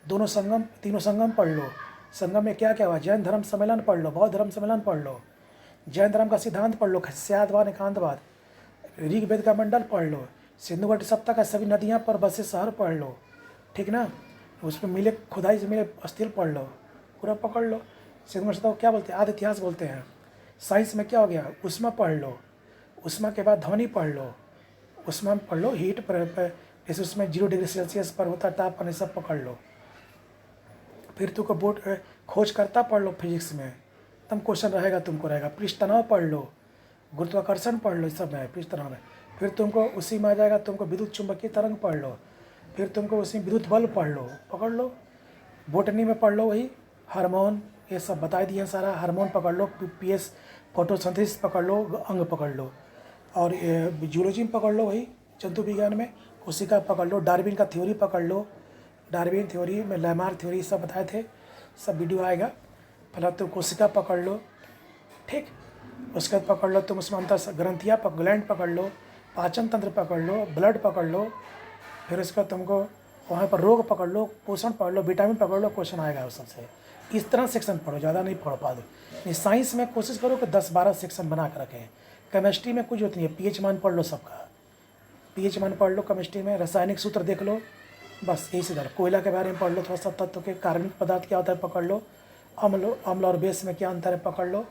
तीनों संगम पढ़ लो। संगम में क्या क्या हुआ, जैन धर्म सम्मेलन पढ़ लो, बौद्ध धर्म सम्मेलन पढ़ लो, जैन धर्म का सिद्धांत पढ़ लो, खस्यातवाद एकांतवाद, ऋग्वेद का मंडल पढ़ लो, सिंधु घाटी सप्ताह का सभी नदियाँ पर बसे शहर पढ़ लो, ठीक ना। उसमें मिले खुदाई से मिले स्थल पढ़ लो, पूरा पकड़ लो। सिंधु घाटी सप्ताह को क्या बोलते हैं, आदि इतिहास बोलते हैं। साइंस में क्या हो गया, उष्मा पढ़ लो, उष्मा के बाद ध्वनि पढ़ लो, उष्मा में पढ़ लो, हीट जैसे उसमें 0 डिग्री सेल्सियस पर होता है तापमान, सब पकड़ लो। फिर तुमको बोर्ड खोज करता पढ़ लो फिजिक्स में, तब क्वेश्चन रहेगा, तुमको रहेगा। पृष्ठ तनाव पढ़ लो, गुरुत्वाकर्षण पढ़ लो, इस सब में पृष्ठ तनाव में। फिर तुमको उसी में आ जाएगा, तुमको विद्युत चुंबकीय तरंग पढ़ लो, फिर तुमको उसी विद्युत बल पढ़ लो, पकड़ लो। बोटनी में पढ़ लो वही हार्मोन, ये सब बता दिए सारा। हार्मोन पकड़ लो, पीएस फोटोसिंथेसिस पकड़ लो, अंग पकड़ लो। और जूलॉजी में पकड़ लो वही जंतु विज्ञान में कोशिका पकड़ लो। डार्विन का थ्योरी पकड़ लो, डार्विन थ्योरी में लैमार थ्योरी सब बताए थे, सब वीडियो आएगा। पहले तो कोशिका पकड़ लो, ठीक। उसके बाद पकड़ लो तुम उसमें अंतर ग्रंथियाँ ग्लैंड पकड़ लो, पाचन तंत्र पकड़ लो, ब्लड पकड़ लो। फिर उसके बाद तुमको वहाँ पर रोग पकड़ लो, पोषण पकड़ लो, विटामिन पकड़ लो, क्वेश्चन आएगा उस सबसे। इस तरह सेक्शन पढ़ो, ज़्यादा नहीं पढ़ पा दो। नहीं, साइंस में कोशिश करो कि 10-12 सेक्शन बना कर रखें। केमिस्ट्री में कुछ होती है, पीएच मान पढ़ लो सबका, पीएच मान पढ़ लो केमिस्ट्री में। रासायनिक सूत्र देख लो, बस यही से ज़्यादा। कोयला के बारे में पढ़ लो, थोड़ा सा तत्व के कार्बनिक पदार्थ क्या होता है पकड़ लो। अम्ल और बेस में क्या अंतर है पकड़ लो।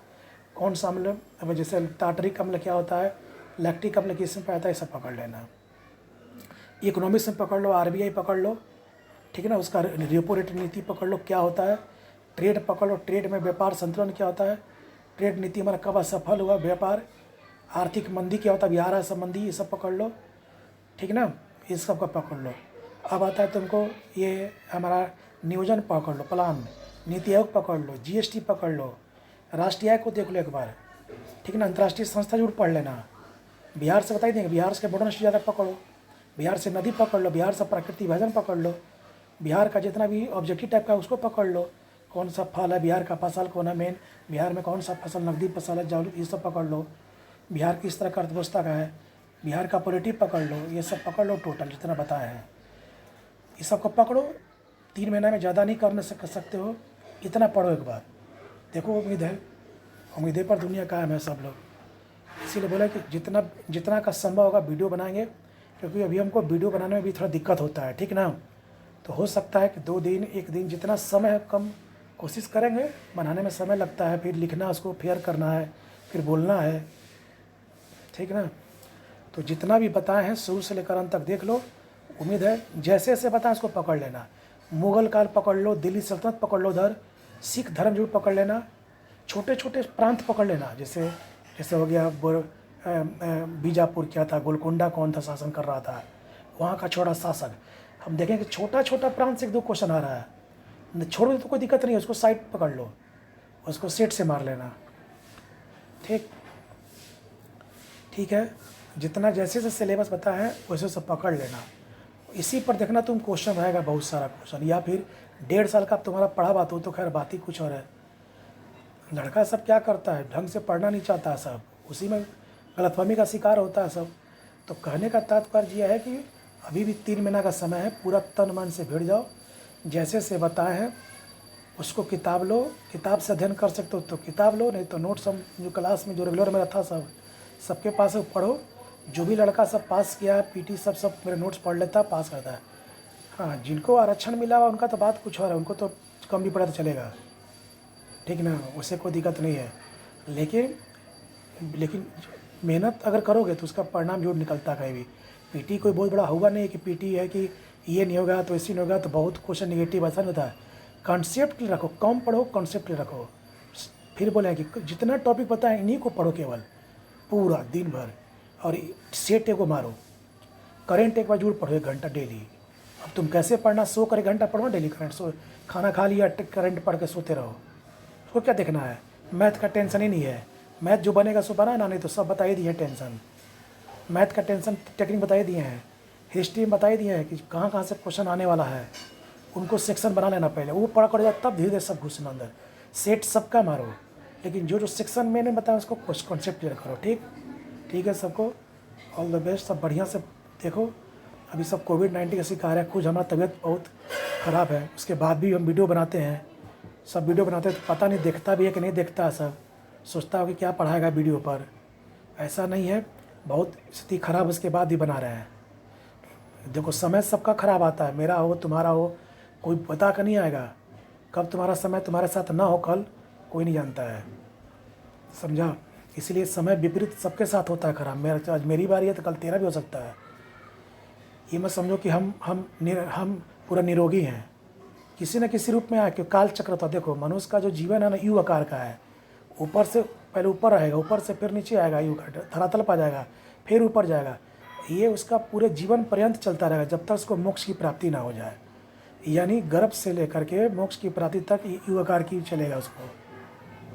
कौन सा अम्ल, अब जैसे टार्टरिक अम्ल क्या होता है, लैक्टिक अम्ल किस में आता है, सब पकड़ लेना। इकोनॉमिक्स में पकड़ लो, आरबीआई पकड़ लो, ठीक है ना। उसका रेपो रेट नीति पकड़ लो क्या होता है। ट्रेड पकड़ लो, ट्रेड में व्यापार संतुलन क्या होता है। ट्रेड नीति हमारा कब असफल हुआ व्यापार। आर्थिक मंदी क्या होता है, बिहार संबंधी, ये सब पकड़ लो, ठीक है ना। इस सब का पकड़ लो। अब आता है तुमको ये हमारा नियोजन पकड़ लो, प्लान, नीति आयोग पकड़ लो, जीएसटी पकड़ लो, राष्ट्रीय आय को देख लो एक बार, ठीक है ना। अंतर्राष्ट्रीय संस्था जरूर पढ़ लेना। बिहार से बता ही देंगे, बिहार से बोर्डन ज़्यादा पकड़ो, बिहार से नदी पकड़ लो, बिहार से प्राकृतिक भजन पकड़ लो, बिहार का जितना भी ऑब्जेक्टिव टाइप का उसको पकड़ लो। कौन सा फल है बिहार का, फसल कौन है मेन, बिहार में कौन सा फसल नकदी फसल है, चावल, ये सब पकड़ लो। बिहार किस तरह का अर्थव्यवस्था का है, बिहार का पॉलिटी पकड़ लो, ये सब पकड़ लो। टोटल जितना बताया है ये सब को पकड़ो। 3 महीना में ज़्यादा नहीं कर सकते हो, इतना पढ़ो एक बार। देखो उम्मीद है पर दुनिया कायम है सब लोग। इसीलिए बोला कि जितना का संभव होगा वीडियो बनाएंगे, क्योंकि अभी हमको वीडियो बनाने में भी थोड़ा दिक्कत होता है, ठीक ना। तो हो सकता है कि 2 दिन 1 दिन जितना समय है कम कोशिश करेंगे। बनाने में समय लगता है, फिर लिखना, उसको फेयर करना है, फिर बोलना है, ठीक ना। तो जितना भी बताए हैं शुरू से लेकर अंत तक देख लो। उम्मीद है जैसे जैसे बताएं उसको पकड़ लेना। मुग़ल काल पकड़ लो, दिल्ली सल्तनत पकड़ लो, उधर सिख धर्म जरूर पकड़ लेना, छोटे छोटे प्रांत पकड़ लेना। जैसे हो गया बीजापुर क्या था, गोलकोंडा कौन था शासन कर रहा था, वहाँ का छोटा शासक। हम देखें कि छोटा छोटा प्रांत से 1-2 क्वेश्चन आ रहा है, छोड़ दो तो कोई दिक्कत नहीं है, उसको साइड पकड़ लो, उसको सेट से मार लेना, ठीक है। जितना जैसे जैसे सिलेबस बताया है वैसे सब पकड़ लेना। इसी पर देखना तुम क्वेश्चन रहेगा बहुत सारा क्वेश्चन, या फिर 1.5 साल का तुम्हारा पढ़ा बात हो तो खैर बात ही कुछ और है। लड़का सब क्या करता है, ढंग से पढ़ना नहीं चाहता है, सब उसी में गलतफहमी का शिकार होता है सब। तो कहने का तात्पर्य यह है कि अभी भी 3 महीना का समय है, पूरा तन मन से भिड़ जाओ। जैसे से बताए हैं उसको किताब लो, किताब से अध्ययन कर सकते हो तो किताब लो, नहीं तो नोट्स हम जो क्लास में जो रेगुलर मेरा था सबके पास है पढ़ो। जो भी लड़का सब पास किया पीटी सब मेरे नोट्स पढ़ लेता, पास करता है। हाँ, जिनको आरक्षण मिला हुआ उनका तो बात कुछ और है, उनको तो कम भी पड़ा तो चलेगा, ठीक ना, उससे कोई दिक्कत नहीं है। लेकिन मेहनत अगर करोगे तो उसका परिणाम जरूर निकलता है कहीं भी। पीटी कोई बहुत बड़ा होगा नहीं कि पीटी है कि ये नहीं होगा तो ऐसे नहीं होगा, तो बहुत क्वेश्चन निगेटिव ऐसा नहीं होता है। कॉन्सेप्ट रखो, कम पढ़ो, कॉन्सेप्ट रखो। फिर बोले कि जितना टॉपिक बताएं इन्हीं को पढ़ो केवल पूरा दिन भर, और सेट को मारो। करेंट एक बार जरूर पढ़ो 1 घंटा डेली। अब तुम कैसे पढ़ना, 100 कर 1 घंटा पढ़ो डेली करंट। खाना खा लिया करंट पढ़ के सोते रहो, उसको क्या देखना है। मैथ का टेंशन ही नहीं है, मैथ जो बनेगा सो बना ना, नहीं तो सब बताई दिए हैं टेंशन। मैथ का टेंशन टेक्निक बताई दिए हैं, हिस्ट्री में बताई दिए हैं कि कहाँ कहाँ से क्वेश्चन आने वाला है, उनको सेक्शन बना लेना पहले, वो पढ़ कर जाए तब धीरे धीरे सब घुसना अंदर। सेट सबका मारो, लेकिन जो सेक्शन मैंने बताया उसको कॉन्सेप्ट क्लियर करो। ठीक है, सबको ऑल द बेस्ट। सब बढ़िया से देखो। अभी सब कोविड-19 का शिकार है, खुद हमारा तबीयत बहुत ख़राब है, उसके बाद भी हम वीडियो बनाते हैं। सब वीडियो बनाते हैं तो पता नहीं देखता भी है कि नहीं देखता है, सब सोचता हो कि क्या पढ़ाएगा वीडियो पर। ऐसा नहीं है, बहुत स्थिति ख़राब उसके बाद भी बना रहे हैं। देखो समय सबका ख़राब आता है, मेरा हो तुम्हारा हो, कोई बता कर नहीं आएगा। कब तुम्हारा समय तुम्हारे साथ ना हो कल कोई नहीं जानता है, समझा। इसलिए समय विपरीत सबके साथ होता है ख़राब। आज मेरी बारी है तो कल तेरा भी हो सकता है। ये मत समझो कि हम पूरा निरोगी हैं, किसी न किसी रूप में आए, क्योंकि काल चक्र था। देखो मनुष्य का जो जीवन है ना यू आकार का है, ऊपर से पहले ऊपर रहेगा, ऊपर से फिर नीचे आएगा, यू धरातल पर जाएगा, फिर ऊपर जाएगा। ये उसका पूरे जीवन पर्यंत चलता रहेगा जब तक उसको मोक्ष की प्राप्ति ना हो जाए। यानी गर्भ से लेकर के मोक्ष की प्राप्ति तक यू आकार की चलेगा उसको,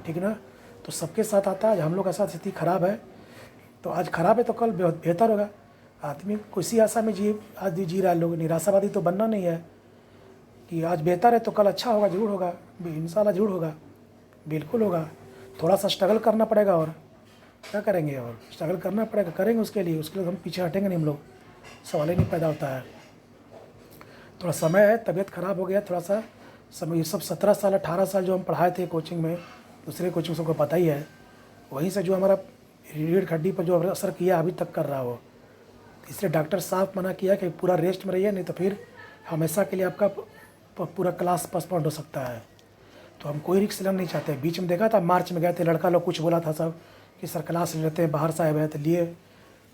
ठीक है ना। तो सबके साथ आता है। हम लोग का साथ स्थिति खराब है, तो आज खराब है तो कल बेहतर होगा। आदमी किसी आशा में आज जी रहा है लोग। निराशावादी तो बनना नहीं है कि आज बेहतर है तो कल अच्छा होगा, जरूर होगा, इंशाल्लाह जरूर होगा, बिल्कुल होगा। थोड़ा सा स्ट्रगल करना पड़ेगा, और क्या करेंगे, और स्ट्रगल करना पड़ेगा, करेंगे उसके लिए हम पीछे हटेंगे नहीं हम लोग, सवाल ही नहीं पैदा होता है। थोड़ा समय है, तबीयत ख़राब हो गया थोड़ा सा समय। ये सब 17 साल 18 साल जो हम पढ़ाए थे कोचिंग में, दूसरे कोचिंग सबको पता ही है, वहीं से जो हमारा रीढ़ हड्डी पर जो असर किया अभी तक कर रहा हो। इसलिए डॉक्टर साहब मना किया कि पूरा रेस्ट में रहिए, नहीं तो फिर हमेशा के लिए आपका पूरा क्लास पोस्टपोन हो सकता है। तो हम कोई रिस्क लेना नहीं चाहते। बीच में देखा था, मार्च में गए थे, लड़का लोग कुछ बोला था सब कि सर क्लास ले लेते हैं, बाहर से आए हुए थे, लिए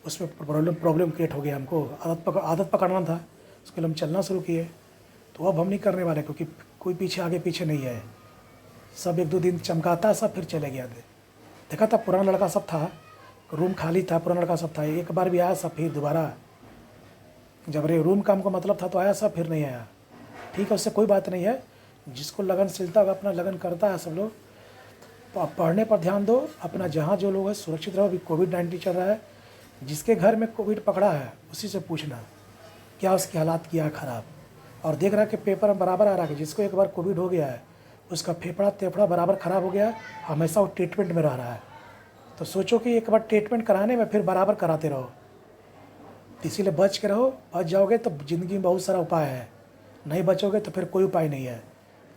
उसमें प्रॉब्लम क्रिएट हो गया। हमको आदत पकड़ना था, उसके लिए हम चलना शुरू किए। तो अब हम नहीं करने वाले, क्योंकि कोई पीछे आगे पीछे नहीं है। सब 1-2 दिन चमकाता, सब फिर चले गया थे। देखा था पुराना लड़का सब था, रूम खाली था, पुराना लड़का सब था। एक बार भी आया सब, फिर दोबारा जब रूम का हमको मतलब था तो आया सब, फिर नहीं आया। ठीक है, उससे कोई बात नहीं है। जिसको लगनशीलता होगा अपना लगन करता है सब लोग। पढ़ने पर ध्यान दो अपना, जहाँ जो लोग है सुरक्षित रहो। अभी कोविड-19 चल रहा है, जिसके घर में कोविड पकड़ा है उसी से पूछना क्या उसके हालात किया है ख़राब। और देख रहा है कि पेपर में बराबर आ रहा है कि जिसको एक बार कोविड हो गया है उसका फेफड़ा बराबर ख़राब हो गया, हमेशा वो ट्रीटमेंट में रह रहा है। तो सोचो कि एक बार ट्रीटमेंट कराने में फिर बराबर कराते रहो। इसीलिए बच के रहो। बच जाओगे तो ज़िंदगी में बहुत सारा उपाय है, नहीं बचोगे तो फिर कोई उपाय नहीं है,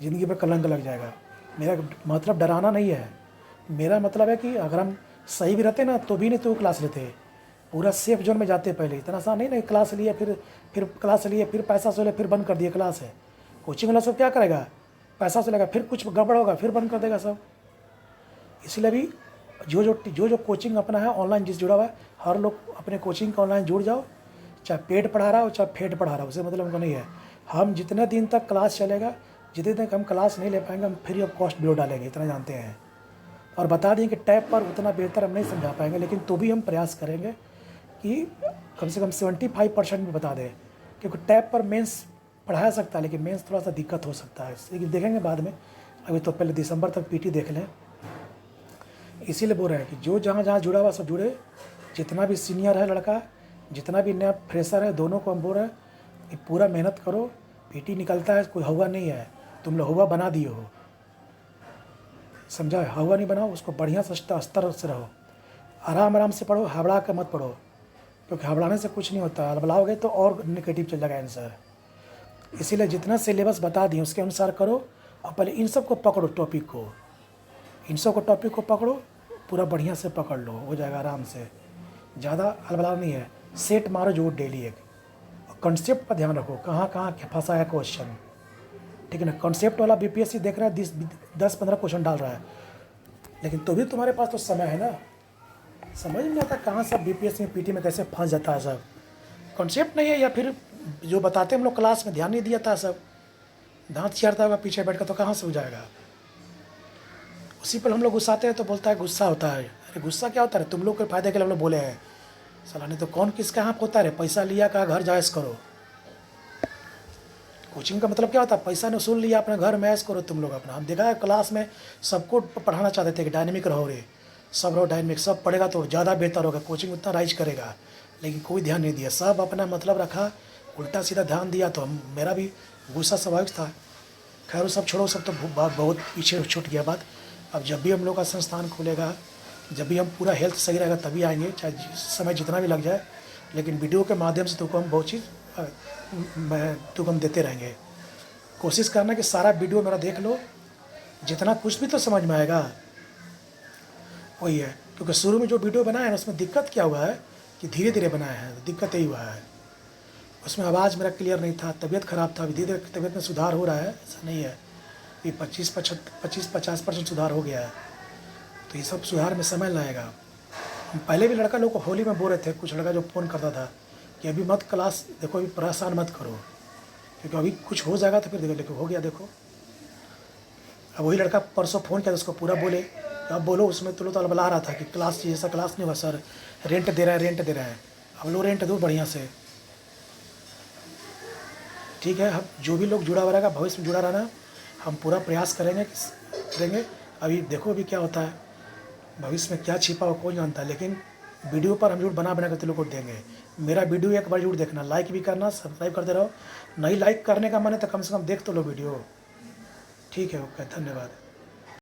ज़िंदगी पर कलंक लग जाएगा। मेरा मतलब डराना नहीं है, मेरा मतलब है कि अगर हम सही भी रहते ना तो भी नहीं तो क्लास लेते, पूरा सेफ जोन में जाते। पहले इतना सा नहीं क्लास लिए, फिर क्लास लिए, फिर पैसा से ले, फिर बंद कर दिए क्लास है। कोचिंग वाला सब क्या करेगा, पैसा से लेगा, फिर कुछ गड़बड़ होगा फिर बंद कर देगा सब। इसलिए भी जो कोचिंग अपना है ऑनलाइन जिस जुड़ा हुआ है, हर लोग अपने कोचिंग का ऑनलाइन जुड़ जाओ। चाहे पेड पढ़ा रहा हो चाहे फेड पढ़ा रहा हो, उससे मतलब हमको नहीं है। हम जितने दिन तक क्लास चलेगा, जितने तक हम क्लास नहीं ले पाएंगे हम फ्री ऑफ कॉस्ट वीडियो डालेंगे, इतना जानते हैं। और बता दें कि टैब पर उतना बेहतर हम नहीं समझा पाएंगे, लेकिन तो भी हम प्रयास करेंगे कि कम से कम 75% भी बता दें। क्योंकि टैब पर मेंस पढ़ाया सकता है, लेकिन मेंस थोड़ा सा दिक्कत हो सकता है, लेकिन देखेंगे बाद में। अभी तो पहले दिसंबर तक पीटी देख लें। इसीलिए बोल रहे हैं कि जो जहाँ जहाँ जुड़ा हुआ सब जुड़े। जितना भी सीनियर है लड़का, जितना भी नया फ्रेशर है, दोनों को हम बोल रहे हैं कि पूरा मेहनत करो। पीटी निकलता है, कोई हवा नहीं है, तुम लोग हवा बना दिए हो, समझा। हवा नहीं बनाओ उसको, बढ़िया से स्तर से रहो, आराम से पढ़ो, हबड़ा के मत पढ़ो, क्योंकि हबड़ाने से कुछ नहीं होता। हबड़ाओगे तो और नेगेटिव चल जाएगा आंसर। इसीलिए जितना सिलेबस बता दिए उसके अनुसार करो। और पहले इन सब को पकड़ो, टॉपिक को पकड़ो, पूरा बढ़िया से पकड़ लो, हो जाएगा आराम से। ज़्यादा हलबला नहीं है। सेट मारो जो डेली एक, और कॉन्सेप्ट पर ध्यान रखो, कहाँ कहाँ फंसा है क्वेश्चन, ठीक है ना। कॉन्सेप्ट वाला बीपीएससी देख रहा है, 10-15 क्वेश्चन डाल रहा है, लेकिन तो भी तुम्हारे पास तो समय है ना। समझ नहीं आता कहाँ सब बीपीएससी में पीटी में कैसे फंस जाता है सब। कॉन्सेप्ट नहीं है, या फिर जो बताते हम लोग क्लास में ध्यान नहीं दिया था, सब दांत चिरता होगा पीछे बैठ कर, तो कहाँ से हो जाएगा। उसी पर हम लोग गुस्साते हैं तो बोलता है गुस्सा होता है। अरे गुस्सा क्या होता है, तुम लोग के फायदे के लिए हम लोग बोले हैं साला, नहीं तो कौन किसका यहाँ होता है। पैसा लिया कहा घर जायज़ करो। कोचिंग का मतलब क्या होता है, पैसा ने वसूल लिया, अपने घर में ऐश करो तुम लोग अपना। हम देखा है क्लास में सबको पढ़ाना चाहते थे कि डायनेमिक रहो रे, सब रहो डायनेमिक, सब पढ़ेगा तो ज़्यादा बेहतर होगा, कोचिंग उतना राइज करेगा। लेकिन कोई ध्यान नहीं दिया, सब अपना मतलब रखा, उल्टा सीधा ध्यान दिया। तो मेरा भी गुस्सा स्वाभाविक था। खैर वो सब छोड़ो, सब तो बात बहुत पीछे छूट गया बात। अब जब भी हम लोग का संस्थान खुलेगा, जब भी हम पूरा हेल्थ सही रहेगा तभी आएंगे, चाहे समय जितना भी लग जाए। लेकिन वीडियो के माध्यम से तुमको हम बहुत चीज़ तुमको हम देते रहेंगे। कोशिश करना कि सारा वीडियो मेरा देख लो, जितना कुछ भी तो समझ में आएगा वही है। क्योंकि शुरू में जो वीडियो बनाया है उसमें दिक्कत क्या हुआ है कि धीरे धीरे बनाया है, तो दिक्कत यही हुआ है। उसमें आवाज़ मेरा क्लियर नहीं था, तबीयत ख़राब था। धीरे धीरे तबीयत में सुधार हो रहा है, ऐसा नहीं है कि 25-50% सुधार हो गया है। तो ये सब सुधार में समय लगेगा। हम पहले भी लड़का लोग को होली में बोल रहे थे, कुछ लड़का जो फ़ोन करता था कि अभी मत क्लास देखो, अभी परेशान मत करो, क्योंकि अभी कुछ हो जाएगा तो फिर देखो, लेकिन हो गया देखो। अब वही लड़का परसों फ़ोन किया तो उसको पूरा बोले, अब बोलो उसमें तो अलबला रहा था कि क्लास जैसा क्लास नहीं हुआ सर, रेंट दे रहा है, रेंट दे रहा है। अब लो रेंट दो बढ़िया से, ठीक है। हम जो भी लोग जुड़ा हुआ रहेगा, भविष्य में जुड़ा रहना, हम पूरा प्रयास करेंगे। अभी देखो अभी क्या होता है, भविष्य में क्या छिपा हो कौन जानता है, लेकिन वीडियो पर हम जरूर बना बना कर तुम लोग को देंगे। मेरा वीडियो एक बार जरूर देखना, लाइक भी करना, सब्सक्राइब करते रहो। नहीं लाइक करने का मन है तो कम से कम देख तो लो वीडियो, ठीक है। ओके, धन्यवाद।